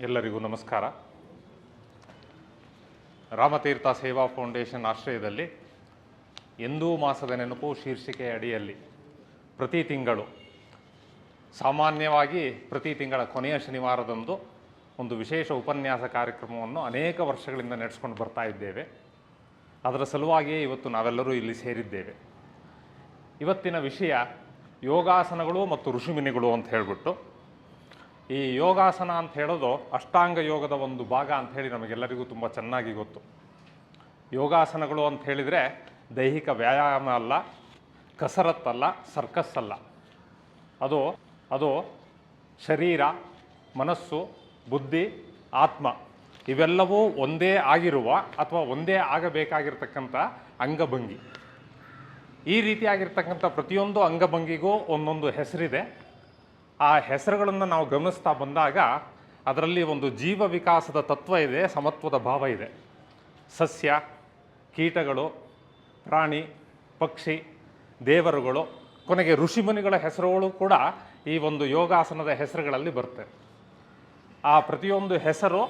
ಎಲ್ಲರಿಗೂ ನಮಸ್ಕಾರ. ರಾಮತೀರ್ಥ ಸೇವಾ ಫೌಂಡೇಶನ್ ಆಶ್ರಯದಲ್ಲಿ ಎಂದೂ ಮಾಸದ ನೆನಪು ಶೀರ್ಷಿಕೆಯ ಅಡಿಯಲ್ಲಿ ಪ್ರತಿ ತಿಂಗಳು ಸಾಮಾನ್ಯವಾಗಿ ಪ್ರತಿ ತಿಂಗಳ ಕೊನೆಯ ಶನಿವಾರದಂದು ಒಂದು ವಿಶೇಷ ಉಪನ್ಯಾಸ ಕಾರ್ಯಕ್ರಮವನ್ನು ಅನೇಕ ವರ್ಷಗಳಿಂದ ನಡೆಸ್ಕೊಂಡು ಬರ್ತಾ ಇದ್ದೇವೆ. ಅದರ ಸಲುವಾಗಿಯೇ ಇವತ್ತು ನಾವೆಲ್ಲರೂ ಇಲ್ಲಿ ಸೇರಿದ್ದೇವೆ. ಇವತ್ತಿನ ವಿಷಯ ಯೋಗಾಸನಗಳು ಮತ್ತು ಋಷಿಮುನಿಗಳು ಅಂತ ಹೇಳಿಬಿಟ್ಟು, ಈ ಯೋಗಾಸನ ಅಂತ ಹೇಳೋದು ಅಷ್ಟಾಂಗ ಯೋಗದ ಒಂದು ಭಾಗ ಅಂತ ಹೇಳಿ ನಮಗೆಲ್ಲರಿಗೂ ತುಂಬ ಚೆನ್ನಾಗಿ ಗೊತ್ತು. ಯೋಗಾಸನಗಳು ಅಂತ ಹೇಳಿದರೆ ದೈಹಿಕ ವ್ಯಾಯಾಮ ಅಲ್ಲ, ಕಸರತ್ತಲ್ಲ, ಸರ್ಕಸ್ ಅಲ್ಲ. ಅದು ಶರೀರ, ಮನಸ್ಸು, ಬುದ್ಧಿ, ಆತ್ಮ ಇವೆಲ್ಲವೂ ಒಂದೇ ಆಗಿರುವ ಅಥವಾ ಒಂದೇ ಆಗಬೇಕಾಗಿರ್ತಕ್ಕಂಥ ಅಂಗಭಂಗಿ. ಈ ರೀತಿಯಾಗಿರ್ತಕ್ಕಂಥ ಪ್ರತಿಯೊಂದು ಅಂಗಭಂಗಿಗೂ ಒಂದೊಂದು ಹೆಸರಿದೆ. ಆ ಹೆಸರುಗಳನ್ನು ನಾವು ಗಮನಿಸ್ತಾ ಬಂದಾಗ ಅದರಲ್ಲಿ ಒಂದು ಜೀವ ವಿಕಾಸದ ತತ್ವ ಇದೆ, ಸಮತ್ವದ ಭಾವ ಇದೆ. ಸಸ್ಯ, ಕೀಟಗಳು, ಪ್ರಾಣಿ, ಪಕ್ಷಿ, ದೇವರುಗಳು, ಕೊನೆಗೆ ಋಷಿಮುನಿಗಳ ಹೆಸರುಗಳು ಕೂಡ ಈ ಒಂದು ಯೋಗಾಸನದ ಹೆಸರುಗಳಲ್ಲಿ ಬರ್ತವೆ. ಆ ಪ್ರತಿಯೊಂದು ಹೆಸರು,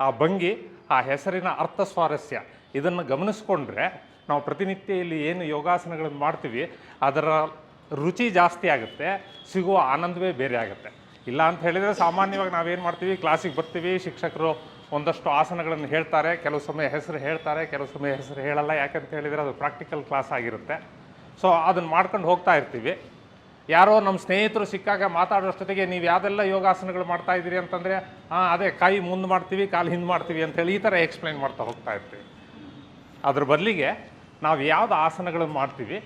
ಆ ಭಂಗಿ, ಆ ಹೆಸರಿನ ಅರ್ಥ ಸ್ವಾರಸ್ಯ ಇದನ್ನು ಗಮನಿಸ್ಕೊಂಡ್ರೆ ನಾವು ಪ್ರತಿನಿತ್ಯ ಇಲ್ಲಿ ಏನು ಯೋಗಾಸನಗಳನ್ನು ಮಾಡ್ತೀವಿ ಅದರ ರುಚಿ ಜಾಸ್ತಿ ಆಗುತ್ತೆ, ಸಿಗುವ ಆನಂದವೇ ಬೇರೆ ಆಗುತ್ತೆ. ಇಲ್ಲ ಅಂತ ಹೇಳಿದರೆ ಸಾಮಾನ್ಯವಾಗಿ ನಾವೇನು ಮಾಡ್ತೀವಿ, ಕ್ಲಾಸಿಗೆ ಬರ್ತೀವಿ, ಶಿಕ್ಷಕರು ಒಂದಷ್ಟು ಆಸನಗಳನ್ನು ಹೇಳ್ತಾರೆ, ಕೆಲವು ಸಮಯ ಹೆಸರು ಹೇಳ್ತಾರೆ, ಕೆಲವು ಸಮಯ ಹೆಸರು ಹೇಳಲ್ಲ. ಯಾಕಂತ ಹೇಳಿದರೆ ಅದು ಪ್ರಾಕ್ಟಿಕಲ್ ಕ್ಲಾಸ್ ಆಗಿರುತ್ತೆ. ಸೊ ಅದನ್ನು ಮಾಡ್ಕೊಂಡು ಹೋಗ್ತಾ ಇರ್ತೀವಿ. ಯಾರೋ ನಮ್ಮ ಸ್ನೇಹಿತರು ಸಿಕ್ಕಾಗ ಮಾತಾಡೋಷ್ಟೊತ್ತಿಗೆ ನೀವು ಯಾವುದೆಲ್ಲ ಯೋಗಾಸನಗಳು ಮಾಡ್ತಾ ಇದ್ದೀರಿ ಅಂತಂದರೆ ಅದೇ ಕೈ ಮುಂದೆ ಮಾಡ್ತೀವಿ, ಕಾಲು ಹಿಂದೆ ಮಾಡ್ತೀವಿ ಅಂಥೇಳಿ ಈ ಥರ ಎಕ್ಸ್ಪ್ಲೈನ್ ಮಾಡ್ತಾ ಹೋಗ್ತಾ ಇರ್ತೀವಿ. ಅದ್ರ ಬದಲಿಗೆ ನಾವು ಯಾವ್ದು ಆಸನಗಳನ್ನು ಮಾಡ್ತೀವಿ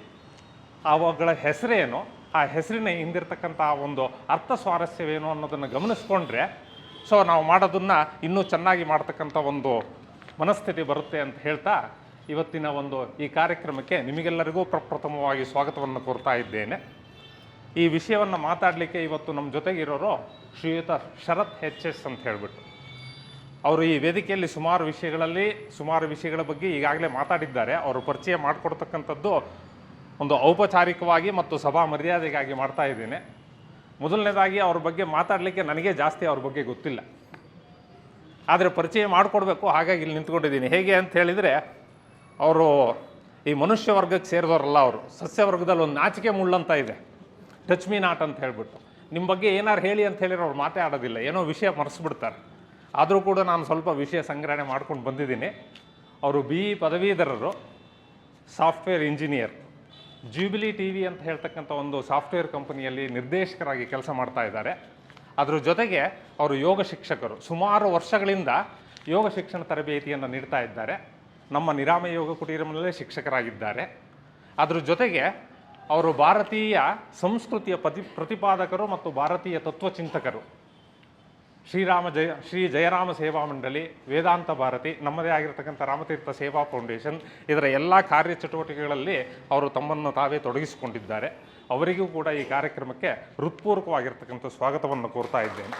ಅವುಗಳ ಹೆಸರೇನು, ಆ ಹೆಸರಿನ ಹಿಂದಿರ್ತಕ್ಕಂಥ ಒಂದು ಅರ್ಥ ಸ್ವಾರಸ್ಯವೇನು ಅನ್ನೋದನ್ನು ಗಮನಿಸ್ಕೊಂಡ್ರೆ ಸೊ ನಾವು ಮಾಡೋದನ್ನು ಇನ್ನೂ ಚೆನ್ನಾಗಿ ಮಾಡ್ತಕ್ಕಂಥ ಒಂದು ಮನಸ್ಥಿತಿ ಬರುತ್ತೆ ಅಂತ ಹೇಳ್ತಾ ಇವತ್ತಿನ ಒಂದು ಈ ಕಾರ್ಯಕ್ರಮಕ್ಕೆ ನಿಮಗೆಲ್ಲರಿಗೂ ಪ್ರಪ್ರಥಮವಾಗಿ ಸ್ವಾಗತವನ್ನು ಕೋರ್ತಾ ಇದ್ದೇನೆ. ಈ ವಿಷಯವನ್ನು ಮಾತಾಡಲಿಕ್ಕೆ ಇವತ್ತು ನಮ್ಮ ಜೊತೆಗಿರೋರು ಶ್ರೀಯುತ ಶರತ್ HS ಅಂತ ಹೇಳಿಬಿಟ್ಟು ಅವರು ಈ ವೇದಿಕೆಯಲ್ಲಿ ಸುಮಾರು ವಿಷಯಗಳ ಬಗ್ಗೆ ಈಗಾಗಲೇ ಮಾತಾಡಿದ್ದಾರೆ. ಅವರು ಪರಿಚಯ ಮಾಡಿಕೊಡ್ತಕ್ಕಂಥದ್ದು ಒಂದು ಔಪಚಾರಿಕವಾಗಿ ಮತ್ತು ಸಭಾ ಮರ್ಯಾದೆಗಾಗಿ ಮಾಡ್ತಾ ಇದ್ದೇನೆ. ಮೊದಲನೇದಾಗಿ ಅವ್ರ ಬಗ್ಗೆ ಮಾತಾಡಲಿಕ್ಕೆ ನನಗೆ ಜಾಸ್ತಿ ಅವ್ರ ಬಗ್ಗೆ ಗೊತ್ತಿಲ್ಲ, ಆದರೆ ಪರಿಚಯ ಮಾಡಿಕೊಡ್ಬೇಕು, ಹಾಗಾಗಿ ಇಲ್ಲಿ ನಿಂತ್ಕೊಂಡಿದ್ದೀನಿ. ಹೇಗೆ ಅಂತ ಹೇಳಿದರೆ, ಅವರು ಈ ಮನುಷ್ಯ ವರ್ಗಕ್ಕೆ ಸೇರಿದವರಲ್ಲ, ಅವರು ಸಸ್ಯವರ್ಗದಲ್ಲಿ ಒಂದು ನಾಚಿಕೆ ಮುಳ್ಳಂತ ಇದೆ, ಟಚ್ ಮೀ ನಾಟ್ ಅಂತ ಹೇಳ್ಬಿಟ್ಟು. ನಿಮ್ಮ ಬಗ್ಗೆ ಏನಾರು ಹೇಳಿ ಅಂತ ಹೇಳಿದ್ರೆ ಅವ್ರು ಮಾತೇ ಆಡೋದಿಲ್ಲ, ಏನೋ ವಿಷಯ ಮರೆಸ್ಬಿಡ್ತಾರೆ. ಆದರೂ ಕೂಡ ನಾನು ಸ್ವಲ್ಪ ವಿಷಯ ಸಂಗ್ರಹಣೆ ಮಾಡ್ಕೊಂಡು ಬಂದಿದ್ದೀನಿ. ಅವರು BE ಪದವೀಧರರು, ಸಾಫ್ಟ್ವೇರ್ ಇಂಜಿನಿಯರ್, ಜೂಬಿಲಿ TV ಅಂತ ಹೇಳ್ತಕ್ಕಂಥ ಒಂದು ಸಾಫ್ಟ್ವೇರ್ ಕಂಪನಿಯಲ್ಲಿ ನಿರ್ದೇಶಕರಾಗಿ ಕೆಲಸ ಮಾಡ್ತಾ ಇದ್ದಾರೆ. ಅದ್ರ ಜೊತೆಗೆ ಅವರು ಯೋಗ ಶಿಕ್ಷಕರು, ಸುಮಾರು ವರ್ಷಗಳಿಂದ ಯೋಗ ಶಿಕ್ಷಣ ತರಬೇತಿಯನ್ನು ನೀಡ್ತಾ ಇದ್ದಾರೆ. ನಮ್ಮ ನಿರಾಮಯ ಯೋಗ ಕುಟೀರಮಲ್ಲೇ ಶಿಕ್ಷಕರಾಗಿದ್ದಾರೆ. ಅದ್ರ ಜೊತೆಗೆ ಅವರು ಭಾರತೀಯ ಸಂಸ್ಕೃತಿಯ ಪ್ರತಿಪಾದಕರು ಮತ್ತು ಭಾರತೀಯ ತತ್ವಚಿಂತಕರು. ಶ್ರೀ ಜಯರಾಮ ಸೇವಾ ಮಂಡಳಿ, ವೇದಾಂತ ಭಾರತಿ, ನಮ್ಮದೇ ಆಗಿರ್ತಕ್ಕಂಥ ರಾಮತೀರ್ಥ ಸೇವಾ ಫೌಂಡೇಶನ್ ಇದರ ಎಲ್ಲ ಕಾರ್ಯಚಟುವಟಿಕೆಗಳಲ್ಲಿ ಅವರು ತಮ್ಮನ್ನು ತಾವೇ ತೊಡಗಿಸಿಕೊಂಡಿದ್ದಾರೆ. ಅವರಿಗೂ ಕೂಡ ಈ ಕಾರ್ಯಕ್ರಮಕ್ಕೆ ಹೃತ್ಪೂರ್ವಕವಾಗಿರ್ತಕ್ಕಂಥ ಸ್ವಾಗತವನ್ನು ಕೋರ್ತಾ ಇದ್ದೇನೆ.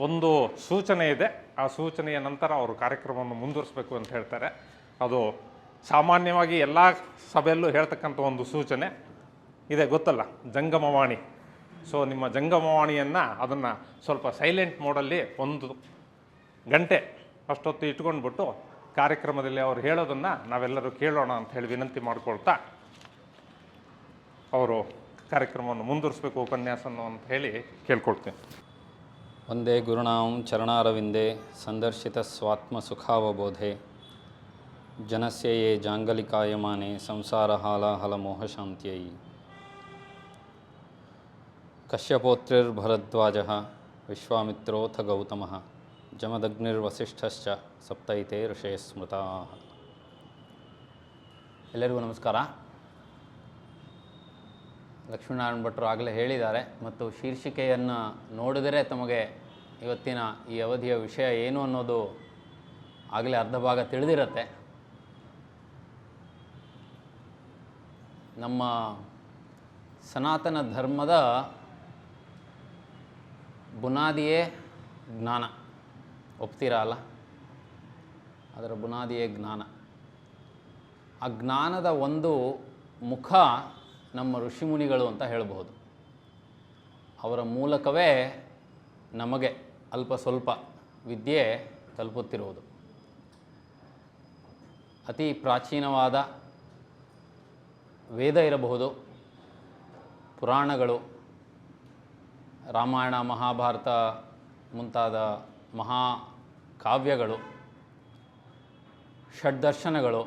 ಒಂದು ಸೂಚನೆ ಇದೆ, ಆ ಸೂಚನೆಯ ನಂತರ ಅವರು ಕಾರ್ಯಕ್ರಮವನ್ನು ಮುಂದುವರಿಸಬೇಕು ಅಂತ ಹೇಳ್ತಾರೆ. ಅದು ಸಾಮಾನ್ಯವಾಗಿ ಎಲ್ಲ ಸಭೆಯಲ್ಲೂ ಹೇಳ್ತಕ್ಕಂಥ ಒಂದು ಸೂಚನೆ ಇದೆ, ಗೊತ್ತಲ್ಲ, ಜಂಗಮವಾಣಿ. ಸೊ ನಿಮ್ಮ ಜಂಗಮವಾಣಿಯನ್ನು ಅದನ್ನು ಸ್ವಲ್ಪ ಸೈಲೆಂಟ್ ಮೋಡಲ್ಲಿ 1 ಗಂಟೆ ಅಷ್ಟೊತ್ತು ಇಟ್ಕೊಂಡ್ಬಿಟ್ಟು ಕಾರ್ಯಕ್ರಮದಲ್ಲಿ ಅವ್ರು ಹೇಳೋದನ್ನು ನಾವೆಲ್ಲರೂ ಕೇಳೋಣ ಅಂತ ಹೇಳಿ ವಿನಂತಿ ಮಾಡ್ಕೊಳ್ತಾ ಅವರು ಕಾರ್ಯಕ್ರಮವನ್ನು ಮುಂದುವರಿಸಬೇಕು, ಉಪನ್ಯಾಸವನ್ನು ಅಂತ ಹೇಳಿ ಕೇಳ್ಕೊಳ್ತೀನಿ. ವಂದೇ ಗುರುಣಾಂ ಚರಣಾರವಿಂದೇ ಸಂದರ್ಶಿತ ಸ್ವಾತ್ಮ ಸುಖಾವಬೋಧೆ ಜನಸ್ಯ ಯೇ ಜಾಂಗಲಿಕಾಯಮಾನೆ ಸಂಸಾರ ಹಾಲಾಹಲ ಮೋಹಶಾಂತ್ಯೈ ಕಶ್ಯಪೋತ್ರಿರ್ಭರದ್ವಾಜಃ ವಿಶ್ವಾಮಿತ್ರೋಥ ಗೌತಮಃ ಜಮದಗ್ನಿರ್ವಸಿಷ್ಠಶ್ಚ ಸಪ್ತೈತೆ ಋಷಯಃ ಸ್ಮೃತಾಃ. ಎಲ್ಲರಿಗೂ ನಮಸ್ಕಾರ. ಲಕ್ಷ್ಮೀನಾರಾಯಣ ಭಟ್ರು ಆಗಲೇ ಹೇಳಿದ್ದಾರೆ ಮತ್ತು ಶೀರ್ಷಿಕೆಯನ್ನು ನೋಡಿದರೆ ತಮಗೆ ಇವತ್ತಿನ ಈ ಅವಧಿಯ ವಿಷಯ ಏನು ಅನ್ನೋದು ಆಗಲೇ ಅರ್ಧ ಭಾಗ ತಿಳಿದಿರುತ್ತೆ. ನಮ್ಮ ಸನಾತನ ಧರ್ಮದ ಬುನಾದಿಯೇ ಜ್ಞಾನ, ಒಪ್ತೀರಾ ಅಲ್ಲ? ಅದರ ಬುನಾದಿಯೇ ಜ್ಞಾನ. ಆ ಜ್ಞಾನದ ಒಂದು ಮುಖ ನಮ್ಮ ಋಷಿಮುನಿಗಳು ಅಂತ ಹೇಳಬಹುದು. ಅವರ ಮೂಲಕವೇ ನಮಗೆ ಅಲ್ಪ ಸ್ವಲ್ಪ ವಿದ್ಯೆ ತಲುಪುತ್ತಿರುವುದು. ಅತಿ ಪ್ರಾಚೀನವಾದ ವೇದ ಇರಬಹುದು, ಪುರಾಣಗಳು, ರಾಮಾಯಣ ಮಹಾಭಾರತ ಮುಂತಾದ ಮಹಾಕಾವ್ಯಗಳು, ಷಡ್ದರ್ಶನಗಳು,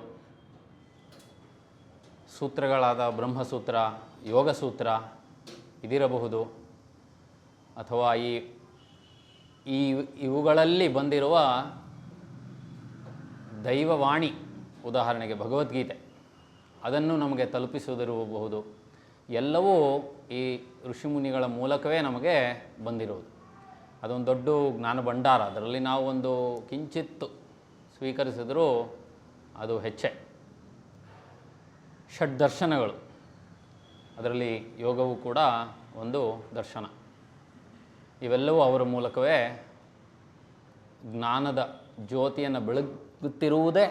ಸೂತ್ರಗಳಾದ ಬ್ರಹ್ಮಸೂತ್ರ, ಯೋಗಸೂತ್ರ ಇದಿರಬಹುದು, ಅಥವಾ ಇವುಗಳಲ್ಲಿ ಬಂದಿರುವ ದೈವವಾಣಿ, ಉದಾಹರಣೆಗೆ ಭಗವದ್ಗೀತೆ, ಅದನ್ನು ನಮಗೆ ತಲುಪಿಸುವುದಿರಬಹುದು. ಎಲ್ಲವೂ ಈ ಋಷಿಮುನಿಗಳ ಮೂಲಕವೇ ನಮಗೆ ಬಂದಿರುವುದು. ಅದೊಂದು ದೊಡ್ಡ ಜ್ಞಾನ ಭಂಡಾರ. ಅದರಲ್ಲಿ ನಾವು ಒಂದು ಕಿಂಚಿತ್ತು ಸ್ವೀಕರಿಸಿದರೂ ಅದು ಹೆಚ್ಚೆ. ಷಡ್ದರ್ಶನಗಳು, ಅದರಲ್ಲಿ ಯೋಗವು ಕೂಡ ಒಂದು ದರ್ಶನ. ಇವೆಲ್ಲವೂ ಅವರ ಮೂಲಕವೇ ಜ್ಞಾನದ ಜ್ಯೋತಿಯನ್ನು ಬೆಳಗುತ್ತಿರುವುದೇ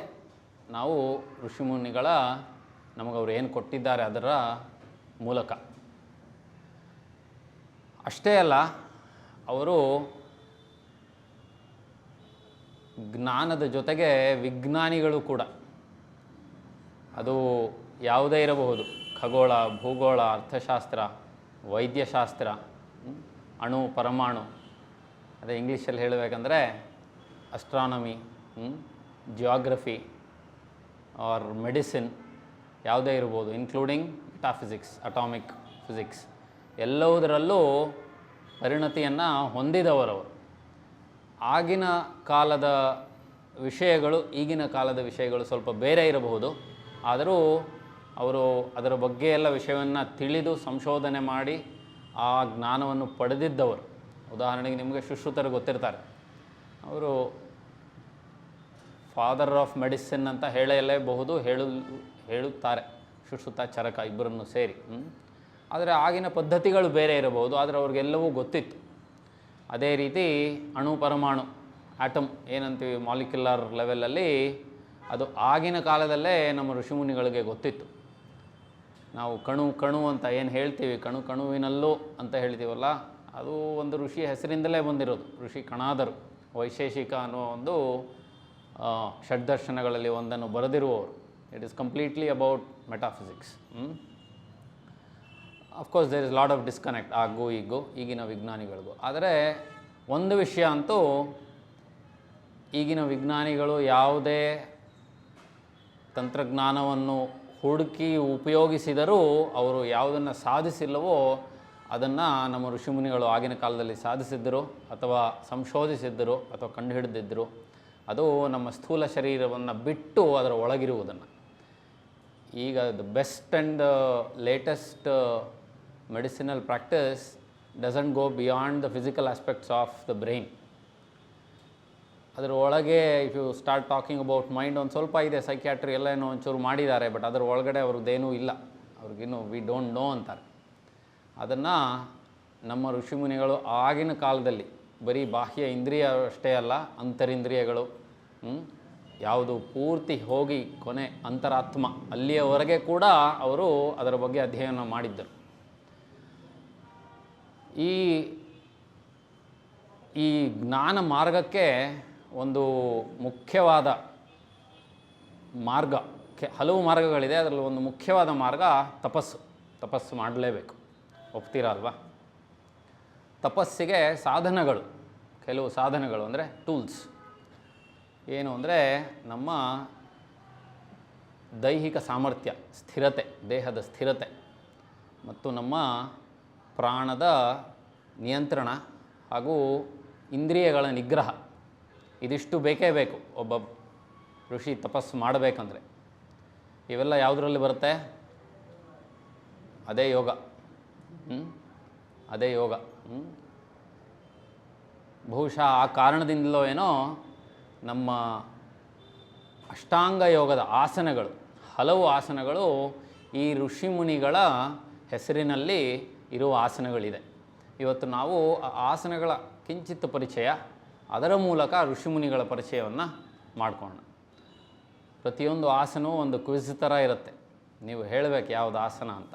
ನಾವು ಋಷಿಮುನಿಗಳ ನಮಗವರು ಏನು ಕೊಟ್ಟಿದ್ದಾರೆ ಅದರ ಮೂಲಕ. ಅಷ್ಟೇ ಅಲ್ಲ, ಅವರು ಜ್ಞಾನದ ಜೊತೆಗೆ ವಿಜ್ಞಾನಿಗಳು ಕೂಡ. ಅದು ಯಾವುದೇ ಇರಬಹುದು, ಖಗೋಳ, ಭೂಗೋಳ, ಅರ್ಥಶಾಸ್ತ್ರ, ವೈದ್ಯಶಾಸ್ತ್ರ, ಅಣು ಪರಮಾಣು, ಅದೇ ಇಂಗ್ಲೀಷಲ್ಲಿ ಹೇಳಬೇಕಂದ್ರೆ ಅಸ್ಟ್ರಾನಮಿ, ಜಿಯೋಗ್ರಫಿ ಆರ್ ಮೆಡಿಸಿನ್, ಯಾವುದೇ ಇರ್ಬೋದು, ಇನ್ಕ್ಲೂಡಿಂಗ್ ಮೆಟಾಫಿಸಿಕ್ಸ್, ಅಟಾಮಿಕ್ ಫಿಸಿಕ್ಸ್, ಎಲ್ಲವುದರಲ್ಲೂ ಪರಿಣತಿಯನ್ನು ಹೊಂದಿದವರವರು. ಆಗಿನ ಕಾಲದ ವಿಷಯಗಳು ಈಗಿನ ಕಾಲದ ವಿಷಯಗಳು ಸ್ವಲ್ಪ ಬೇರೆ ಇರಬಹುದು, ಆದರೂ ಅವರು ಅದರ ಬಗ್ಗೆ ಎಲ್ಲ ವಿಷಯವನ್ನು ತಿಳಿದು ಸಂಶೋಧನೆ ಮಾಡಿ ಆ ಜ್ಞಾನವನ್ನು ಪಡೆದಿದ್ದವರು. ಉದಾಹರಣೆಗೆ ನಿಮಗೆ ಸುಶ್ರುತರು ಗೊತ್ತಿರ್ತಾರೆ. ಅವರು ಫಾದರ್ ಆಫ್ ಮೆಡಿಸಿನ್ ಅಂತ ಹೇಳಲೇಬಹುದು, ಹೇಳುತ್ತಾರೆ, ಸುಶ್ರುತ ಚರಕ ಇಬ್ಬರನ್ನು ಸೇರಿ. ಆದರೆ ಆಗಿನ ಪದ್ಧತಿಗಳು ಬೇರೆ ಇರಬಹುದು, ಆದರೆ ಅವ್ರಿಗೆಲ್ಲವೂ ಗೊತ್ತಿತ್ತು. ಅದೇ ರೀತಿ ಅಣು ಪರಮಾಣು, ಆಟಮ್ ಏನಂತೀವಿ, ಮಾಲಿಕ್ಯುಲರ್ ಲೆವೆಲಲ್ಲಿ, ಅದು ಆಗಿನ ಕಾಲದಲ್ಲೇ ನಮ್ಮ ಋಷಿಮುನಿಗಳಿಗೆ ಗೊತ್ತಿತ್ತು. ನಾವು ಕಣು ಅಂತ ಏನು ಹೇಳ್ತೀವಿ, ಕಣುವಿನಲ್ಲೂ ಅಂತ ಹೇಳ್ತೀವಲ್ಲ, ಅದು ಒಂದು ಋಷಿ ಹೆಸರಿಂದಲೇ ಬಂದಿರೋದು. ಋಷಿ ಕಣಾದರು, ವೈಶೇಷಿಕ ಅನ್ನೋ ಒಂದು ಷಡ್ದರ್ಶನಗಳಲ್ಲಿ ಒಂದನ್ನು ಬರೆದಿರುವವರು. It is completely about metaphysics. Of course there is lot of disconnect ಆಗು ಈಗೂ ಈಗಿನ ವಿಜ್ಞಾನಿಗಳಿಗೂ. ಆದರೆ ಒಂದು ವಿಷಯ ಅಂತೂ, ಈಗಿನ ವಿಜ್ಞಾನಿಗಳು ಯಾವುದೇ ತಂತ್ರಜ್ಞಾನವನ್ನು ಹುಡುಕಿ ಉಪಯೋಗಿಸಿದರೂ ಅವರು ಯಾವುದನ್ನು ಸಾಧಿಸಿಲ್ಲವೋ ಅದನ್ನು ನಮ್ಮ ಋಷಿಮುನಿಗಳು ಆಗಿನ ಕಾಲದಲ್ಲಿ ಸಾಧಿಸಿದ್ದರು, ಅಥವಾ ಸಂಶೋಧಿಸಿದ್ದರು, ಅಥವಾ ಕಂಡುಹಿಡಿದಿದ್ದರು. ಅದು ನಮ್ಮ ಸ್ಥೂಲ ಶರೀರವನ್ನು ಬಿಟ್ಟು ಅದರ ಒಳಗಿರುವುದನ್ನು. ಈಗ the best and latest medicinal practice doesn't go beyond the physical aspects of the brain. ಅದರ ಒಳಗೆ if you start talking about mind, ಒಂದು ಸ್ವಲ್ಪ ಇದೆ, ಸೈಕ್ಯಾಟ್ರಿ ಎಲ್ಲ ಏನೋ ಒಂಚೂರು ಮಾಡಿದ್ದಾರೆ, ಬಟ್ ಅದರ ಒಳಗಡೆ ಅವ್ರದ್ದೇನೂ ಇಲ್ಲ, ಅವ್ರಿಗಿನ್ನೂ ವಿ ಡೋಂಟ್ ನೋ ಅಂತಾರೆ. ಅದನ್ನು ನಮ್ಮ ಋಷಿಮುನಿಗಳು ಆಗಿನ ಕಾಲದಲ್ಲಿ ಬರೀ ಬಾಹ್ಯ ಇಂದ್ರಿಯ ಅಷ್ಟೇ ಅಲ್ಲ, ಅಂತರಿಂದ್ರಿಯಗಳು, ಯಾವುದು ಪೂರ್ತಿ ಹೋಗಿ ಕೊನೆ ಅಂತರಾತ್ಮ, ಅಲ್ಲಿಯವರೆಗೆ ಕೂಡ ಅವರು ಅದರ ಬಗ್ಗೆ ಅಧ್ಯಯನ ಮಾಡಿದ್ದರು. ಈ ಜ್ಞಾನ ಮಾರ್ಗಕ್ಕೆ ಒಂದು ಮುಖ್ಯವಾದ ಮಾರ್ಗ, ಹಲವು ಮಾರ್ಗಗಳಿದೆ, ಅದರಲ್ಲಿ ಒಂದು ಮುಖ್ಯವಾದ ಮಾರ್ಗ ತಪಸ್ಸು ಮಾಡಲೇಬೇಕು. ಒಪ್ತೀರಾ ಅಲ್ವಾ? ತಪಸ್ಸಿಗೆ ಸಾಧನಗಳು, ಕೆಲವು ಸಾಧನಗಳು ಅಂದರೆ ಟೂಲ್ಸ್ ಏನು ಅಂದರೆ, ನಮ್ಮ ದೈಹಿಕ ಸಾಮರ್ಥ್ಯ, ಸ್ಥಿರತೆ, ದೇಹದ ಸ್ಥಿರತೆ, ಮತ್ತು ನಮ್ಮ ಪ್ರಾಣದ ನಿಯಂತ್ರಣ ಹಾಗೂ ಇಂದ್ರಿಯಗಳ ನಿಗ್ರಹ, ಇದಿಷ್ಟು ಬೇಕೇ ಬೇಕು ಒಬ್ಬ ಋಷಿ ತಪಸ್ಸು ಮಾಡಬೇಕಂದ್ರೆ. ಇವೆಲ್ಲ ಯಾವುದರಲ್ಲಿ ಬರುತ್ತೆ? ಅದೇ ಯೋಗ. ಅದೇ ಯೋಗ. ಬಹುಶಃ ಆ ಕಾರಣದಿಂದಲೋ ಏನೋ ನಮ್ಮ ಅಷ್ಟಾಂಗ ಯೋಗದ ಆಸನಗಳು, ಹಲವು ಆಸನಗಳು ಈ ಋಷಿಮುನಿಗಳ ಹೆಸರಿನಲ್ಲಿ ಇರುವ ಆಸನಗಳಿದೆ. ಇವತ್ತು ನಾವು ಆ ಆಸನಗಳ ಕಿಂಚಿತ್ ಪರಿಚಯ, ಅದರ ಮೂಲಕ ಋಷಿಮುನಿಗಳ ಪರಿಚಯವನ್ನು ಮಾಡಿಕೊಳ್ಳೋಣ. ಪ್ರತಿಯೊಂದು ಆಸನವೂ ಒಂದು ಕ್ವಿಜ್ ಥರ ಇರುತ್ತೆ. ನೀವು ಹೇಳಬೇಕು ಯಾವುದು ಆಸನ ಅಂತ.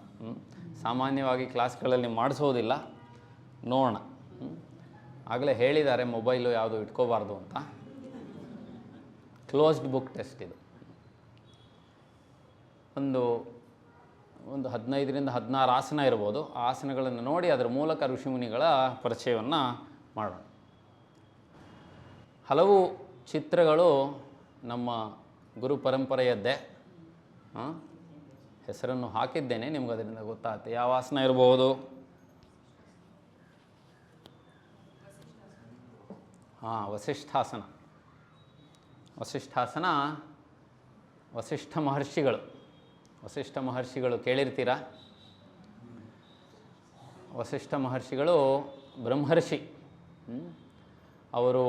ಸಾಮಾನ್ಯವಾಗಿ ಕ್ಲಾಸ್ಗಳಲ್ಲಿ ಮಾಡಿಸೋದಿಲ್ಲ, ನೋಡೋಣ. ಆಗಲೇ ಹೇಳಿದ್ದಾರೆ ಮೊಬೈಲು ಯಾವುದು ಇಟ್ಕೋಬಾರ್ದು ಅಂತ. ಕ್ಲೋಸ್ಡ್ ಬುಕ್ ಟೆಸ್ಟ್ ಇದು. ಒಂದು 15ರಿಂದ 16 ಆಸನ ಇರ್ಬೋದು. ಆ ಆಸನಗಳನ್ನು ನೋಡಿ ಅದರ ಮೂಲಕ ಋಷಿಮುನಿಗಳ ಪರಿಚಯವನ್ನು ಮಾಡೋಣ. ಹಲವು ಚಿತ್ರಗಳು ನಮ್ಮ ಗುರು ಪರಂಪರೆಯದ್ದೇ. ಹೆಸರನ್ನು ಹಾಕಿದ್ದೇನೆ, ನಿಮ್ಗೆ ಅದರಿಂದ ಗೊತ್ತಾಗುತ್ತೆ ಯಾವ ಆಸನ ಇರ್ಬೋದು. ವಸಿಷ್ಠಾಸನ. ವಸಿಷ್ಠಾಸನ ವಸಿಷ್ಠ ಮಹರ್ಷಿಗಳು ಕೇಳಿರ್ತೀರ. ವಸಿಷ್ಠ ಮಹರ್ಷಿಗಳು ಬ್ರಹ್ಮರ್ಷಿ. ಅವರು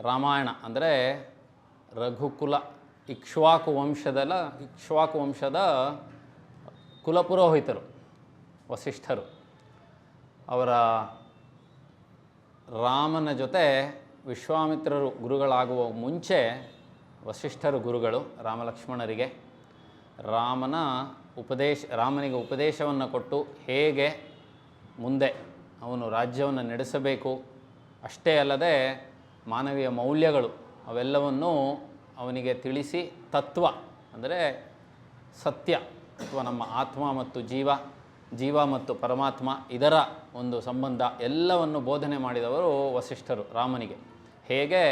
ರಾಮಾಯಣ ಅಂದರೆ ರಘುಕುಲ ಇಕ್ಷ್ವಾಕು ವಂಶದ ಕುಲಪುರೋಹಿತರು ವಸಿಷ್ಠರು. ಅವರ ರಾಮನ ಜೊತೆ ವಿಶ್ವಾಮಿತ್ರರು ಗುರುಗಳಾಗುವ ಮುಂಚೆ ವಸಿಷ್ಠರು ಗುರುಗಳು ರಾಮಲಕ್ಷ್ಮಣರಿಗೆ. ರಾಮನಿಗೆ ಉಪದೇಶವನ್ನು ಕೊಟ್ಟು ಹೇಗೆ ಮುಂದೆ ಅವನು ರಾಜ್ಯವನ್ನು ನಡೆಸಬೇಕು, ಅಷ್ಟೇ ಅಲ್ಲದೆ ಮಾನವೀಯ ಮೌಲ್ಯಗಳು ಅವೆಲ್ಲವನ್ನೂ ಅವನಿಗೆ ತಿಳಿಸಿ, ತತ್ವ ಅಂದರೆ ಸತ್ಯ ಅಥವಾ ನಮ್ಮ ಆತ್ಮ ಮತ್ತು ಜೀವ ಮತ್ತು ಪರಮಾತ್ಮ ಇದರ ಒಂದು ಸಂಬಂಧ ಎಲ್ಲವನ್ನು ಬೋಧನೆ ಮಾಡಿದವರು ವಸಿಷ್ಠರು ರಾಮನಿಗೆ. ಹೇಗೆ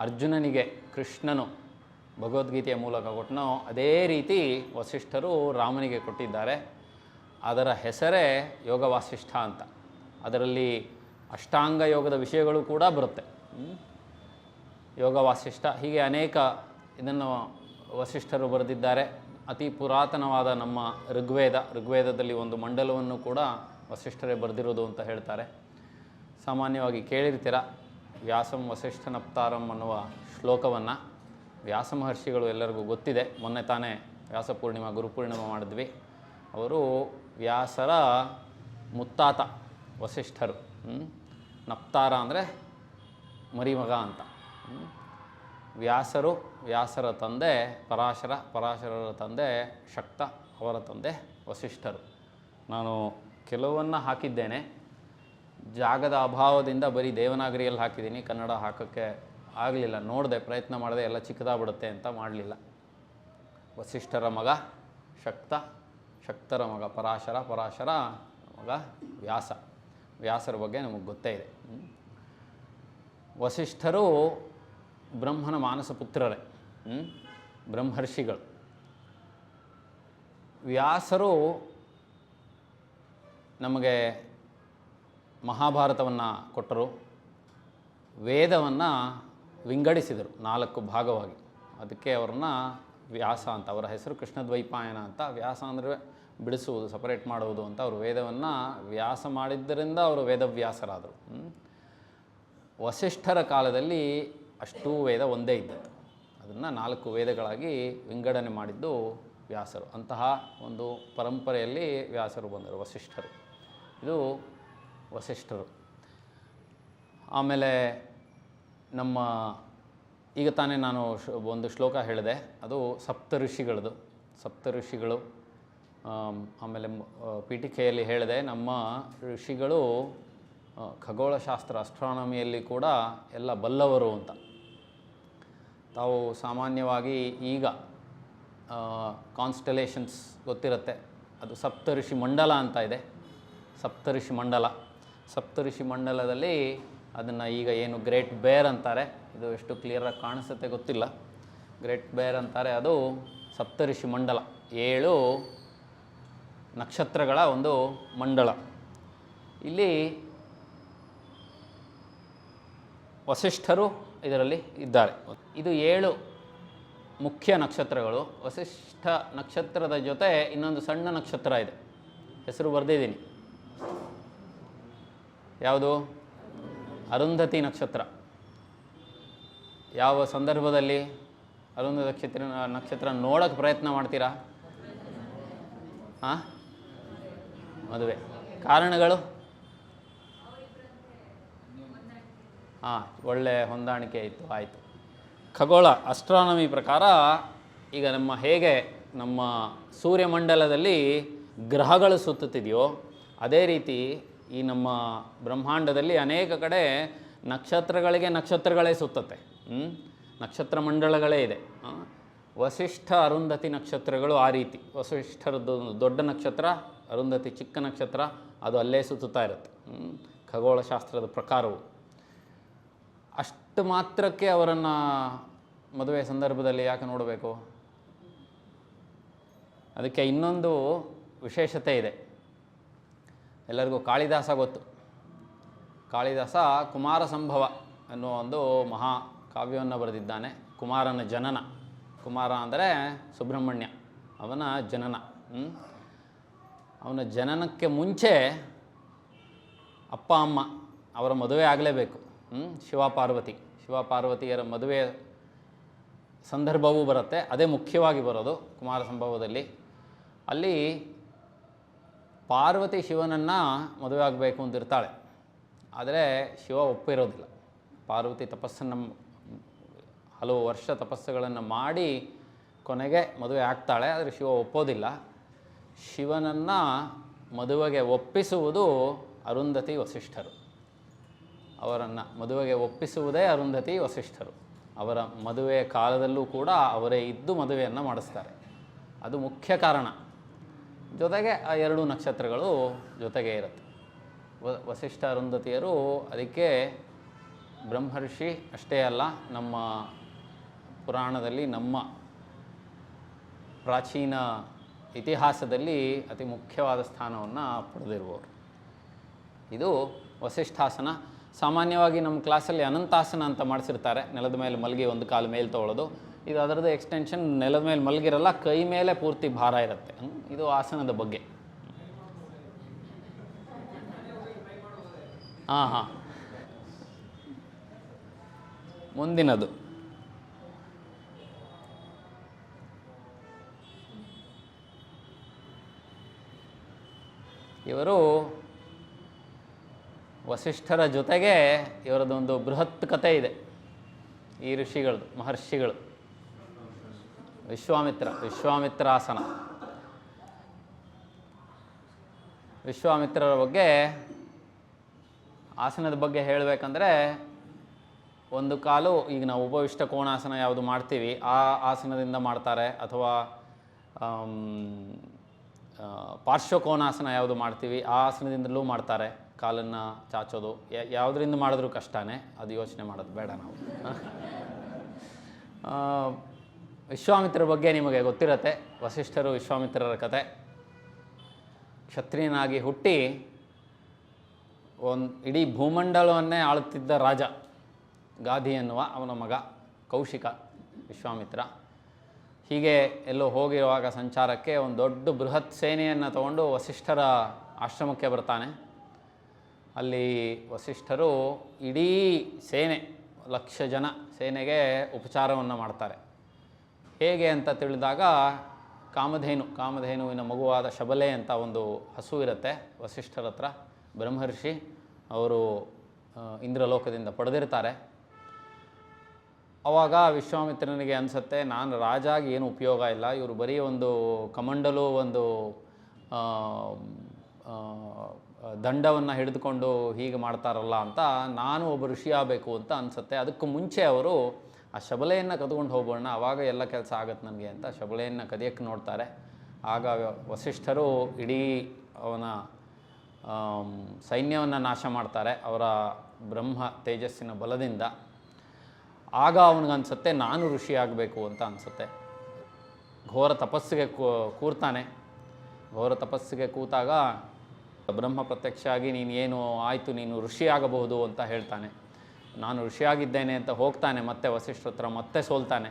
ಅರ್ಜುನನಿಗೆ ಕೃಷ್ಣನು ಭಗವದ್ಗೀತೆಯ ಮೂಲಕ ಕೊಟ್ಟನೋ ಅದೇ ರೀತಿ ವಸಿಷ್ಠರು ರಾಮನಿಗೆ ಕೊಟ್ಟಿದ್ದಾರೆ. ಅದರ ಹೆಸರೇ ಯೋಗ ವಾಸಿಷ್ಠ ಅಂತ. ಅದರಲ್ಲಿ ಅಷ್ಟಾಂಗ ಯೋಗದ ವಿಷಯಗಳು ಕೂಡ ಬರುತ್ತೆ. ಯೋಗ ವಾಸಿಷ್ಠ ಹೀಗೆ ಅನೇಕ ಇದನ್ನು ವಸಿಷ್ಠರು ಬರೆದಿದ್ದಾರೆ. ಅತಿ ಪುರಾತನವಾದ ನಮ್ಮ ಋಗ್ವೇದದಲ್ಲಿ ಒಂದು ಮಂಡಲವನ್ನು ಕೂಡ ವಸಿಷ್ಠರೇ ಬರೆದಿರೋದು ಅಂತ ಹೇಳ್ತಾರೆ. ಸಾಮಾನ್ಯವಾಗಿ ಕೇಳಿರ್ತೀರ ವ್ಯಾಸಂ ವಸಿಷ್ಠ ನಪ್ತಾರಂ ಅನ್ನುವ ಶ್ಲೋಕವನ್ನು. ವ್ಯಾಸ ಮಹರ್ಷಿಗಳು ಎಲ್ಲರಿಗೂ ಗೊತ್ತಿದೆ. ಮೊನ್ನೆ ತಾನೇ ವ್ಯಾಸಪೂರ್ಣಿಮಾ ಗುರುಪೂರ್ಣಿಮಾ ಮಾಡಿದ್ವಿ. ಅವರು ವ್ಯಾಸರ ಮುತ್ತಾತ ವಸಿಷ್ಠರು. ನಪ್ತಾರ ಅಂದರೆ ಮರಿಮಗ ಅಂತ. ವ್ಯಾಸರ ತಂದೆ ಪರಾಶರರ ತಂದೆ ಶಕ್ತ, ಅವರ ತಂದೆ ವಸಿಷ್ಠರು. ನಾನು ಕೆಲವನ್ನು ಹಾಕಿದ್ದೇನೆ. ಜಾಗದ ಅಭಾವದಿಂದ ಬರೀ ದೇವನಾಗರಿಯಲ್ಲಿ ಹಾಕಿದ್ದೀನಿ, ಕನ್ನಡ ಹಾಕೋಕ್ಕೆ ಆಗಲಿಲ್ಲ. ನೋಡಿದೆ, ಪ್ರಯತ್ನ ಮಾಡಿದೆ, ಎಲ್ಲ ಚಿಕ್ಕದಾಗ್ಬಿಡುತ್ತೆ ಅಂತ ಮಾಡಲಿಲ್ಲ. ವಸಿಷ್ಠರ ಮಗ ಶಕ್ತರ ಮಗ ಪರಾಶರ ಮಗ ವ್ಯಾಸರ ಬಗ್ಗೆ ನಮಗೆ ಗೊತ್ತೇ ಇದೆ. ವಸಿಷ್ಠರು ಬ್ರಹ್ಮನ ಮಾನಸ ಪುತ್ರರೇ, ಬ್ರಹ್ಮರ್ಷಿಗಳು. ವ್ಯಾಸರು ನಮಗೆ ಮಹಾಭಾರತವನ್ನು ಕೊಟ್ಟರು. ವೇದವನ್ನು ವಿಂಗಡಿಸಿದರು 4 ಭಾಗವಾಗಿ. ಅದಕ್ಕೆ ಅವ್ರನ್ನ ವ್ಯಾಸ ಅಂತ. ಅವರ ಹೆಸರು ಕೃಷ್ಣದ್ವೈಪಾಯನ ಅಂತ. ವ್ಯಾಸ ಅಂದರೆ ಬಿಡಿಸುವುದು, ಸಪರೇಟ್ ಮಾಡುವುದು ಅಂತ. ಅವರು ವೇದವನ್ನು ವ್ಯಾಸ ಮಾಡಿದ್ದರಿಂದ ಅವರು ವೇದವ್ಯಾಸರಾದರು. ವಸಿಷ್ಠರ ಕಾಲದಲ್ಲಿ ಅಷ್ಟೂ ವೇದ ಒಂದೇ ಇದ್ದದ್ದು. ಅದನ್ನು 4 ವೇದಗಳಾಗಿ ವಿಂಗಡಣೆ ಮಾಡಿದ್ದು ವ್ಯಾಸರು. ಅಂತಹ ಒಂದು ಪರಂಪರೆಯಲ್ಲಿ ವ್ಯಾಸರು ಬಂದರು, ವಸಿಷ್ಠರು. ಇದು ವಸಿಷ್ಠರು. ಆಮೇಲೆ ನಮ್ಮ ಈಗ ತಾನೇ ನಾನು ಒಂದು ಶ್ಲೋಕ ಹೇಳಿದೆ, ಅದು ಸಪ್ತಋಷಿಗಳು. ಆಮೇಲೆ ಪೀಠಿಕೆಯಲ್ಲಿ ಹೇಳಿದೆ, ನಮ್ಮ ಋಷಿಗಳು ಖಗೋಳಶಾಸ್ತ್ರ ಅಸ್ಟ್ರಾನಮಿಯಲ್ಲಿ ಕೂಡ ಎಲ್ಲ ಬಲ್ಲವರು ಅಂತ. ತಾವು ಸಾಮಾನ್ಯವಾಗಿ ಈಗ ಕಾನ್ಸ್ಟಲೇಷನ್ಸ್ ಗೊತ್ತಿರುತ್ತೆ, ಅದು ಸಪ್ತಋಷಿ ಮಂಡಲ ಅಂತ ಇದೆ. ಸಪ್ತಋಷಿ ಮಂಡಲದಲ್ಲಿ ಅದನ್ನು ಈಗ ಏನು ಗ್ರೇಟ್ ಬೇರ್ ಅಂತಾರೆ, ಇದು ಎಷ್ಟು ಕ್ಲಿಯರಾಗಿ ಕಾಣಿಸುತ್ತೆ ಗೊತ್ತಿಲ್ಲ, ಗ್ರೇಟ್ ಬೇರ್ ಅಂತಾರೆ. ಅದು ಸಪ್ತಋಷಿ ಮಂಡಲ, 7 ನಕ್ಷತ್ರಗಳ ಒಂದು ಮಂಡಳ. ಇಲ್ಲಿ ವಸಿಷ್ಠರು ಇದರಲ್ಲಿ ಇದ್ದಾರೆ. ಇದು 7 ಮುಖ್ಯ ನಕ್ಷತ್ರಗಳು. ವಸಿಷ್ಠ ನಕ್ಷತ್ರದ ಜೊತೆ ಇನ್ನೊಂದು ಸಣ್ಣ ನಕ್ಷತ್ರ ಇದೆ, ಹೆಸರು ಬರೆದಿದ್ದೀನಿ. ಯಾವುದು? ಅರುಂಧತಿ ನಕ್ಷತ್ರ. ಯಾವ ಸಂದರ್ಭದಲ್ಲಿ ಅರುಂಧತಿ ನಕ್ಷತ್ರ ನೋಡೋಕ್ಕೆ ಪ್ರಯತ್ನ ಮಾಡ್ತೀರಾ? ಮದುವೆ. ಕಾರಣಗಳು? ಒಳ್ಳೆ ಹೊಂದಾಣಿಕೆ ಇತ್ತು, ಆಯಿತು. ಖಗೋಳ ಅಸ್ಟ್ರಾನಮಿ ಪ್ರಕಾರ ಈಗ ಹೇಗೆ ನಮ್ಮ ಸೂರ್ಯಮಂಡಲದಲ್ಲಿ ಗ್ರಹಗಳು ಸುತ್ತುತ್ತಿದೆಯೋ ಅದೇ ರೀತಿ ಈ ನಮ್ಮ ಬ್ರಹ್ಮಾಂಡದಲ್ಲಿ ಅನೇಕ ಕಡೆ ನಕ್ಷತ್ರಗಳಿಗೆ ನಕ್ಷತ್ರಗಳೇ ಸುತ್ತತ್ತೆ, ನಕ್ಷತ್ರ ಮಂಡಳಗಳೇ ಇದೆ. ವಸಿಷ್ಠ ಅರುಂಧತಿ ನಕ್ಷತ್ರಗಳು ಆ ರೀತಿ. ವಸಿಷ್ಠರದ್ದು ದೊಡ್ಡ ನಕ್ಷತ್ರ, ಅರುಂಧತಿ ಚಿಕ್ಕ ನಕ್ಷತ್ರ, ಅದು ಅಲ್ಲೇ ಸುತ್ತುತ್ತಾ ಇರುತ್ತೆ ಖಗೋಳಶಾಸ್ತ್ರದ ಪ್ರಕಾರವು. ಅಷ್ಟು ಮಾತ್ರಕ್ಕೆ ಅವರನ್ನು ಮದುವೆ ಸಂದರ್ಭದಲ್ಲಿ ಯಾಕೆ ನೋಡಬೇಕು? ಅದಕ್ಕೆ ಇನ್ನೊಂದು ವಿಶೇಷತೆ ಇದೆ. ಎಲ್ಲರಿಗೂ ಕಾಳಿದಾಸ ಗೊತ್ತು. ಕಾಳಿದಾಸ ಕುಮಾರ ಸಂಭವ ಅನ್ನುವ ಒಂದು ಮಹಾ ಕಾವ್ಯವನ್ನು ಬರೆದಿದ್ದಾನೆ. ಕುಮಾರನ ಜನನ, ಕುಮಾರ ಅಂದರೆ ಸುಬ್ರಹ್ಮಣ್ಯ, ಅವನ ಜನನ. ಅವನ ಜನನಕ್ಕೆ ಮುಂಚೆ ಅಪ್ಪ ಅಮ್ಮ ಅವರ ಮದುವೆ ಆಗಲೇಬೇಕು. ಶಿವಪಾರ್ವತಿಯರ ಮದುವೆ ಸಂದರ್ಭವೂ ಬರುತ್ತೆ. ಅದೇ ಮುಖ್ಯವಾಗಿ ಬರೋದು ಕುಮಾರ ಸಂಭವದಲ್ಲಿ. ಅಲ್ಲಿ ಪಾರ್ವತಿ ಶಿವನನ್ನು ಮದುವೆ ಆಗಬೇಕು ಅಂತಿರ್ತಾಳೆ. ಆದರೆ ಶಿವ ಒಪ್ಪಿರೋದಿಲ್ಲ. ಪಾರ್ವತಿ ತಪಸ್ಸನ್ನು ಹಲವು ವರ್ಷ ತಪಸ್ಸುಗಳನ್ನು ಮಾಡಿ ಕೊನೆಗೆ ಮದುವೆ ಆಗ್ತಾಳೆ. ಆದರೆ ಶಿವ ಒಪ್ಪೋದಿಲ್ಲ. ಶಿವನನ್ನು ಮದುವೆಗೆ ಒಪ್ಪಿಸುವುದು ಅರುಂಧತಿ ವಸಿಷ್ಠರು. ಅವರನ್ನು ಮದುವೆಗೆ ಒಪ್ಪಿಸುವುದೇ ಅರುಂಧತಿ ವಸಿಷ್ಠರು. ಅವರ ಮದುವೆಯ ಕಾಲದಲ್ಲೂ ಕೂಡ ಅವರೇ ಇದ್ದು ಮದುವೆಯನ್ನು ಮಾಡಿಸ್ತಾರೆ. ಅದು ಮುಖ್ಯ ಕಾರಣ. ಜೊತೆಗೆ ಆ ಎರಡೂ ನಕ್ಷತ್ರಗಳು ಜೊತೆಗೆ ಇರುತ್ತೆ. ವಸಿಷ್ಠ ಅರುಂಧತಿಯರು ಅದಕ್ಕೆ ಬ್ರಹ್ಮರ್ಷಿ ಅಷ್ಟೇ ಅಲ್ಲ, ನಮ್ಮ ಪುರಾಣದಲ್ಲಿ, ನಮ್ಮ ಪ್ರಾಚೀನ ಇತಿಹಾಸದಲ್ಲಿ ಅತಿ ಮುಖ್ಯವಾದ ಸ್ಥಾನವನ್ನು ಪಡೆದಿರುವವರು. ಇದು ವಸಿಷ್ಠಾಸನ. ಸಾಮಾನ್ಯವಾಗಿ ನಮ್ಮ ಕ್ಲಾಸಲ್ಲಿ ಅನಂತಾಸನ ಅಂತ ಮಾಡಿಸಿರ್ತಾರೆ. ನೆಲದ ಮೇಲೆ ಮಲಗಿ ಒಂದು ಕಾಲು ಮೇಲೆ ತೊಗೊಳ್ಳೋದು. ಇದು ಅದರದ್ದು ಎಕ್ಸ್ಟೆನ್ಷನ್. ನೆಲದ ಮೇಲೆ ಮಲಗಿರಲ್ಲ, ಕೈ ಮೇಲೆ ಪೂರ್ತಿ ಭಾರ ಇರುತ್ತೆ. ಇದು ಆಸನದ ಬಗ್ಗೆ. ಹಾಂ ಮುಂದಿನದು ಇವರು ವಸಿಷ್ಠರ ಜೊತೆಗೆ ಇವರದೊಂದು ಬೃಹತ್ ಕಥೆ ಇದೆ. ಈ ಋಷಿಗಳದ್ದು, ಮಹರ್ಷಿಗಳು. ವಿಶ್ವಾಮಿತ್ರಾಸನ. ವಿಶ್ವಾಮಿತ್ರರ ಬಗ್ಗೆ, ಆಸನದ ಬಗ್ಗೆ ಹೇಳಬೇಕಂದ್ರೆ, ಒಂದು ಕಾಲು ಈಗ ನಾವು ಉಪವಿಷ್ಟ ಕೋಣಾಸನ ಯಾವುದು ಮಾಡ್ತೀವಿ ಆ ಆಸನದಿಂದ ಮಾಡ್ತಾರೆ, ಅಥವಾ ಪಾರ್ಶ್ವಕೋನಾಸನ ಯಾವುದು ಮಾಡ್ತೀವಿ ಆ ಆಸನದಿಂದಲೂ ಮಾಡ್ತಾರೆ. ಕಾಲನ್ನು ಚಾಚೋದು ಯಾವುದರಿಂದ ಮಾಡಿದ್ರೂ ಕಷ್ಟನೇ, ಅದು ಯೋಚನೆ ಮಾಡೋದು ಬೇಡ ನಾವು. ವಿಶ್ವಾಮಿತ್ರರ ಬಗ್ಗೆ ನಿಮಗೆ ಗೊತ್ತಿರತ್ತೆ. ವಸಿಷ್ಠರು ವಿಶ್ವಾಮಿತ್ರರ ಕತೆ. ಕ್ಷತ್ರಿಯನಾಗಿ ಹುಟ್ಟಿ ಇಡೀ ಭೂಮಂಡಲವನ್ನೇ ಆಳುತ್ತಿದ್ದ ರಾಜ ಗಾಧಿ ಎನ್ನುವ ಅವನ ಮಗ ಕೌಶಿಕ ವಿಶ್ವಾಮಿತ್ರ. ಹೀಗೆ ಎಲ್ಲೋ ಹೋಗಿರುವಾಗ ಸಂಚಾರಕ್ಕೆ ಒಂದು ದೊಡ್ಡ ಬೃಹತ್ ಸೇನೆಯನ್ನು ತಗೊಂಡು ವಸಿಷ್ಠರ ಆಶ್ರಮಕ್ಕೆ ಬರ್ತಾನೆ. ಅಲ್ಲಿ ವಸಿಷ್ಠರು ಇಡೀ ಸೇನೆ, 1,00,000 ಜನ ಸೇನೆಗೆ ಮಾಡ್ತಾರೆ. ಹೇಗೆ ಅಂತ ತಿಳಿದಾಗ, ಕಾಮಧೇನುವಿನ ಮಗುವಾದ ಶಬಲೆ ಅಂತ ಒಂದು ಹಸು ಇರುತ್ತೆ ವಸಿಷ್ಠರ ಹತ್ರ. ಬ್ರಹ್ಮರ್ಷಿ ಅವರು ಇಂದ್ರಲೋಕದಿಂದ ಪಡೆದಿರ್ತಾರೆ. ಆವಾಗ ವಿಶ್ವಾಮಿತ್ರನಿಗೆ ಅನಿಸುತ್ತೆ, ನಾನು ರಾಜಾಗಿ ಏನು ಉಪಯೋಗ ಇಲ್ಲ, ಇವರು ಬರೀ ಒಂದು ಕಮಂಡಲು, ಒಂದು ದಂಡವನ್ನು ಹಿಡಿದುಕೊಂಡು ಹೀಗೆ ಮಾಡ್ತಾರಲ್ಲ ಅಂತ, ನಾನು ಒಬ್ಬ ಋಷಿ ಆಗಬೇಕು ಅಂತ ಅನಿಸುತ್ತೆ. ಅದಕ್ಕೂ ಮುಂಚೆ ಅವರು ಆ ಶಬಲೆಯನ್ನು ಕದ್ಕೊಂಡು ಹೋಗೋಣ, ಆವಾಗ ಎಲ್ಲ ಕೆಲಸ ಆಗತ್ತೆ ನನಗೆ ಅಂತ ಶಬಲೆಯನ್ನು ಕದಿಯಕ್ಕೆ ನೋಡ್ತಾರೆ. ಆಗ ವಸಿಷ್ಠರು ಇಡೀ ಅವನ ಸೈನ್ಯವನ್ನು ನಾಶ ಮಾಡ್ತಾರೆ ಅವರ ಬ್ರಹ್ಮ ತೇಜಸ್ಸಿನ ಬಲದಿಂದ. ಆಗ ಅವನಿಗನ್ಸುತ್ತೆ ನಾನು ಋಷಿ ಆಗಬೇಕು ಅಂತ ಅನಿಸುತ್ತೆ. ಘೋರ ತಪಸ್ಸಿಗೆ ಕೂರ್ತಾನೆ. ಘೋರ ತಪಸ್ಸಿಗೆ ಕೂತಾಗ ಬ್ರಹ್ಮ ಪ್ರತ್ಯಕ್ಷ ಆಗಿ ನೀನು ಆಯಿತು, ನೀನು ಋಷಿ ಆಗಬಹುದು ಅಂತ ಹೇಳ್ತಾನೆ. ನಾನು ಋಷಿಯಾಗಿದ್ದೇನೆ ಅಂತ ಹೋಗ್ತಾನೆ. ಮತ್ತೆ ವಸಿಷ್ಠರ ಹತ್ರ ಮತ್ತೆ ಸೋಲ್ತಾನೆ.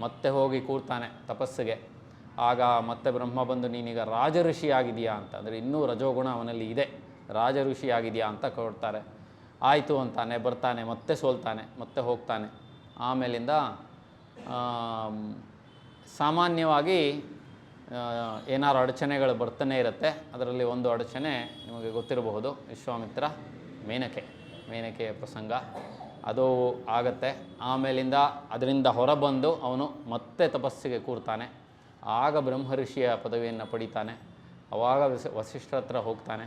ಮತ್ತೆ ಹೋಗಿ ಕೂರ್ತಾನೆ ತಪಸ್ಸಿಗೆ. ಆಗ ಮತ್ತೆ ಬ್ರಹ್ಮ ಬಂದು ನೀನೀಗ ರಾಜ ಋಷಿ ಆಗಿದೆಯಾ ಅಂತ, ಅಂದರೆ ಇನ್ನೂ ರಜೋಗುಣ ಅವನಲ್ಲಿ ಇದೆ, ರಾಜ ಋಷಿ ಆಗಿದೆಯಾ ಅಂತ ಕೊಡ್ತಾರೆ. ಆಯಿತು ಅಂತಾನೆ, ಬರ್ತಾನೆ, ಮತ್ತೆ ಸೋಲ್ತಾನೆ, ಮತ್ತೆ ಹೋಗ್ತಾನೆ. ಆಮೇಲಿಂದ ಸಾಮಾನ್ಯವಾಗಿ ಏನಾರು ಅಡಚಣೆಗಳು ಬರ್ತಾನೆ ಇರುತ್ತೆ. ಅದರಲ್ಲಿ ಒಂದು ಅಡಚಣೆ ನಿಮಗೆ ಗೊತ್ತಿರಬಹುದು, ವಿಶ್ವಾಮಿತ್ರ ಮೇನಕೆಯ ಪ್ರಸಂಗ ಅದು ಆಗತ್ತೆ. ಆಮೇಲಿಂದ ಅದರಿಂದ ಹೊರಬಂದು ಅವನು ಮತ್ತೆ ತಪಸ್ಸಿಗೆ ಕೂರ್ತಾನೆ. ಆಗ ಬ್ರಹ್ಮಋಷಿಯ ಪದವಿಯನ್ನು ಪಡಿತಾನೆ. ಆವಾಗ ವಸಿಷ್ಠರ ಹತ್ರ ಹೋಗ್ತಾನೆ.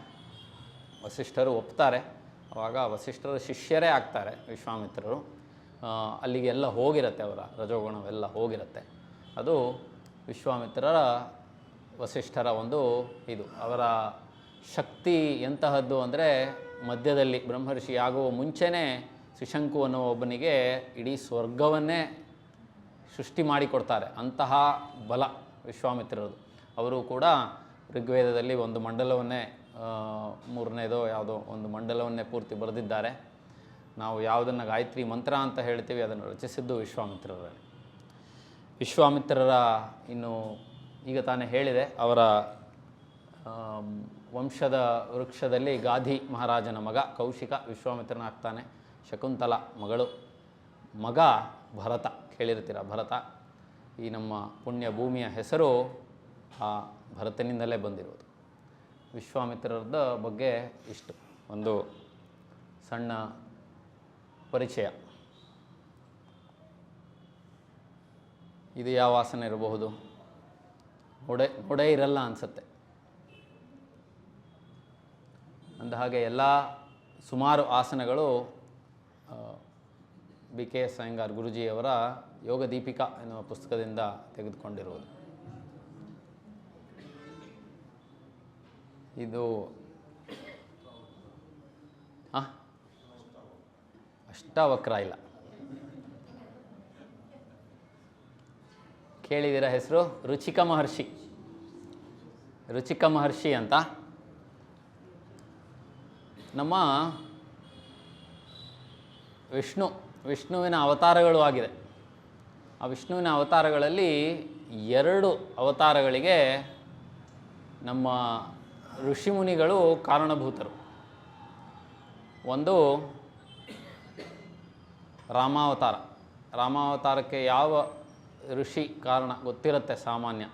ವಸಿಷ್ಠರು ಒಪ್ತಾರೆ. ಆವಾಗ ವಸಿಷ್ಠರ ಶಿಷ್ಯರೇ ಆಗ್ತಾರೆ ವಿಶ್ವಾಮಿತ್ರರು. ಅಲ್ಲಿಗೆಲ್ಲ ಹೋಗಿರುತ್ತೆ, ಅವರ ರಜೋಗುಣವೆಲ್ಲ ಹೋಗಿರುತ್ತೆ. ಅದು ವಿಶ್ವಾಮಿತ್ರರ ವಸಿಷ್ಠರ ಒಂದು ಇದು. ಅವರ ಶಕ್ತಿ ಎಂತಹದ್ದು ಅಂದರೆ, ಮಧ್ಯದಲ್ಲಿ ಬ್ರಹ್ಮರ್ಷಿ ಆಗುವ ಮುಂಚೆನೇ ತ್ರಿಶಂಕು ಅನ್ನೋ ಒಬ್ಬನಿಗೆ ಇಡೀ ಸ್ವರ್ಗವನ್ನೇ ಸೃಷ್ಟಿ ಮಾಡಿಕೊಡ್ತಾರೆ. ಅಂತಹ ಬಲ ವಿಶ್ವಾಮಿತ್ರರದು. ಅವರು ಕೂಡ ಋಗ್ವೇದದಲ್ಲಿ ಒಂದು ಮಂಡಲವನ್ನೇ, ಮೂರನೇದೋ ಯಾವುದೋ ಒಂದು ಮಂಡಲವನ್ನೇ ಪೂರ್ತಿ ಬರೆದಿದ್ದಾರೆ. ನಾವು ಯಾವುದನ್ನು ಗಾಯತ್ರಿ ಮಂತ್ರ ಅಂತ ಹೇಳ್ತೀವಿ ಅದನ್ನು ರಚಿಸಿದ್ದು ವಿಶ್ವಾಮಿತ್ರರಲ್ಲಿ. ವಿಶ್ವಾಮಿತ್ರರ ಇನ್ನು ಈಗ ತಾನೇ ಹೇಳಿದೆ, ಅವರ ವಂಶದ ವೃಕ್ಷದಲ್ಲಿ ಗಾಧಿ ಮಹಾರಾಜನ ಮಗ ಕೌಶಿಕ ವಿಶ್ವಾಮಿತ್ರನಾಗ್ತಾನೆ. ಶಕುಂತಲ ಮಗಳು, ಮಗ ಭರತ, ಕೇಳಿರ್ತೀರ ಭರತ. ಈ ನಮ್ಮ ಪುಣ್ಯ ಭೂಮಿಯ ಹೆಸರು ಆ ಭರತನಿಂದಲೇ ಬಂದಿರುವುದು. ವಿಶ್ವಾಮಿತ್ರರದ ಬಗ್ಗೆ ಇಷ್ಟು ಒಂದು ಸಣ್ಣ ಪರಿಚಯ. ಇದು ಯಾವ ಆಸನ ಇರಬಹುದು? ನೋಡೇ ಇರಲ್ಲ ಅನಿಸುತ್ತೆ. ಅಂದ ಹಾಗೆ ಎಲ್ಲ ಸುಮಾರು ಆಸನಗಳು ಬಿ ಕೆ ಎಸ್ ಅಯ್ಯಂಗಾರ್ ಗುರುಜಿಯವರ ಯೋಗ ದೀಪಿಕಾ ಎನ್ನುವ ಪುಸ್ತಕದಿಂದ ತೆಗೆದುಕೊಂಡಿರುವುದು. ಇದು ಅಷ್ಟಾವಕ್ರ ಇಲ್ಲ. ಕೇಳಿದಿರ ಹೆಸರು? ರುಚಿಕ ಮಹರ್ಷಿ. ರುಚಿಕ ಮಹರ್ಷಿ ಅಂತ ನಮ್ಮ ವಿಷ್ಣುವಿನ ಅವತಾರಗಳು ಆಗಿದೆ. ಆ ವಿಷ್ಣುವಿನ ಅವತಾರಗಳಲ್ಲಿ 2 ಅವತಾರಗಳಿಗೆ ನಮ್ಮ ಋಷಿಮುನಿಗಳು ಕಾರಣಭೂತರು. ಒಂದು ರಾಮಾವತಾರ. ರಾಮಾವತಾರಕ್ಕೆ ಯಾವ ಋಷಿ ಕಾರಣ ಗೊತ್ತಿರುತ್ತೆ ಸಾಮಾನ್ಯ.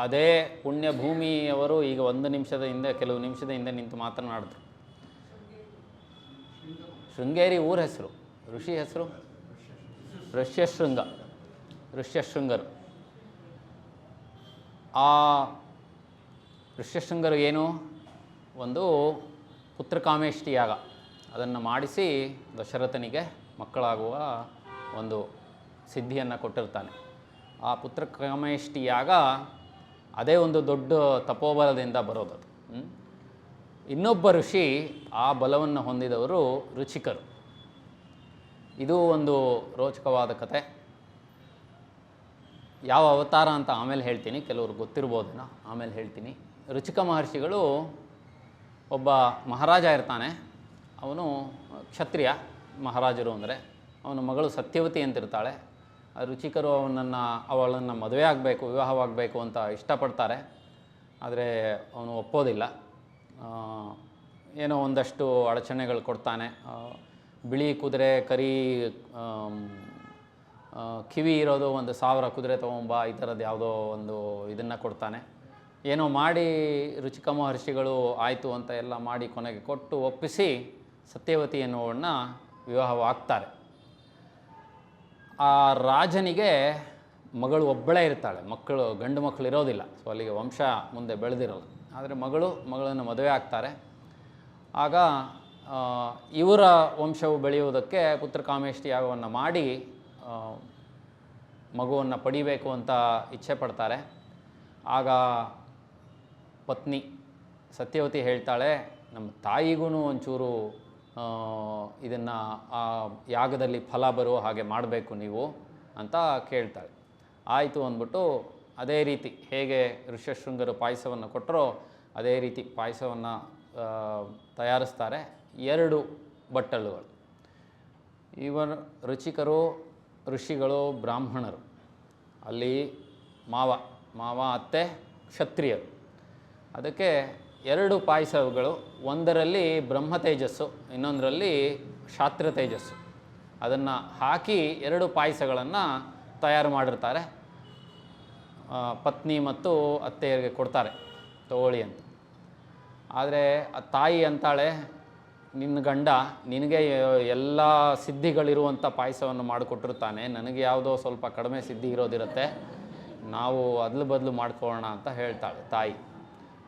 ಅದೇ ಪುಣ್ಯಭೂಮಿಯವರು ಈಗ 1 ನಿಮಿಷದ ಹಿಂದೆ, ಕೆಲವು ನಿಮಿಷದ ಹಿಂದೆ ನಿಂತು ಮಾತನಾಡಿದ್ರು. ಶೃಂಗೇರಿ ಊರ ಹೆಸರು, ಋಷಿ ಹೆಸರು ಋಷ್ಯಶೃಂಗರು. ಆ ಋಷ್ಯಶೃಂಗರು ಏನು, ಒಂದು ಪುತ್ರಕಾಮೇಷ್ಟಿ ಯಾಗ ಅದನ್ನು ಮಾಡಿಸಿ ದಶರಥನಿಗೆ ಮಕ್ಕಳಾಗುವ ಒಂದು ಸಿದ್ಧಿಯನ್ನು ಕೊಟ್ಟಿರ್ತಾನೆ. ಆ ಪುತ್ರಕಾಮೇಷ್ಟಿ ಯಾಗ ಅದೇ ಒಂದು ದೊಡ್ಡ ತಪೋಬಲದಿಂದ ಬರೋದದು. ಇನ್ನೊಬ್ಬ ಋಷಿ ಆ ಬಲವನ್ನು ಹೊಂದಿದವರು ರುಚಿಕರು. ಇದು ಒಂದು ರೋಚಕವಾದ ಕತೆ. ಯಾವ ಅವತಾರ ಅಂತ ಆಮೇಲೆ ಹೇಳ್ತೀನಿ, ಕೆಲವರು ಗೊತ್ತಿರ್ಬೋದೇನೋ, ಆಮೇಲೆ ಹೇಳ್ತೀನಿ. ರುಚಿಕ ಮಹರ್ಷಿಗಳು, ಒಬ್ಬ ಮಹಾರಾಜ ಇರ್ತಾನೆ. ಅವನು ಕ್ಷತ್ರಿಯ, ಮಹಾರಾಜರು ಅಂದರೆ. ಅವನ ಮಗಳು ಸತ್ಯವತಿ ಅಂತಿರ್ತಾಳೆ. ರುಚಿಕರು ಅವಳನ್ನು ಮದುವೆ ಆಗಬೇಕು, ವಿವಾಹವಾಗಬೇಕು ಅಂತ ಇಷ್ಟಪಡ್ತಾರೆ. ಆದರೆ ಅವನು ಒಪ್ಪೋದಿಲ್ಲ. ಏನೋ ಒಂದಷ್ಟು ಅಡಚಣೆಗಳು ಕೊಡ್ತಾನೆ. ಬಿಳಿ ಕುದುರೆ, ಕರಿ ಕಿವಿ ಇರೋದು 1,000 ಕುದುರೆ ತೊಗೊಂಬ, ಈ ಥರದ್ದು ಯಾವುದೋ ಒಂದು ಇದನ್ನು ಕೊಡ್ತಾನೆ. ಏನೋ ಮಾಡಿ ರುಚಿಕ ಮಹರ್ಷಿಗಳು ಆಯಿತು ಅಂತ ಎಲ್ಲ ಮಾಡಿ ಕೊನೆಗೆ ಕೊಟ್ಟು ಒಪ್ಪಿಸಿ ಸತ್ಯವತಿ ಎನ್ನುವನ್ನ ವಿವಾಹವಾಗ್ತಾರೆ. ಆ ರಾಜನಿಗೆ ಮಗಳು ಒಬ್ಬಳೇ ಇರ್ತಾಳೆ, ಗಂಡು ಮಕ್ಕಳು ಇರೋದಿಲ್ಲ. ಸೊ ಅಲ್ಲಿಗೆ ವಂಶ ಮುಂದೆ ಬೆಳೆದಿರಲ್ಲ. ಆದರೆ ಮಗಳನ್ನು ಮದುವೆ ಆಗ್ತಾರೆ. ಆಗ ಇವರ ವಂಶವು ಬೆಳೆಯುವುದಕ್ಕೆ ಪುತ್ರಕಾಮೇಷ್ಟಿ ಯಾಗವನ್ನು ಮಾಡಿ ಮಗುವನ್ನು ಪಡಿಬೇಕು ಅಂತ ಇಚ್ಛೆ ಪಡ್ತಾರೆ. ಆಗ ಪತ್ನಿ ಸತ್ಯವತಿ ಹೇಳ್ತಾಳೆ, ನಮ್ಮ ತಾಯಿಗೂ ಒಂಚೂರು ಇದನ್ನು ಆ ಯಾಗದಲ್ಲಿ ಫಲ ಬರುವ ಹಾಗೆ ಮಾಡಬೇಕು ನೀವು ಅಂತ ಕೇಳ್ತಾಳೆ. ಆಯಿತು ಅಂದ್ಬಿಟ್ಟು ಅದೇ ರೀತಿ ಹೇಗೆ ಋಷ್ಯಶೃಂಗರು ಪಾಯಸವನ್ನು ಕೊಟ್ಟರೋ ಅದೇ ರೀತಿ ಪಾಯಸವನ್ನು ತಯಾರಿಸ್ತಾರೆ. 2 ಬಟ್ಟಲುಗಳು. ಇವರು ರುಚಿಕರು, ಋಷಿಗಳು, ಬ್ರಾಹ್ಮಣರು. ಅಲ್ಲಿ ಮಾವ ಅತ್ತೆ ಕ್ಷತ್ರಿಯರು. ಅದಕ್ಕೆ 2 ಪಾಯಸಗಳು, ಒಂದರಲ್ಲಿ ಬ್ರಹ್ಮ ತೇಜಸ್ಸು, ಇನ್ನೊಂದರಲ್ಲಿ ಕ್ಷಾತ್ರ ತೇಜಸ್ಸು. ಅದನ್ನು ಹಾಕಿ 2 ಪಾಯಸಗಳನ್ನು ತಯಾರು ಮಾಡಿರ್ತಾರೆ. ಪತ್ನಿ ಮತ್ತು ಅತ್ತೆಯರಿಗೆ ಕೊಡ್ತಾರೆ, ತಗೊಳ್ಳಿ ಅಂತ. ಆದರೆ ಆ ತಾಯಿ ಅಂತಾಳೆ, ನಿನ್ನ ಗಂಡ ನಿನಗೆ ಎಲ್ಲ ಸಿದ್ಧಿಗಳಿರುವಂಥ ಪಾಯಸವನ್ನು ಮಾಡಿಕೊಟ್ಟಿರ್ತಾನೆ, ನನಗೆ ಯಾವುದೋ ಸ್ವಲ್ಪ ಕಡಿಮೆ ಸಿದ್ಧಿ ಇರೋದಿರುತ್ತೆ, ನಾವು ಅದಲು ಬದಲು ಮಾಡ್ಕೊಳ್ಳೋಣ ಅಂತ ಹೇಳ್ತಾಳೆ ತಾಯಿ.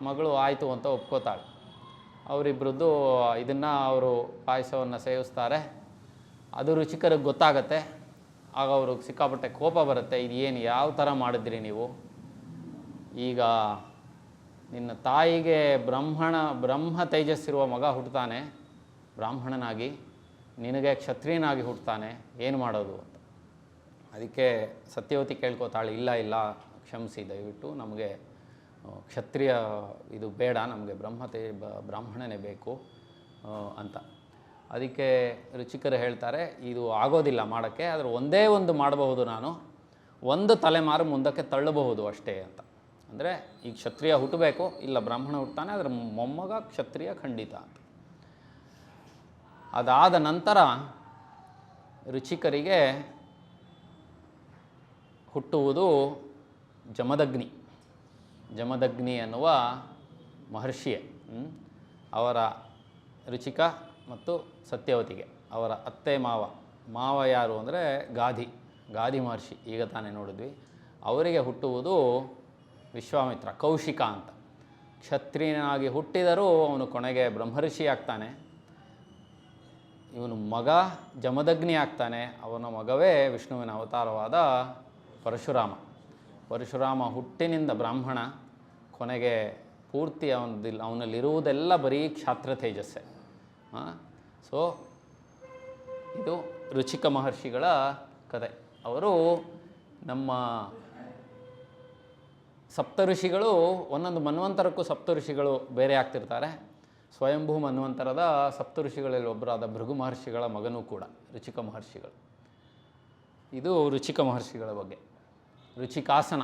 ಮಗಳು ಆಯಿತು ಅಂತ ಒಪ್ಕೋತಾಳೆ. ಅವರಿಬ್ಬರದ್ದು ಇದನ್ನು ಅವರು ಪಾಯಸವನ್ನು ಸೇವಿಸ್ತಾರೆ. ಅದು ರುಚಿಕರಿಗೆ ಗೊತ್ತಾಗತ್ತೆ. ಆಗ ಅವ್ರಿಗೆ ಸಿಕ್ಕಾಪಟ್ಟೆ ಕೋಪ ಬರುತ್ತೆ. ಇದು ಏನು, ಯಾವ ಥರ ಮಾಡಿದ್ರಿ ನೀವು? ಈಗ ನಿನ್ನ ತಾಯಿಗೆ ಬ್ರಹ್ಮ ತೇಜಸ್ಸಿರುವ ಮಗ ಹುಟ್ಟುತ್ತಾನೆ ಬ್ರಾಹ್ಮಣನಾಗಿ, ನಿನಗೆ ಕ್ಷತ್ರಿಯನಾಗಿ ಹುಟ್ಟುತ್ತಾನೆ, ಏನು ಮಾಡೋದು ಅಂತ. ಅದಕ್ಕೆ ಸತ್ಯವತಿ ಕೇಳ್ಕೋತಾಳೆ, ಇಲ್ಲ ಕ್ಷಮಿಸಿ, ದಯವಿಟ್ಟು ನಮಗೆ ಕ್ಷತ್ರಿಯ ಇದು ಬೇಡ, ನಮಗೆ ಬ್ರಾಹ್ಮಣನೇ ಬೇಕು ಅಂತ. ಅದಕ್ಕೆ ರುಚಿಕರು ಹೇಳ್ತಾರೆ, ಇದು ಆಗೋದಿಲ್ಲ ಮಾಡೋಕ್ಕೆ, ಆದರೆ ಒಂದೇ ಒಂದು ಮಾಡಬಹುದು, ನಾನು ಒಂದು ತಲೆಮಾರು ಮುಂದಕ್ಕೆ ತಳ್ಳಬಹುದು ಅಷ್ಟೇ ಅಂತ. ಅಂದರೆ ಈ ಕ್ಷತ್ರಿಯ ಹುಟ್ಟಬೇಕು, ಇಲ್ಲ ಬ್ರಾಹ್ಮಣ ಹುಟ್ಟುತ್ತಾನೆ, ಅದರ ಮೊಮ್ಮಗ ಕ್ಷತ್ರಿಯ ಖಂಡಿತ ಅಂತ. ಅದಾದ ನಂತರ ರುಚಿಕರಿಗೆ ಹುಟ್ಟುವುದು ಜಮದಗ್ನಿ ಅನ್ನುವ ಮಹರ್ಷಿಯೇ. ಅವರ ರುಚಿಕ ಮತ್ತು ಸತ್ಯವತಿಗೆ ಅವರ ಅತ್ತೆ ಮಾವ ಯಾರು ಅಂದರೆ ಗಾಧಿ ಮಹರ್ಷಿ, ಈಗ ತಾನೇ ನೋಡಿದ್ವಿ. ಅವರಿಗೆ ಹುಟ್ಟುವುದು ವಿಶ್ವಾಮಿತ್ರ, ಕೌಶಿಕ ಅಂತ. ಕ್ಷತ್ರಿಯನಾಗಿ ಹುಟ್ಟಿದರೂ ಅವನು ಕೊನೆಗೆ ಬ್ರಹ್ಮರ್ಷಿ ಆಗ್ತಾನೆ. ಇವನು ಮಗ ಜಮದಗ್ನಿ ಆಗ್ತಾನೆ. ಅವನ ಮಗವೇ ವಿಷ್ಣುವಿನ ಅವತಾರವಾದ ಪರಶುರಾಮ ಹುಟ್ಟಿನಿಂದ ಬ್ರಾಹ್ಮಣ, ಕೊನೆಗೆ ಪೂರ್ತಿ ಅವನಲ್ಲಿರುವುದೆಲ್ಲ ಬರೀ ಕ್ಷಾತ್ರ ತೇಜಸ್ಸೆ. ಸೊ ಇದು ರುಚಿಕ ಮಹರ್ಷಿಗಳ ಕತೆ. ಅವರು ನಮ್ಮ ಸಪ್ತಋಷಿಗಳು, ಒಂದೊಂದು ಮನ್ವಂತರಕ್ಕೂ ಸಪ್ತಋಷಿಗಳು ಬೇರೆ ಆಗ್ತಿರ್ತಾರೆ. ಸ್ವಯಂಭೂ ಮನ್ವಂತರದ ಸಪ್ತಋಷಿಗಳಲ್ಲಿ ಒಬ್ಬರಾದ ಭೃಗು ಮಹರ್ಷಿಗಳ ಮಗನೂ ಕೂಡ ರುಚಿಕ ಮಹರ್ಷಿಗಳು. ಇದು ರುಚಿಕ ಮಹರ್ಷಿಗಳ ಬಗ್ಗೆ. ರುಚಿಕಾಸನ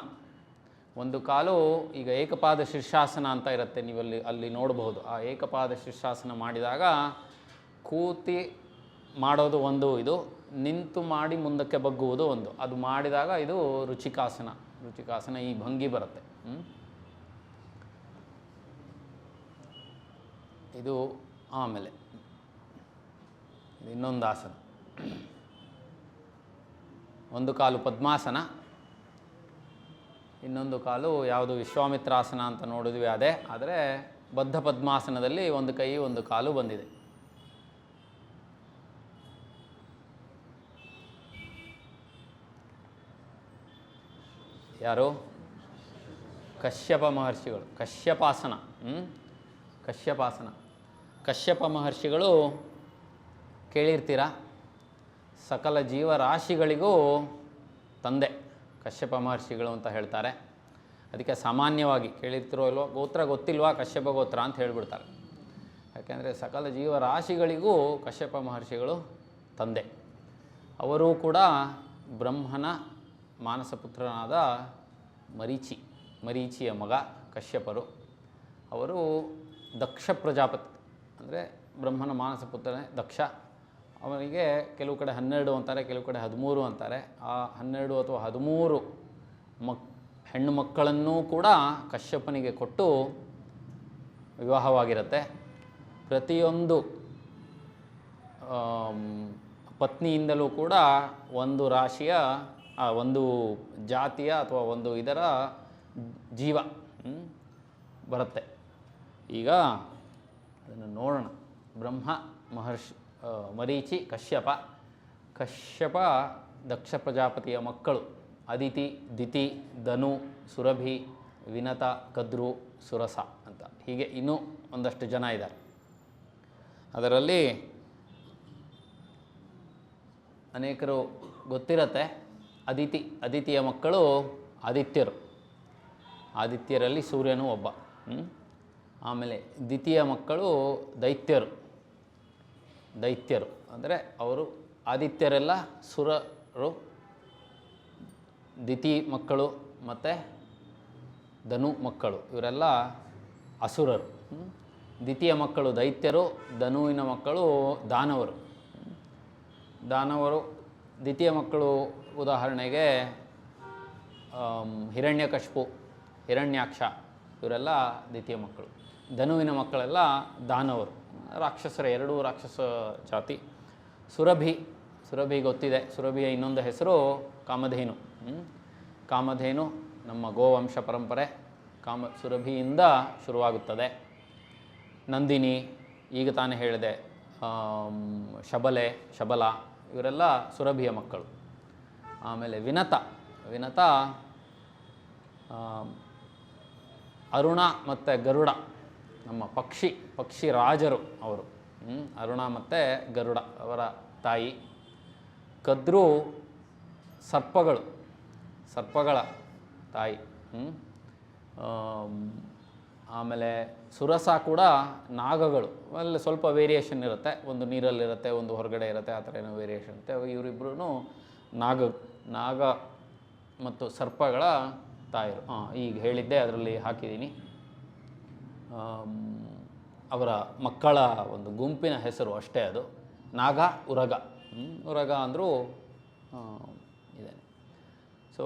ಒಂದು ಕಾಲು, ಈಗ ಏಕಪಾದ ಶೀರ್ಷಾಸನ ಅಂತ ಇರುತ್ತೆ, ನೀವು ಅಲ್ಲಿ ನೋಡಬಹುದು. ಆ ಏಕಪಾದ ಶೀರ್ಷಾಸನ ಮಾಡಿದಾಗ ಕೂತಿ ಮಾಡೋದು ಒಂದು, ಇದು ನಿಂತು ಮಾಡಿ ಮುಂದಕ್ಕೆ ಬಗ್ಗುವುದು ಒಂದು. ಅದು ಮಾಡಿದಾಗ ಇದು ರುಚಿಕಾಸನ ಈ ಭಂಗಿ ಬರುತ್ತೆ. ಇದು ಆಮೇಲೆ ಇನ್ನೊಂದು ಆಸನ, ಒಂದು ಕಾಲು ಪದ್ಮಾಸನ, ಇನ್ನೊಂದು ಕಾಲು ಯಾವುದು ವಿಶ್ವಾಮಿತ್ರಾಸನ ಅಂತ ನೋಡಿದ್ವಿ ಅದೇ. ಆದರೆ ಬದ್ಧ ಪದ್ಮಾಸನದಲ್ಲಿ ಒಂದು ಕೈ ಒಂದು ಕಾಲು ಬಂದಿದೆ. ಯಾರು? ಕಶ್ಯಪ ಮಹರ್ಷಿಗಳು. ಕಶ್ಯಪ ಮಹರ್ಷಿಗಳು ಕೇಳಿರ್ತೀರ, ಸಕಲ ಜೀವರಾಶಿಗಳಿಗೂ ತಂದೆ ಕಶ್ಯಪ ಮಹರ್ಷಿಗಳು ಅಂತ ಹೇಳ್ತಾರೆ. ಅದಕ್ಕೆ ಸಾಮಾನ್ಯವಾಗಿ ಕೇಳಿರ್ತಿರೋ ಇಲ್ವೋ, ಗೋತ್ರ ಗೊತ್ತಿಲ್ವಾ ಕಶ್ಯಪ ಗೋತ್ರ ಅಂತ ಹೇಳ್ಬಿಡ್ತಾರೆ. ಯಾಕೆಂದರೆ ಸಕಲ ಜೀವರಾಶಿಗಳಿಗೂ ಕಶ್ಯಪ ಮಹರ್ಷಿಗಳು ತಂದೆ. ಅವರೂ ಕೂಡ ಬ್ರಹ್ಮನ ಮಾನಸಪುತ್ರನಾದ ಮರೀಚಿಯ ಮಗ ಕಶ್ಯಪರು. ಅವರು ದಕ್ಷ ಪ್ರಜಾಪತಿ, ಅಂದರೆ ಬ್ರಹ್ಮನ ಮಾನಸಪುತ್ರನೇ ದಕ್ಷ. ಅವನಿಗೆ ಕೆಲವು ಕಡೆ 12 ಅಂತಾರೆ, ಕೆಲವು ಕಡೆ 13 ಅಂತಾರೆ. ಆ 12 ಅಥವಾ 13 ಹೆಣ್ಣು ಮಕ್ಕಳನ್ನೂ ಕೂಡ ಕಶ್ಯಪನಿಗೆ ಕೊಟ್ಟು ವಿವಾಹವಾಗಿರುತ್ತೆ. ಪ್ರತಿಯೊಂದು ಪತ್ನಿಯಿಂದಲೂ ಕೂಡ ಒಂದು ರಾಶಿಯ, ಒಂದು ಜಾತಿಯ ಅಥವಾ ಒಂದು ಇದರ ಜೀವ ಬರುತ್ತೆ. ಈಗ ಅದನ್ನು ನೋಡೋಣ. ಬ್ರಹ್ಮ ಮಹರ್ಷಿ, ಮರೀಚಿ, ಕಶ್ಯಪ ದಕ್ಷ ಪ್ರಜಾಪತಿಯ ಮಕ್ಕಳು ಅದಿತಿ, ದಿತಿ, ಧನು, ಸುರಭಿ, ವಿನತ, ಕದ್ರು, ಸುರಸ ಅಂತ. ಹೀಗೆ ಇನ್ನೂ ಒಂದಷ್ಟು ಜನ ಇದ್ದಾರೆ. ಅದರಲ್ಲಿ ಅನೇಕರು ಗೊತ್ತಿರತ್ತೆ. ಅದಿತಿಯ ಮಕ್ಕಳು ಆದಿತ್ಯರಲ್ಲಿ ಸೂರ್ಯನು ಒಬ್ಬ. ಆಮೇಲೆ ದ್ವಿತೀಯ ಮಕ್ಕಳು ದೈತ್ಯರು ಅಂದರೆ ಅವರು ಆದಿತ್ಯರೆಲ್ಲ ಸುರರು, ದಿತಿ ಮಕ್ಕಳು ಮತ್ತು ಧನು ಮಕ್ಕಳು ಇವರೆಲ್ಲ ಅಸುರರು. ದ್ವಿತೀಯ ಮಕ್ಕಳು ದೈತ್ಯರು, ಧನುವಿನ ಮಕ್ಕಳು ದಾನವರು. ದ್ವಿತೀಯ ಮಕ್ಕಳು ಉದಾಹರಣೆಗೆ ಹಿರಣ್ಯಕಶಿಪು, ಹಿರಣ್ಯಾಕ್ಷ ಇವರೆಲ್ಲ ದ್ವಿತೀಯ ಮಕ್ಕಳು. ಧನುವಿನ ಮಕ್ಕಳೆಲ್ಲ ದಾನವರು, ರಾಕ್ಷಸರ, ಎರಡೂ ರಾಕ್ಷಸ ಜಾತಿ. ಸುರಭಿ ಗೊತ್ತಿದೆ. ಸುರಭಿಯ ಇನ್ನೊಂದು ಹೆಸರು ಕಾಮಧೇನು ನಮ್ಮ ಗೋವಂಶ ಪರಂಪರೆ ಸುರಭಿಯಿಂದ ಶುರುವಾಗುತ್ತದೆ. ನಂದಿನಿ, ಈಗ ತಾನೇ ಹೇಳಿದೆ, ಶಬಲ ಇವರೆಲ್ಲ ಸುರಭಿಯ ಮಕ್ಕಳು. ಆಮೇಲೆ ವಿನತ ಅರುಣ ಮತ್ತು ಗರುಡ, ನಮ್ಮ ಪಕ್ಷಿ ರಾಜರು ಅವರು. ಅರುಣ ಮತ್ತು ಗರುಡ ಅವರ ತಾಯಿ. ಕದ್ರು ಸರ್ಪಗಳ ತಾಯಿ. ಆಮೇಲೆ ಸುರಸ ಕೂಡ ನಾಗಗಳು. ಅಲ್ಲಿ ಸ್ವಲ್ಪ ವೇರಿಯೇಷನ್ ಇರುತ್ತೆ, ಒಂದು ನೀರಲ್ಲಿರುತ್ತೆ, ಒಂದು ಹೊರಗಡೆ ಇರುತ್ತೆ, ಆ ಥರ ಏನೋ ವೇರಿಯೇಷನ್ ಇರುತ್ತೆ. ಇವರಿಬ್ಬರೂ ನಾಗ ಮತ್ತು ಸರ್ಪಗಳ ತಾಯರು. ಈಗ ಹೇಳಿದ್ದೆ, ಅದರಲ್ಲಿ ಹಾಕಿದ್ದೀನಿ. ಅವರ ಮಕ್ಕಳ ಒಂದು ಗುಂಪಿನ ಹೆಸರು ಅಷ್ಟೇ ಅದು, ನಾಗ, ಉರಗ ಅಂದರೂ ಇದೆ. ಸೊ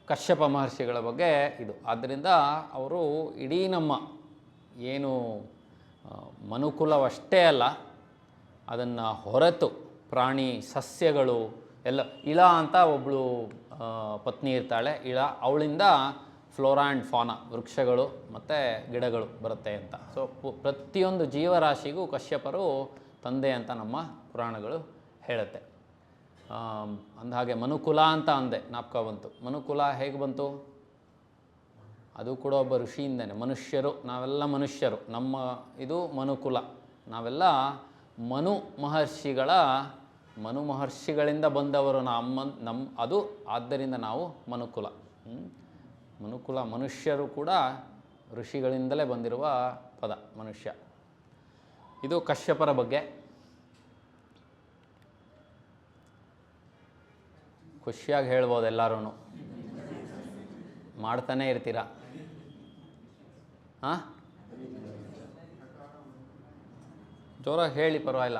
ಕಶ್ಯಪ ಮಹರ್ಷಿಗಳ ಬಗ್ಗೆ ಇದು. ಆದ್ದರಿಂದ ಅವರು ಇಡೀ ನಮ್ಮ ಏನು ಮನುಕುಲವಷ್ಟೇ ಅಲ್ಲ, ಅದನ್ನು ಹೊರತು ಪ್ರಾಣಿ ಸಸ್ಯಗಳು ಎಲ್ಲ, ಇಳ ಅಂತ ಒಬ್ಬಳು ಪತ್ನಿ ಇರ್ತಾಳೆ, ಅವಳಿಂದ ಫ್ಲೋರಾ ಆ್ಯಂಡ್ ಫಾನಾ, ವೃಕ್ಷಗಳು ಮತ್ತು ಗಿಡಗಳು ಬರುತ್ತೆ ಅಂತ. ಸೊ ಪ್ರತಿಯೊಂದು ಜೀವರಾಶಿಗೂ ಕಶ್ಯಪರು ತಂದೆ ಅಂತ ನಮ್ಮ ಪುರಾಣಗಳು ಹೇಳುತ್ತೆ. ಅಂದಹಾಗೆ ಮನುಕುಲ ಅಂತ ಅಂದೆ, ಜ್ಞಾಪಕ ಬಂತು. ಮನುಕುಲ ಹೇಗೆ ಬಂತು? ಅದು ಕೂಡ ಒಬ್ಬ ಋಷಿಯಿಂದನೇ. ನಾವೆಲ್ಲ ಮನುಷ್ಯರು, ನಮ್ಮ ಇದು ಮನುಕುಲ. ನಾವೆಲ್ಲ ಮನು ಮಹರ್ಷಿಗಳಿಂದ ಬಂದವರು ಅದು. ಆದ್ದರಿಂದ ನಾವು ಮನುಕುಲ. ಮನುಷ್ಯರು ಕೂಡ ಋಷಿಗಳಿಂದಲೇ ಬಂದಿರುವ ಪದ ಮನುಷ್ಯ. ಇದು ಕಶ್ಯಪರ ಬಗ್ಗೆ. ಖುಷಿಯಾಗಿ ಹೇಳ್ಬೋದು, ಎಲ್ಲರೂ ಮಾಡ್ತಾನೇ ಇರ್ತೀರ. ಜೋರಾಗಿ ಹೇಳಿ, ಪರವಾಗಿಲ್ಲ.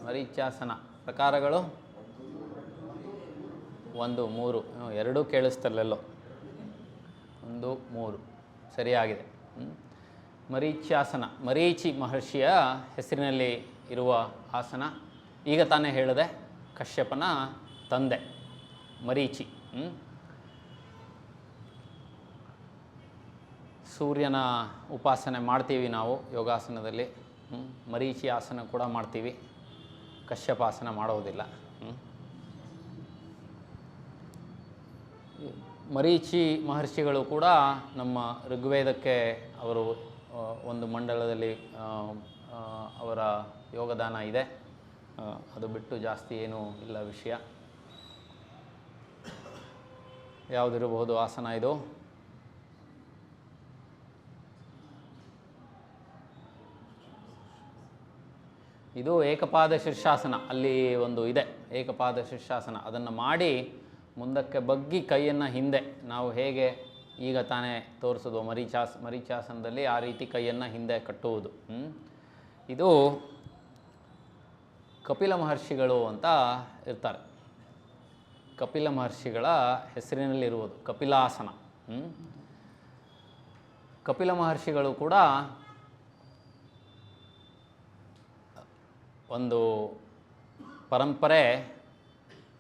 ಮರೀಚಾಸನ ಪ್ರಕಾರಗಳು 1, 3, 2 ಕೇಳಿಸ್ತಲ್ಲೆಲ್ಲೋ. 1, 3 ಸರಿಯಾಗಿದೆ. ಮರೀಚಾಸನ, ಮರೀಚಿ ಮಹರ್ಷಿಯ ಹೆಸರಿನಲ್ಲಿ ಇರುವ ಆಸನ. ಈಗ ತಾನೇ ಹೇಳಿದೆ, ಕಶ್ಯಪನ ತಂದೆ ಮರೀಚಿ. ಸೂರ್ಯನ ಉಪಾಸನೆ ಮಾಡ್ತೀವಿ ನಾವು ಯೋಗಾಸನದಲ್ಲಿ. ಮರೀಚಿ ಆಸನ ಕೂಡ ಮಾಡ್ತೀವಿ, ಕಶ್ಯಪಾಸನ ಮಾಡೋದಿಲ್ಲ. ಮರೀಚಿ ಮಹರ್ಷಿಗಳು ಕೂಡ ನಮ್ಮ ಋಗ್ವೇದಕ್ಕೆ ಅವರು ಒಂದು ಮಂಡಲದಲ್ಲಿ ಅವರ ಯೋಗದಾನ ಇದೆ. ಅದು ಬಿಟ್ಟು ಜಾಸ್ತಿ ಏನೂ ಇಲ್ಲ ವಿಷಯ. ಯಾವುದಿರಬಹುದು ಆಸನ ಇದು? ಇದು ಏಕಪಾದ ಶೀರ್ಷಾಸನ. ಅಲ್ಲಿ ಒಂದು ಇದೆ ಏಕಪಾದ ಶೀರ್ಷಾಸನ. ಅದನ್ನು ಮಾಡಿ ಮುಂದಕ್ಕೆ ಬಗ್ಗಿ ಕೈಯನ್ನು ಹಿಂದೆ, ನಾವು ಹೇಗೆ ಈಗ ತಾನೇ ತೋರಿಸೋದು ಮರೀಚಾಸನದಲ್ಲಿ ಆ ರೀತಿ ಕೈಯನ್ನು ಹಿಂದೆ ಕಟ್ಟುವುದು. ಇದು ಕಪಿಲ ಮಹರ್ಷಿಗಳು ಅಂತ ಇರ್ತಾರೆ. ಕಪಿಲ ಮಹರ್ಷಿಗಳ ಹೆಸರಿನಲ್ಲಿರುವುದು ಕಪಿಲಾಸನ. ಕಪಿಲ ಮಹರ್ಷಿಗಳು ಕೂಡ ಒಂದು ಪರಂಪರೆ.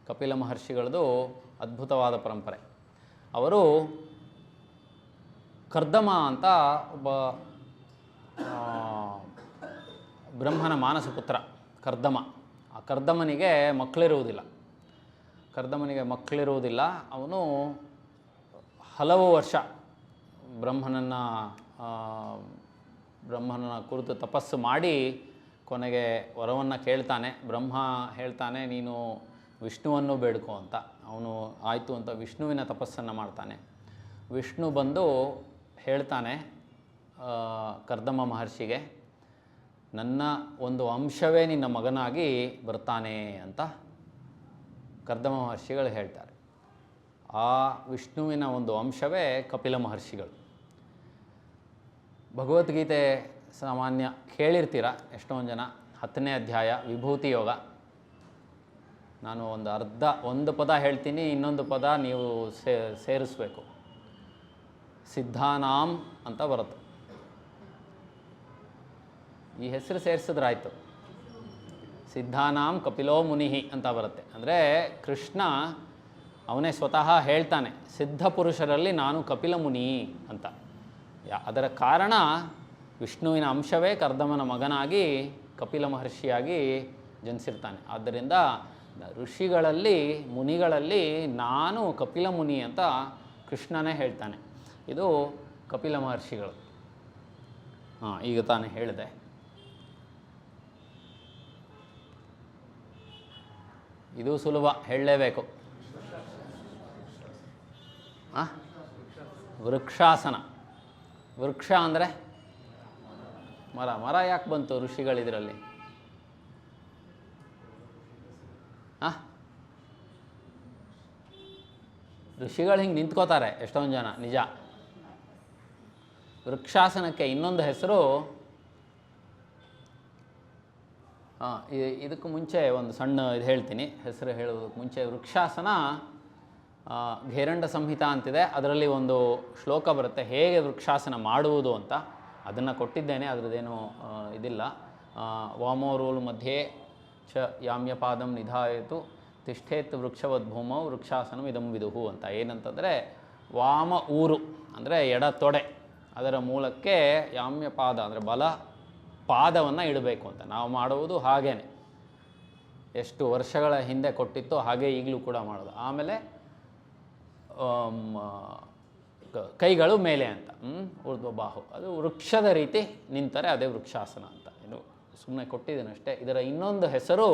ಕಪಿಲ ಮಹರ್ಷಿಗಳದು ಅದ್ಭುತವಾದ ಪರಂಪರೆ. ಅವರು ಕರ್ದಮ ಅಂತ ಒಬ್ಬ ಬ್ರಹ್ಮನ ಮಾನಸ ಪುತ್ರ ಕರ್ದಮ. ಆ ಕರ್ದಮನಿಗೆ ಮಕ್ಕಳಿರುವುದಿಲ್ಲ. ಅವನು ಹಲವು ವರ್ಷ ಬ್ರಹ್ಮನನ್ನ ಕುರಿತು ತಪಸ್ಸು ಮಾಡಿ ಕೊನೆಗೆ ವರವನ್ನು ಕೇಳ್ತಾನೆ. ಬ್ರಹ್ಮ ಹೇಳ್ತಾನೆ, ನೀನು ವಿಷ್ಣುವನ್ನು ಬೇಡ್ಕೋ ಅಂತ. ಅವನು ಆಯಿತು ಅಂತ ವಿಷ್ಣುವಿನ ತಪಸ್ಸನ್ನು ಮಾಡ್ತಾನೆ. ವಿಷ್ಣು ಬಂದು ಹೇಳ್ತಾನೆ ಕರ್ದಮ ಮಹರ್ಷಿಗೆ, ನನ್ನ ಒಂದು ಅಂಶವೇ ನಿನ್ನ ಮಗನಾಗಿ ಬರ್ತಾನೆ ಅಂತ ಕರ್ದಮ ಮಹರ್ಷಿಗಳು ಹೇಳ್ತಾರೆ. ಆ ವಿಷ್ಣುವಿನ ಒಂದು ಅಂಶವೇ ಕಪಿಲ ಮಹರ್ಷಿಗಳು. ಭಗವದ್ಗೀತೆ ಸಾಮಾನ್ಯ ಕೇಳಿರ್ತೀರ ಎಷ್ಟೊಂದು ಜನ. 10ನೇ ಅಧ್ಯಾಯ ವಿಭೂತಿ ಯೋಗ. ನಾನು ಒಂದು ಪದ ಹೇಳ್ತೀನಿ, ಇನ್ನೊಂದು ಪದ ನೀವು ಸೇರಿಸ್ಬೇಕು. ಸಿದ್ಧಾನಾಂ ಅಂತ ಬರುತ್ತೆ. ಈ ಹೆಸರು ಸೇರಿಸಿದ್ರಾಯ್ತು. ಸಿದ್ಧಾನಾಂ ಕಪಿಲೋ ಮುನಿಹಿ ಅಂತ ಬರುತ್ತೆ. ಅಂದರೆ ಕೃಷ್ಣ ಅವನೇ ಸ್ವತಃ ಹೇಳ್ತಾನೆ, ಸಿದ್ಧ ಪುರುಷರಲ್ಲಿ ನಾನು ಕಪಿಲ ಮುನಿ ಅಂತ. ಅದರ ಕಾರಣ ವಿಷ್ಣುವಿನ ಅಂಶವೇ ಕರ್ದಮನ ಮಗನಾಗಿ ಕಪಿಲ ಮಹರ್ಷಿಯಾಗಿ ಜನಿಸಿರ್ತಾನೆ. ಆದ್ದರಿಂದ ಋಷಿಗಳಲ್ಲಿ ಮುನಿಗಳಲ್ಲಿ ನಾನು ಕಪಿಲ ಮುನಿ ಅಂತ ಕೃಷ್ಣನೇ ಹೇಳ್ತಾನೆ. ಇದು ಕಪಿಲ ಮಹರ್ಷಿಗಳು. ಈಗ ತಾನೇ ಹೇಳಿದೆ. ಇದು ಸುಲಭ, ಹೇಳಲೇಬೇಕು. ವೃಕ್ಷಾಸನ. ವೃಕ್ಷ ಅಂದರೆ ಮರ. ಮರ ಯಾಕೆ ಬಂತು ಋಷಿಗಳಿದರಲ್ಲಿ? ಋಷಿಗಳು ಹಿಂಗೆ ನಿಂತ್ಕೋತಾರೆ ಎಷ್ಟೊಂದು ಜನ, ನಿಜ. ವೃಕ್ಷಾಸನಕ್ಕೆ ಇನ್ನೊಂದು ಹೆಸರು, ಇದಕ್ಕೆ ಮುಂಚೆ ಒಂದು ಸಣ್ಣ ಇದು ಹೇಳ್ತೀನಿ, ಹೆಸರು ಹೇಳೋದಕ್ಕೆ ಮುಂಚೆ. ವೃಕ್ಷಾಸನ ಘೇರಂಡ ಸಂಹಿತ ಅಂತಿದೆ, ಅದರಲ್ಲಿ ಒಂದು ಶ್ಲೋಕ ಬರುತ್ತೆ ಹೇಗೆ ವೃಕ್ಷಾಸನ ಮಾಡುವುದು ಅಂತ. ಅದನ್ನು ಕೊಟ್ಟಿದ್ದೇನೆ, ಅದರದ್ದೇನು ಇದಿಲ್ಲ. ವಾಮೋರೋಲು ಮಧ್ಯೆ ಚ ಯಾಮ್ಯಪಾದಂ ನಿಧಾಯಿತು ತಿಷ್ಠೇತ್ ವೃಕ್ಷವದ್ಭೂಮೌ ವೃಕ್ಷಾಸನಂ ಇದಂ ವಿದುಹು ಅಂತ. ಏನಂತಂದರೆ ವಾಮ ಊರು ಅಂದರೆ ಎಡ ತೊಡೆ, ಅದರ ಮೂಲಕ್ಕೆ ಯಾಮ್ಯಪಾದ ಅಂದರೆ ಬಲ ಪಾದವನ್ನು ಇಡಬೇಕು ಅಂತ. ನಾವು ಮಾಡುವುದು ಹಾಗೇ, ಎಷ್ಟು ವರ್ಷಗಳ ಹಿಂದೆ ಕೊಟ್ಟಿತ್ತೋ ಹಾಗೆ ಈಗಲೂ ಕೂಡ ಮಾಡೋದು. ಆಮೇಲೆ ಕೈಗಳು ಮೇಲೆ ಅಂತ, ಊರ್ಧ್ವ ಬಾಹು, ಅದು ವೃಕ್ಷದ ರೀತಿ ನಿಂತರೆ ಅದೇ ವೃಕ್ಷಾಸನ ಅಂತ. ಇದು ಸುಮ್ಮನೆ ಕೊಟ್ಟಿದ್ದೇನೆ ಅಷ್ಟೇ. ಇದರ ಇನ್ನೊಂದು ಹೆಸರು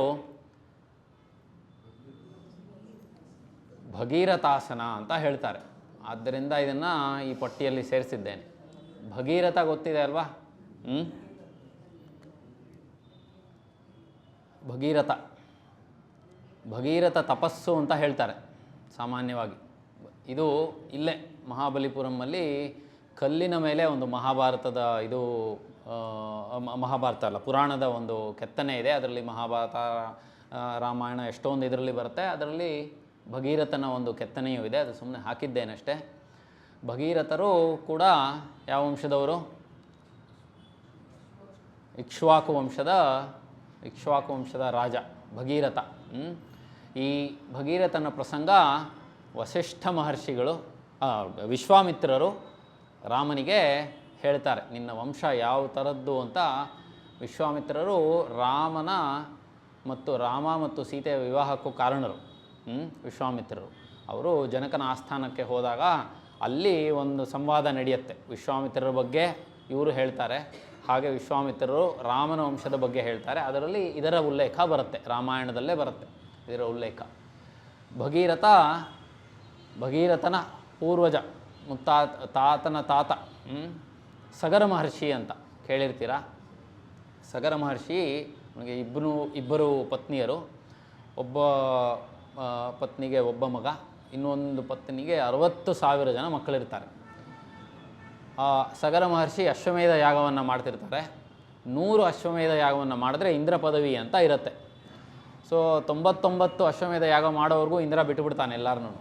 ಭಗೀರಥಾಸನ ಅಂತ ಹೇಳ್ತಾರೆ. ಆದ್ದರಿಂದ ಇದನ್ನು ಈ ಪಟ್ಟಿಯಲ್ಲಿ ಸೇರಿಸಿದ್ದೇನೆ. ಭಗೀರಥ ಗೊತ್ತಿದೆ ಅಲ್ವಾ? ಭಗೀರಥ ತಪಸ್ಸು ಅಂತ ಹೇಳ್ತಾರೆ ಸಾಮಾನ್ಯವಾಗಿ. ಇದು ಇಲ್ಲೇ ಮಹಾಬಲಿಪುರಮಲ್ಲಿ ಕಲ್ಲಿನ ಮೇಲೆ ಒಂದು ಮಹಾಭಾರತದ ಇದು ಮಹಾಭಾರತ ಅಲ್ಲ, ಪುರಾಣದ ಒಂದು ಕೆತ್ತನೆ ಇದೆ. ಅದರಲ್ಲಿ ಮಹಾಭಾರತ, ರಾಮಾಯಣ ಎಷ್ಟೊಂದು ಇದರಲ್ಲಿ ಬರುತ್ತೆ. ಅದರಲ್ಲಿ ಭಗೀರಥನ ಒಂದು ಕೆತ್ತನೆಯೂ ಇದೆ. ಅದು ಸುಮ್ಮನೆ ಹಾಕಿದ್ದೇನಷ್ಟೇ. ಭಗೀರಥರು ಕೂಡ ಯಾವ ವಂಶದವರು? ಇಕ್ಷ್ವಾಕು ವಂಶದ ರಾಜ ಭಗೀರಥ. ಈ ಭಗೀರಥನ ಪ್ರಸಂಗ ವಸಿಷ್ಠ ಮಹರ್ಷಿಗಳು, ವಿಶ್ವಾಮಿತ್ರರು ರಾಮನಿಗೆ ಹೇಳ್ತಾರೆ, ನಿನ್ನ ವಂಶ ಯಾವ ಥರದ್ದು ಅಂತ. ವಿಶ್ವಾಮಿತ್ರರು ರಾಮ ಮತ್ತು ಸೀತೆಯ ವಿವಾಹಕ್ಕೂ ಕಾರಣರು. ವಿಶ್ವಾಮಿತ್ರರು ಅವರು ಜನಕನ ಆಸ್ಥಾನಕ್ಕೆ ಹೋದಾಗ ಅಲ್ಲಿ ಒಂದು ಸಂವಾದ ನಡೆಯುತ್ತೆ. ವಿಶ್ವಾಮಿತ್ರರ ಬಗ್ಗೆ ಇವರು ಹೇಳ್ತಾರೆ, ಹಾಗೆ ವಿಶ್ವಾಮಿತ್ರರು ರಾಮನ ವಂಶದ ಬಗ್ಗೆ ಹೇಳ್ತಾರೆ. ಅದರಲ್ಲಿ ಇದರ ಉಲ್ಲೇಖ ಬರುತ್ತೆ, ರಾಮಾಯಣದಲ್ಲೇ ಬರುತ್ತೆ ಇದರ ಉಲ್ಲೇಖ. ಭಗೀರಥನ ಪೂರ್ವಜ, ತಾತನ ತಾತ ಸಗರ ಮಹರ್ಷಿ ಅಂತ ಕೇಳಿರ್ತೀರ. ಸಗರ ಮಹರ್ಷಿ ನನಗೆ ಇಬ್ಬರು ಪತ್ನಿಯರು. ಒಬ್ಬ ಪತ್ನಿಗೆ ಒಬ್ಬ ಮಗ, ಇನ್ನೊಂದು ಪತ್ನಿಗೆ 60,000 ಜನ ಮಕ್ಕಳಿರ್ತಾರೆ. ಸಗರ ಮಹರ್ಷಿ ಅಶ್ವಮೇಧ ಯಾಗವನ್ನು ಮಾಡ್ತಿರ್ತಾರೆ. 100 ಅಶ್ವಮೇಧ ಯಾಗವನ್ನು ಮಾಡಿದ್ರೆ ಇಂದ್ರ ಪದವಿ ಅಂತ ಇರುತ್ತೆ. ಸೊ 99 ಅಶ್ವಮೇಧ ಯಾಗ ಮಾಡೋವರೆಗೂ ಇಂದ್ರ ಬಿಟ್ಟುಬಿಡ್ತಾನೆ ಎಲ್ಲರನ್ನೂ.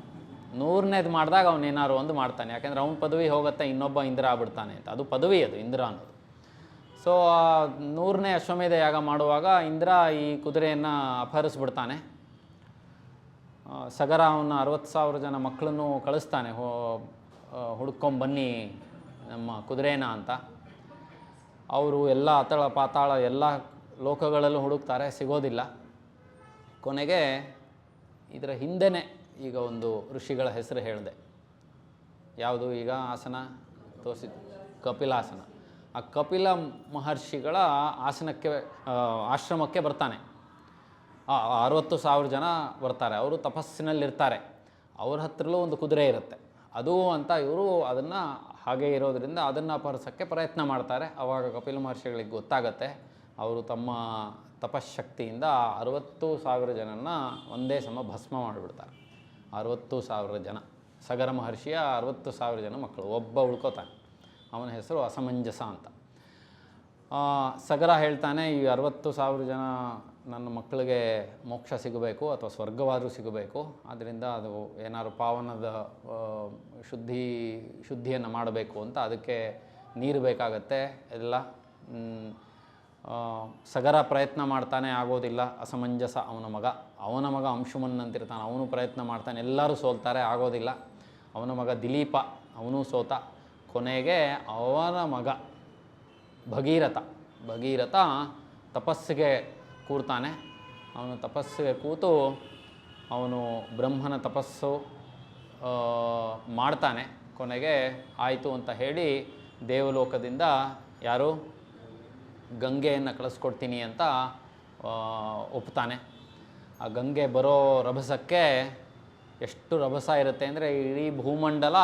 100ನೇದು ಮಾಡಿದಾಗ ಅವನೇನಾರು ಒಂದು ಮಾಡ್ತಾನೆ, ಯಾಕೆಂದರೆ ಅವನ ಪದವಿ ಹೋಗುತ್ತೆ, ಇನ್ನೊಬ್ಬ ಇಂದ್ರ ಆಗ್ಬಿಡ್ತಾನೆ ಅಂತ. ಅದು ಪದವಿ, ಅದು ಇಂದ್ರ ಅನ್ನೋದು. ಸೊ 100ನೇ ಅಶ್ವಮೇಧ ಯಾಗ ಮಾಡುವಾಗ ಇಂದ್ರ ಈ ಕುದುರೆಯನ್ನು ಅಪಹರಿಸ್ಬಿಡ್ತಾನೆ. ಸಗರ ಅವನ 60,000 ಜನ ಮಕ್ಕಳನ್ನು ಕಳಿಸ್ತಾನೆ, ಹುಡ್ಕೊಂಬನ್ನಿ ನಮ್ಮ ಕುದುರೆನ ಅಂತ. ಅವರು ಎಲ್ಲ ಅತಳ ಪಾತಾಳ ಎಲ್ಲ ಲೋಕಗಳಲ್ಲೂ ಹುಡುಕ್ತಾರೆ, ಸಿಗೋದಿಲ್ಲ. ಕೊನೆಗೆ ಇದರ ಹಿಂದೆನೇ ಈಗ ಒಂದು ಋಷಿಗಳ ಹೆಸರು ಹೇಳಿದೆ. ಯಾವುದು ಈಗ ಆಸನ ತೋರಿಸಿ? ಕಪಿಲಾಸನ. ಆ ಕಪಿಲ ಮಹರ್ಷಿಗಳ ಆಶ್ರಮಕ್ಕೆ ಬರ್ತಾನೆ. 60,000 ಜನ ಬರ್ತಾರೆ. ಅವರು ತಪಸ್ಸಿನಲ್ಲಿರ್ತಾರೆ. ಅವ್ರ ಹತ್ರಲೂ ಒಂದು ಕುದುರೆ ಇರುತ್ತೆ. ಅದು ಅಂತ ಇವರು ಅದನ್ನು ಹಾಗೆ ಇರೋದರಿಂದ ಅದನ್ನು ಅಪಹರಿಸೋಕ್ಕೆ ಪ್ರಯತ್ನ ಮಾಡ್ತಾರೆ. ಆವಾಗ ಕಪಿಲ ಮಹರ್ಷಿಗಳಿಗೆ ಗೊತ್ತಾಗತ್ತೆ. ಅವರು ತಮ್ಮ ತಪಶ್ಶಕ್ತಿಯಿಂದ 60,000 ಜನನ ಒಂದೇ ಸಮ ಭಸ್ಮ ಮಾಡಿಬಿಡ್ತಾರೆ. 60,000 ಜನ. ಸಗರ ಮಹರ್ಷಿಯ 60,000 ಜನ ಮಕ್ಕಳು. ಒಬ್ಬ ಉಳ್ಕೋತಾನೆ, ಅವನ ಹೆಸರು ಅಸಮಂಜಸ ಅಂತ. ಸಗರ ಹೇಳ್ತಾನೆ, ಈ 60,000 ಜನ ನನ್ನ ಮಕ್ಕಳಿಗೆ ಮೋಕ್ಷ ಸಿಗಬೇಕು ಅಥವಾ ಸ್ವರ್ಗವಾದರೂ ಸಿಗಬೇಕು. ಆದ್ದರಿಂದ ಅದು ಏನಾದ್ರು ಪಾವನದ ಶುದ್ಧಿಯನ್ನು ಮಾಡಬೇಕು ಅಂತ ಅದಕ್ಕೆ ನೀರು ಬೇಕಾಗತ್ತೆ ಎಲ್ಲ. ಸಗರ ಪ್ರಯತ್ನ ಮಾಡ್ತಾನೆ, ಆಗೋದಿಲ್ಲ. ಅಸಮಂಜಸ ಅವನ ಮಗ ಅಂಶುಮನ್ ಅಂತಿರ್ತಾನೆ, ಅವನು ಪ್ರಯತ್ನ ಮಾಡ್ತಾನೆ, ಎಲ್ಲರೂ ಸೋಲ್ತಾರೆ, ಆಗೋದಿಲ್ಲ. ಅವನ ಮಗ ದಿಲೀಪ ಅವನೂ ಸೋತ. ಕೊನೆಗೆ ಅವನ ಮಗ ಭಗೀರಥ ತಪಸ್ಸಿಗೆ ಕೂರ್ತಾನೆ. ಅವನು ತಪಸ್ಸಿಗೆ ಕೂತು ಅವನು ಬ್ರಹ್ಮನ ತಪಸ್ಸು ಮಾಡ್ತಾನೆ. ಕೊನೆಗೆ ಆಯಿತು ಅಂತ ಹೇಳಿ ದೇವಲೋಕದಿಂದ ಯಾರು ಗಂಗೆಯನ್ನು ಕಳಿಸ್ಕೊಡ್ತೀನಿ ಅಂತ ಒಪ್ತಾನೆ. ಆ ಗಂಗೆ ಬರೋ ರಭಸಕ್ಕೆ ಎಷ್ಟು ರಭಸ ಇರುತ್ತೆ ಅಂದರೆ ಇಡೀ ಭೂಮಂಡಲ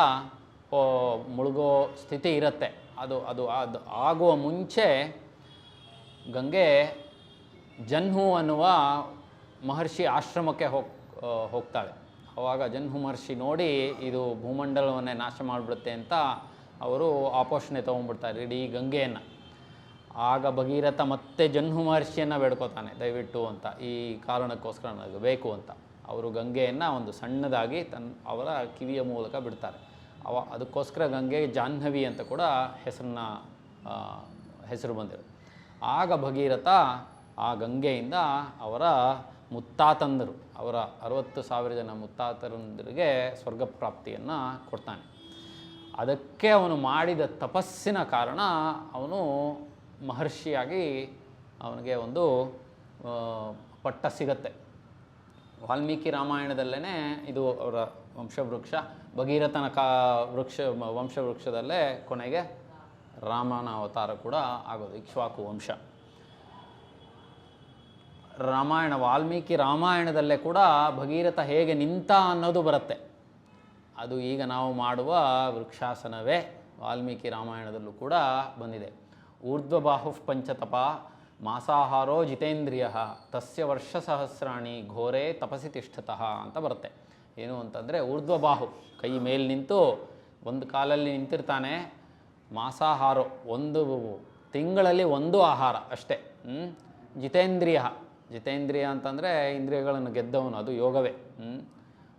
ಮುಳುಗೋ ಸ್ಥಿತಿ ಇರುತ್ತೆ. ಅದು ಆಗುವ ಮುಂಚೆ ಗಂಗೆ ಜನ್ಹು ಅನ್ನುವ ಮಹರ್ಷಿ ಆಶ್ರಮಕ್ಕೆ ಹೋಗ್ತಾಳೆ. ಆವಾಗ ಜನ್ಹು ಮಹರ್ಷಿ ನೋಡಿ ಇದು ಭೂಮಂಡಲವನ್ನೇ ನಾಶ ಮಾಡಿಬಿಡುತ್ತೆ ಅಂತ ಅವರು ಆಪೋಷಣೆ ತೊಗೊಂಡ್ಬಿಡ್ತಾರೆ ಇಡೀ ಗಂಗೆಯನ್ನು. ಆಗ ಭಗೀರಥ ಮತ್ತೆ ಜನ್ಹು ಮಹರ್ಷಿಯನ್ನು ಬೇಡ್ಕೋತಾನೆ, ದಯವಿಟ್ಟು ಅಂತ, ಈ ಕಾರಣಕ್ಕೋಸ್ಕರ ನನಗೆ ಬೇಕು ಅಂತ. ಅವರು ಗಂಗೆಯನ್ನು ಒಂದು ಸಣ್ಣದಾಗಿ ಅವರ ಕಿವಿಯ ಮೂಲಕ ಬಿಡ್ತಾರೆ. ಅದಕ್ಕೋಸ್ಕರ ಗಂಗೆಗೆ ಜಾಹ್ನವಿ ಅಂತ ಕೂಡ ಹೆಸರು ಬಂದಿದೆ. ಆಗ ಭಗೀರಥ ಆ ಗಂಗೆಯಿಂದ ಅವರ ಮುತ್ತಾತಂದರು, ಅವರ 60,000 ಜನ ಮುತ್ತಾತಂದರಿಗೆ ಸ್ವರ್ಗಪ್ರಾಪ್ತಿಯನ್ನು ಕೊಡ್ತಾನೆ. ಅದಕ್ಕೆ ಅವನು ಮಾಡಿದ ತಪಸ್ಸಿನ ಕಾರಣ ಅವನು ಮಹರ್ಷಿಯಾಗಿ ಅವನಿಗೆ ಒಂದು ಪಟ್ಟ ಸಿಗತ್ತೆ. ವಾಲ್ಮೀಕಿ ರಾಮಾಯಣದಲ್ಲೇ ಇದು ಅವರ ವಂಶವೃಕ್ಷ. ಭಗೀರಥನ ವಂಶವೃಕ್ಷದಲ್ಲೇ ಕೊನೆಗೆ ರಾಮನ ಅವತಾರ ಕೂಡ ಆಗೋದು, ಇಕ್ಷ್ವಾಕು ವಂಶ. ವಾಲ್ಮೀಕಿ ರಾಮಾಯಣದಲ್ಲೇ ಕೂಡ ಭಗೀರಥ ಹೇಗೆ ನಿಂತ ಅನ್ನೋದು ಬರುತ್ತೆ. ಅದು ಈಗ ನಾವು ಮಾಡುವ ವೃಕ್ಷಾಸನವೇ ವಾಲ್ಮೀಕಿ ರಾಮಾಯಣದಲ್ಲೂ ಕೂಡ ಬಂದಿದೆ. ಊರ್ಧ್ವಬಾಹುಃ ಪಂಚತಪ ಮಾಸಾಹಾರೋ ಜಿತೇಂದ್ರಿಯ ತಸ್ಯ ವರ್ಷಸಹಸ್ರಾಣಿ ಘೋರೆ ತಪಸಿ ತಿಷ್ಠತಃ ಅಂತ ಬರುತ್ತೆ. ಏನು ಅಂತಂದರೆ ಊರ್ಧ್ವಬಾಹು ಕೈ ಮೇಲೆ ನಿಂತು ಒಂದು ಕಾಲಲ್ಲಿ ನಿಂತಿರ್ತಾನೆ. ಮಾಸಾಹಾರೋ 1 ತಿಂಗಳಲ್ಲಿ 1 ಆಹಾರ ಅಷ್ಟೇ. ಜಿತೇಂದ್ರಿಯ ಅಂತಂದರೆ ಇಂದ್ರಿಯಗಳನ್ನು ಗೆದ್ದವನು, ಅದು ಯೋಗವೇ.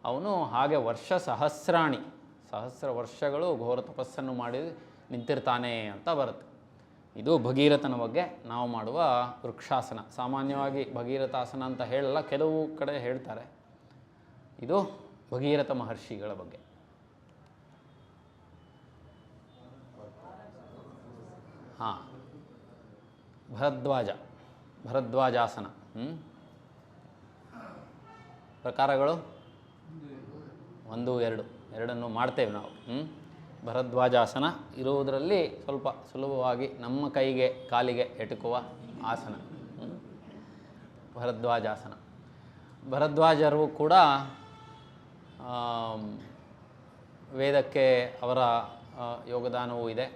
ಅವನು ಹಾಗೆ ಸಹಸ್ರ ವರ್ಷಗಳು ಘೋರ ತಪಸ್ಸನ್ನು ಮಾಡಿ ನಿಂತಿರ್ತಾನೆ ಅಂತ ಬರುತ್ತೆ. ಇದು ಭಗೀರಥನ ಬಗ್ಗೆ ನಾವು ಮಾಡುವ ವೃಕ್ಷಾಸನ. ಸಾಮಾನ್ಯವಾಗಿ ಭಗೀರಥಾಸನ ಅಂತ ಹೇಳಲ್ಲ, ಕೆಲವು ಕಡೆ ಹೇಳ್ತಾರೆ. ಇದು ಭಗೀರಥ ಮಹರ್ಷಿಗಳ ಬಗ್ಗೆ. ಭರದ್ವಾಜಾಸನ ಪ್ರಕಾರಗಳು 1, 2 ಎರಡನ್ನು ಮಾಡ್ತೇವೆ ನಾವು. ಭರದ್ವಾಜಾಸನ ಇರುವುದರಲ್ಲಿ ಸ್ವಲ್ಪ ಸುಲಭವಾಗಿ ನಮ್ಮ ಕೈಗೆ ಕಾಲಿಗೆ ಎಟುಕುವ ಆಸನ ಭರದ್ವಾಜಾಸನ. ಭರದ್ವಾಜರು ಕೂಡ ವೇದಕ್ಕೆ ಅವರ ಯೋಗದಾನವೂ ಇದೆ.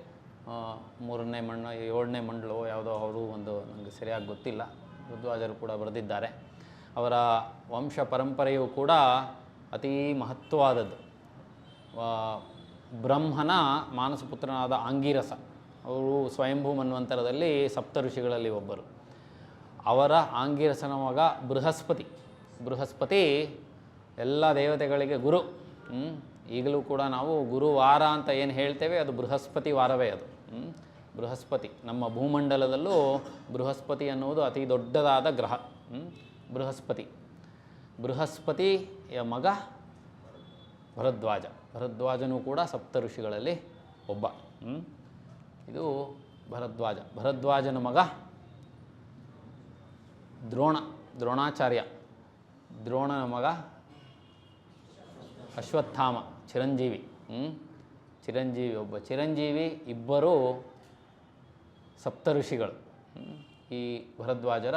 3ನೇ ಮಣ್ಣು 7ನೇ ಮಂಡಲವೋ ಯಾವುದೋ ಅವರು ಒಂದು ನನಗೆ ಸರಿಯಾಗಿ ಗೊತ್ತಿಲ್ಲ. ಭರದ್ವಾಜರು ಕೂಡ ಬರೆದಿದ್ದಾರೆ. ಅವರ ವಂಶ ಪರಂಪರೆಯೂ ಕೂಡ ಅತೀ ಮಹತ್ವವಾದದ್ದು. ಬ್ರಹ್ಮನ ಮಾನಸಪುತ್ರನಾದ ಆಂಗಿರಸ, ಅವರು ಸ್ವಯಂಭೂ ಮನ್ವಂತರದಲ್ಲಿ 7 ಋಷಿಗಳಲ್ಲಿ ಒಬ್ಬರು. ಅವರ ಆಂಗಿರಸನ ಮಗ ಬೃಹಸ್ಪತಿ ಎಲ್ಲ ದೇವತೆಗಳಿಗೆ ಗುರು. ಈಗಲೂ ಕೂಡ ನಾವು ಗುರುವಾರ ಅಂತ ಏನು ಹೇಳ್ತೇವೆ ಅದು ಬೃಹಸ್ಪತಿ ವಾರವೇ. ಅದು ಬೃಹಸ್ಪತಿ ನಮ್ಮ ಭೂಮಂಡಲದಲ್ಲೂ ಬೃಹಸ್ಪತಿ ಅನ್ನುವುದು ಅತಿ ದೊಡ್ಡದಾದ ಗ್ರಹ. ಬೃಹಸ್ಪತಿಯ ಮಗ ಭರದ್ವಾಜನೂ ಕೂಡ 7 ಋಷಿಗಳಲ್ಲಿ ಒಬ್ಬ. ಇದು ಭರದ್ವಾಜನ ಮಗ ದ್ರೋಣಾಚಾರ್ಯ. ದ್ರೋಣನ ಮಗ ಅಶ್ವತ್ಥಾಮ, ಚಿರಂಜೀವಿ. ಒಬ್ಬ ಚಿರಂಜೀವಿ, ಇಬ್ಬರು 7 ಋಷಿಗಳು ಈ ಭರದ್ವಾಜರ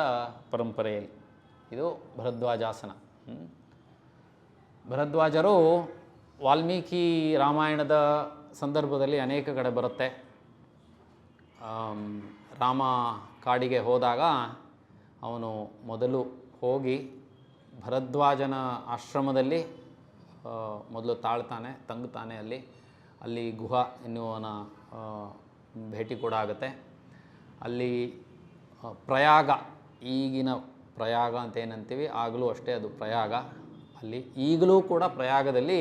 ಪರಂಪರೆಯಲ್ಲಿ. ಇದು ಭರದ್ವಾಜಾಸನ. ಭರದ್ವಾಜರು ವಾಲ್ಮೀಕಿ ರಾಮಾಯಣದ ಸಂದರ್ಭದಲ್ಲಿ ಅನೇಕ ಕಡೆ ಬರುತ್ತೆ. ರಾಮ ಕಾಡಿಗೆ ಹೋದಾಗ ಅವನು ಮೊದಲು ಹೋಗಿ ಭರದ್ವಾಜನ ಆಶ್ರಮದಲ್ಲಿ ಮೊದಲು ತಂಗುತ್ತಾನೆ. ಅಲ್ಲಿ ಗುಹ ಎನ್ನುವನ ಭೇಟಿ ಕೂಡ ಆಗುತ್ತೆ. ಅಲ್ಲಿ ಪ್ರಯಾಗ, ಈಗಿನ ಪ್ರಯಾಗ ಅಂತ ಏನಂತೀವಿ, ಆಗಲೂ ಅಷ್ಟೇ ಅದು ಪ್ರಯಾಗ. ಅಲ್ಲಿ ಈಗಲೂ ಕೂಡ ಪ್ರಯಾಗದಲ್ಲಿ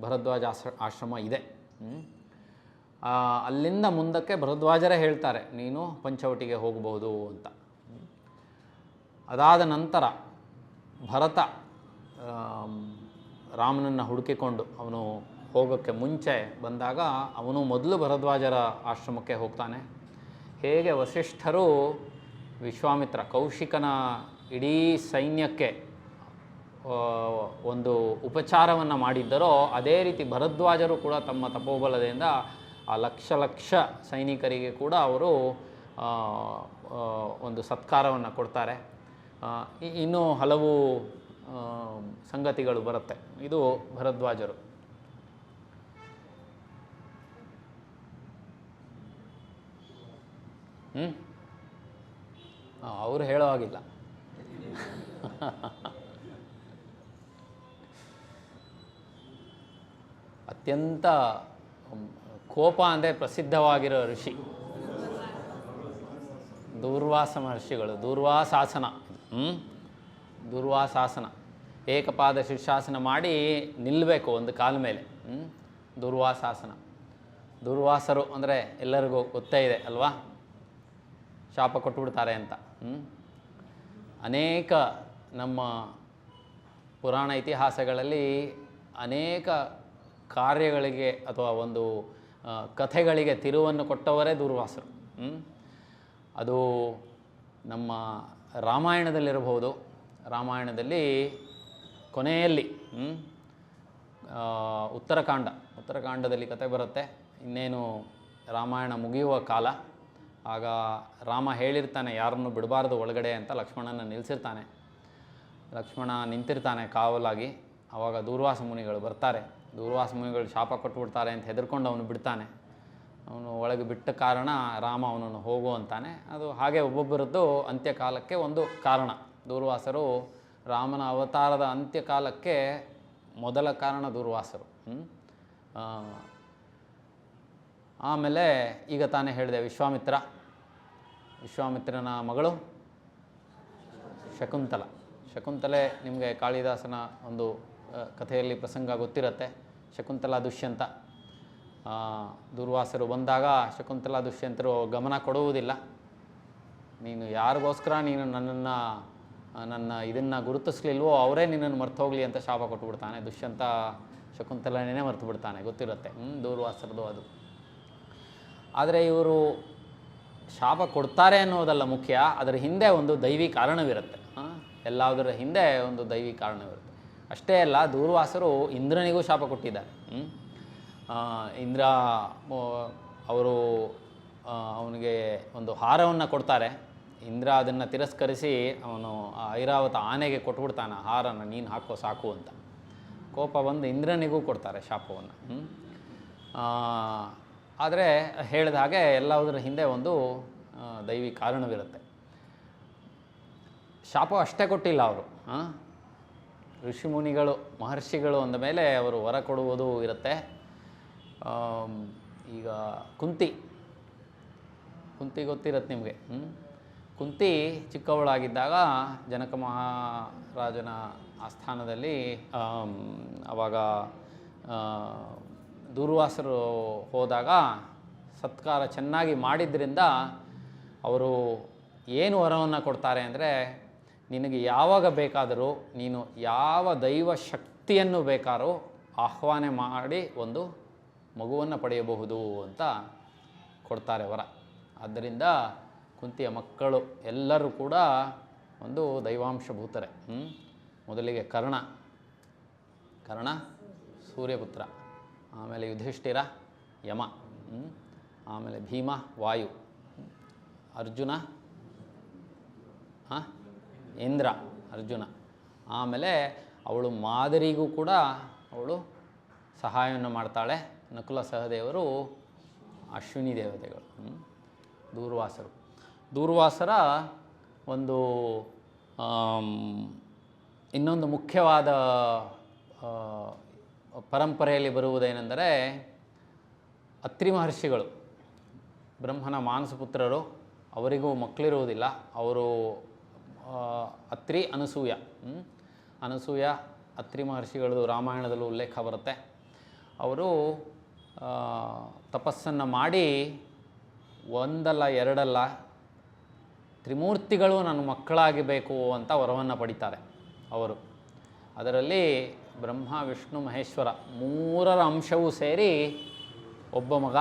ಭರದ್ವಾಜ ಆಶ್ರಮ ಇದೆ. ಅಲ್ಲಿಂದ ಮುಂದಕ್ಕೆ ಭರದ್ವಾಜರೇ ಹೇಳ್ತಾರೆ ನೀನು ಪಂಚವಟಿಗೆ ಹೋಗಬಹುದು ಅಂತ. ಅದಾದ ನಂತರ ಭರತ ರಾಮನನ್ನು ಹುಡುಕಿಕೊಂಡು ಅವನು ಹೋಗೋಕ್ಕೆ ಮುಂಚೆ ಬಂದಾಗ ಅವನು ಮೊದಲು ಭರದ್ವಾಜರ ಆಶ್ರಮಕ್ಕೆ ಹೋಗ್ತಾನೆ. ಹೇಗೆ ವಸಿಷ್ಠರು ವಿಶ್ವಾಮಿತ್ರ ಕೌಶಿಕನ ಇಡೀ ಸೈನ್ಯಕ್ಕೆ ಒಂದು ಉಪಚಾರವನ್ನು ಮಾಡಿದ್ದರೋ ಅದೇ ರೀತಿ ಭರದ್ವಾಜರು ಕೂಡ ತಮ್ಮ ತಪೋಬಲದಿಂದ ಆ ಲಕ್ಷ ಲಕ್ಷ ಸೈನಿಕರಿಗೆ ಕೂಡ ಅವರು ಒಂದು ಸತ್ಕಾರವನ್ನು ಕೊಡ್ತಾರೆ. ಇನ್ನೂ ಹಲವು ಸಂಗತಿಗಳು ಬರುತ್ತೆ. ಇದು ಭರದ್ವಾಜರು. ಅವರು ಹೇಳೋ ಹಾಗಿಲ್ಲ. ಅತ್ಯಂತ ಕೋಪ ಅಂದರೆ ಪ್ರಸಿದ್ಧವಾಗಿರೋ ಋಷಿ ದೂರ್ವಾಸ ಮಹರ್ಷಿಗಳು. ದೂರ್ವಾಸಾಸನ ದೂರ್ವಾಸಾಸನ ಏಕಪಾದ ಶೀರ್ಷಾಸನ ಮಾಡಿ ನಿಲ್ಲಬೇಕು ಒಂದು ಕಾಲ ಮೇಲೆ. ದೂರ್ವಾಸಾಸನ. ದೂರ್ವಾಸರು ಅಂದರೆ ಎಲ್ಲರಿಗೂ ಗೊತ್ತೇ ಇದೆ ಅಲ್ವಾ, ಶಾಪ ಕೊಟ್ಟುಬಿಡ್ತಾರೆ ಅಂತ. ಅನೇಕ ನಮ್ಮ ಪುರಾಣ ಇತಿಹಾಸಗಳಲ್ಲಿ ಅನೇಕ ಕಾರ್ಯಗಳಿಗೆ ಅಥವಾ ಒಂದು ಕಥೆಗಳಿಗೆ ತಿರುವನ್ನು ಕೊಟ್ಟವರೇ ದೂರ್ವಾಸರು. ಅದು ನಮ್ಮ ರಾಮಾಯಣದಲ್ಲಿರಬಹುದು. ರಾಮಾಯಣದಲ್ಲಿ ಕೊನೆಯಲ್ಲಿ ಉತ್ತರಕಾಂಡದಲ್ಲಿ ಕತೆ ಬರುತ್ತೆ. ಇನ್ನೇನು ರಾಮಾಯಣ ಮುಗಿಯುವ ಕಾಲ. ಆಗ ರಾಮ ಹೇಳಿರ್ತಾನೆ ಯಾರನ್ನು ಬಿಡಬಾರ್ದು ಒಳಗಡೆ ಅಂತ. ಲಕ್ಷ್ಮಣನ ನಿಲ್ಲಿಸಿರ್ತಾನೆ. ಲಕ್ಷ್ಮಣ ನಿಂತಿರ್ತಾನೆ ಕಾವಲಾಗಿ. ಆವಾಗ ದೂರ್ವಾಸ ಮುನಿಗಳು ಬರ್ತಾರೆ. ದೂರ್ವಾಸ ಮುನಿಗಳು ಶಾಪ ಕೊಟ್ಟುಬಿಡ್ತಾರೆ ಅಂತ ಹೆದರ್ಕೊಂಡು ಅವನು ಬಿಡ್ತಾನೆ. ಅವನು ಒಳಗೆ ಬಿಟ್ಟ ಕಾರಣ ರಾಮ ಅವನನ್ನು ಹೋಗು ಅಂತಾನೆ. ಅದು ಹಾಗೆ ಒಬ್ಬೊಬ್ಬರದ್ದು ಅಂತ್ಯಕಾಲಕ್ಕೆ ಒಂದು ಕಾರಣ. ದೂರ್ವಾಸರು ರಾಮನ ಅವತಾರದ ಅಂತ್ಯಕಾಲಕ್ಕೆ ಮೊದಲ ಕಾರಣ ದೂರ್ವಾಸರು. ಆಮೇಲೆ ಈಗ ತಾನೇ ಹೇಳಿದೆ ವಿಶ್ವಾಮಿತ್ರನ ಮಗಳು ಶಕುಂತಲೆ. ನಿಮಗೆ ಕಾಳಿದಾಸನ ಒಂದು ಕಥೆಯಲ್ಲಿ ಪ್ರಸಂಗ ಗೊತ್ತಿರುತ್ತೆ. ಶಕುಂತಲಾ ದುಷ್ಯಂತ. ದೂರ್ವಾಸರು ಬಂದಾಗ ಶಕುಂತಲಾ ದುಷ್ಯಂತರು ಗಮನ ಕೊಡುವುದಿಲ್ಲ. ನೀನು ಯಾರಿಗೋಸ್ಕರ ನೀನು ನನ್ನ ಇದನ್ನು ಗುರುತಿಸ್ಲಿಲ್ವೋ ಅವರೇ ನಿನ್ನನ್ನು ಮರ್ತು ಹೋಗಲಿ ಅಂತ ಶಾಪ ಕೊಟ್ಟುಬಿಡ್ತಾನೆ. ದುಷ್ಯಂತ ಶಕುಂತಲನೇ ಮರ್ತು ಬಿಡ್ತಾನೆ. ಗೊತ್ತಿರುತ್ತೆ ದೂರ್ವಾಸರದು ಅದು. ಆದರೆ ಇವರು ಶಾಪ ಕೊಡ್ತಾರೆ ಅನ್ನೋದಲ್ಲ ಮುಖ್ಯ, ಅದರ ಹಿಂದೆ ಒಂದು ದೈವಿ ಕಾರಣವಿರುತ್ತೆ. ಎಲ್ಲದರ ಹಿಂದೆ ಒಂದು ದೈವಿ ಕಾರಣವಿರುತ್ತೆ. ಅಷ್ಟೇ ಅಲ್ಲ, ದೂರ್ವಾಸರು ಇಂದ್ರನಿಗೂ ಶಾಪ ಕೊಟ್ಟಿದ್ದಾರೆ. ಇಂದ್ರ ಅವರು ಅವನಿಗೆ ಒಂದು ಹಾರವನ್ನು ಕೊಡ್ತಾರೆ. ಇಂದ್ರ ಅದನ್ನು ತಿರಸ್ಕರಿಸಿ ಅವನು ಐರಾವತ ಆನೆಗೆ ಕೊಟ್ಬಿಡ್ತಾನೆ ಹಾರನ್ನು, ನೀನು ಹಾಕೋ ಸಾಕು ಅಂತ. ಕೋಪ ಬಂದು ಇಂದ್ರನಿಗೂ ಕೊಡ್ತಾರೆ ಶಾಪವನ್ನು. ಆದರೆ ಹೇಳಿದ ಹಾಗೆ ಎಲ್ಲದರ ಹಿಂದೆ ಒಂದು ದೈವಿ ಕಾರಣವಿರುತ್ತೆ. ಶಾಪ ಅಷ್ಟೇ ಕೊಟ್ಟಿಲ್ಲ ಅವರು. ಋಷಿಮುನಿಗಳು ಮಹರ್ಷಿಗಳು ಅಂದ ಮೇಲೆ ಅವರು ವರ ಕೊಡುವುದು ಇರುತ್ತೆ. ಈಗ ಕುಂತಿ ಗೊತ್ತಿರುತ್ತೆ ನಿಮಗೆ. ಕುಂತಿ ಚಿಕ್ಕವಳಾಗಿದ್ದಾಗ ಜನಕ ಮಹಾರಾಜನ ಆಸ್ಥಾನದಲ್ಲಿ ಆವಾಗ ದೂರ್ವಾಸರು ಹೋದಾಗ ಸತ್ಕಾರ ಚೆನ್ನಾಗಿ ಮಾಡಿದ್ರಿಂದ ಅವರು ಏನು ವರವನ್ನು ಕೊಡ್ತಾರೆ ಅಂದರೆ, ನಿನಗೆ ಯಾವಾಗ ಬೇಕಾದರೂ ನೀನು ಯಾವ ದೈವ ಶಕ್ತಿಯನ್ನು ಬೇಕಾದರೂ ಆಹ್ವಾನ ಮಾಡಿ ಒಂದು ಮಗುವನ್ನು ಪಡೆಯಬಹುದು ಅಂತ ಕೊಡ್ತಾರೆ ವರ. ಆದ್ದರಿಂದ ಕುಂತಿಯ ಮಕ್ಕಳು ಎಲ್ಲರೂ ಕೂಡ ಒಂದು ದೈವಾಂಶಭೂತರೆ. ಮೊದಲಿಗೆ ಕರ್ಣ ಸೂರ್ಯಪುತ್ರ, ಆಮೇಲೆ ಯುಧಿಷ್ಠಿರ ಯಮ, ಆಮೇಲೆ ಭೀಮ ವಾಯು, ಅರ್ಜುನ ಇಂದ್ರ ಅರ್ಜುನ. ಆಮೇಲೆ ಅವಳು ಮಾದರಿಗೂ ಕೂಡ ಅವಳು ಸಹಾಯವನ್ನು ಮಾಡ್ತಾಳೆ. ನಕುಲ ಸಹದೇವರು ಅಶ್ವಿನಿ ದೇವತೆಗಳು. ದೂರ್ವಾಸರ ಒಂದು ಇನ್ನೊಂದು ಮುಖ್ಯವಾದ ಪರಂಪರೆಯಲ್ಲಿ ಬರುವುದೇನೆಂದರೆ, ಅತ್ರಿ ಮಹರ್ಷಿಗಳು ಬ್ರಹ್ಮನ ಮಾನಸಪುತ್ರರು. ಅವರಿಗೂ ಮಕ್ಕಳಿರುವುದಿಲ್ಲ. ಅವರು ಅತ್ರಿ ಅನಸೂಯ ಅತ್ರಿ ಮಹರ್ಷಿಗಳದು ರಾಮಾಯಣದಲ್ಲೂ ಉಲ್ಲೇಖ ಬರುತ್ತೆ. ಅವರು ತಪಸ್ಸನ್ನು ಮಾಡಿ ಒಂದಲ್ಲ ಎರಡಲ್ಲ ತ್ರಿಮೂರ್ತಿಗಳು ನನ್ನ ಮಕ್ಕಳಾಗಬೇಕು ಅಂತ ವರವನ್ನು ಪಡಿತಾರೆ ಅವರು. ಅದರಲ್ಲಿ ಬ್ರಹ್ಮ ವಿಷ್ಣು ಮಹೇಶ್ವರ ಮೂರರ ಅಂಶವೂ ಸೇರಿ ಒಬ್ಬ ಮಗ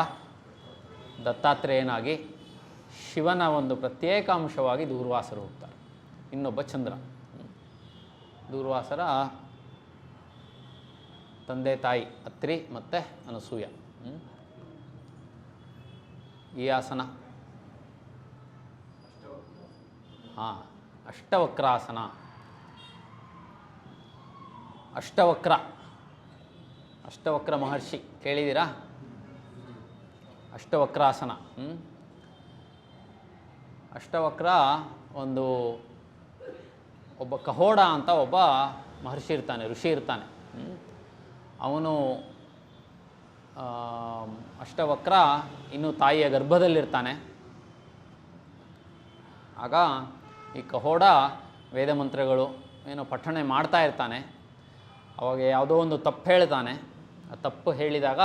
ದತ್ತಾತ್ರೇಯನಾಗಿ ಶಿವನ ಒಂದು ಪ್ರತ್ಯೇಕ ಅಂಶವಾಗಿ ದೂರ್ವಾಸರು ಹೋಗ್ತಾರೆ. ಇನ್ನೊಬ್ಬ ಚಂದ್ರ. ದೂರ್ವಾಸರ ತಂದೆ ತಾಯಿ ಅತ್ರಿ ಮತ್ತು ಅನಸೂಯ. ಈ ಆಸನ ಹಾಂ, ಅಷ್ಟವಕ್ರಾಸನ. ಅಷ್ಟವಕ್ರ ಮಹರ್ಷಿ ಕೇಳಿದ್ದೀರಾ? ಅಷ್ಟವಕ್ರಾಸನ. ಅಷ್ಟವಕ್ರ ಒಬ್ಬ ಕಹೋಡ ಅಂತ ಒಬ್ಬ ಮಹರ್ಷಿ ಇರ್ತಾನೆ, ಋಷಿ ಇರ್ತಾನೆ. ಅವನು ಅಷ್ಟವಕ್ರ ಇನ್ನೂ ತಾಯಿಯ ಗರ್ಭದಲ್ಲಿರ್ತಾನೆ. ಆಗ ಈ ಕಹೋಡ ವೇದ ಮಂತ್ರಗಳು ಏನೋ ಪಠಣೆ ಮಾಡ್ತಾ ಇರ್ತಾನೆ. ಅವಾಗ ಯಾವುದೋ ಒಂದು ತಪ್ಪು ಹೇಳ್ತಾನೆ. ಆ ತಪ್ಪು ಹೇಳಿದಾಗ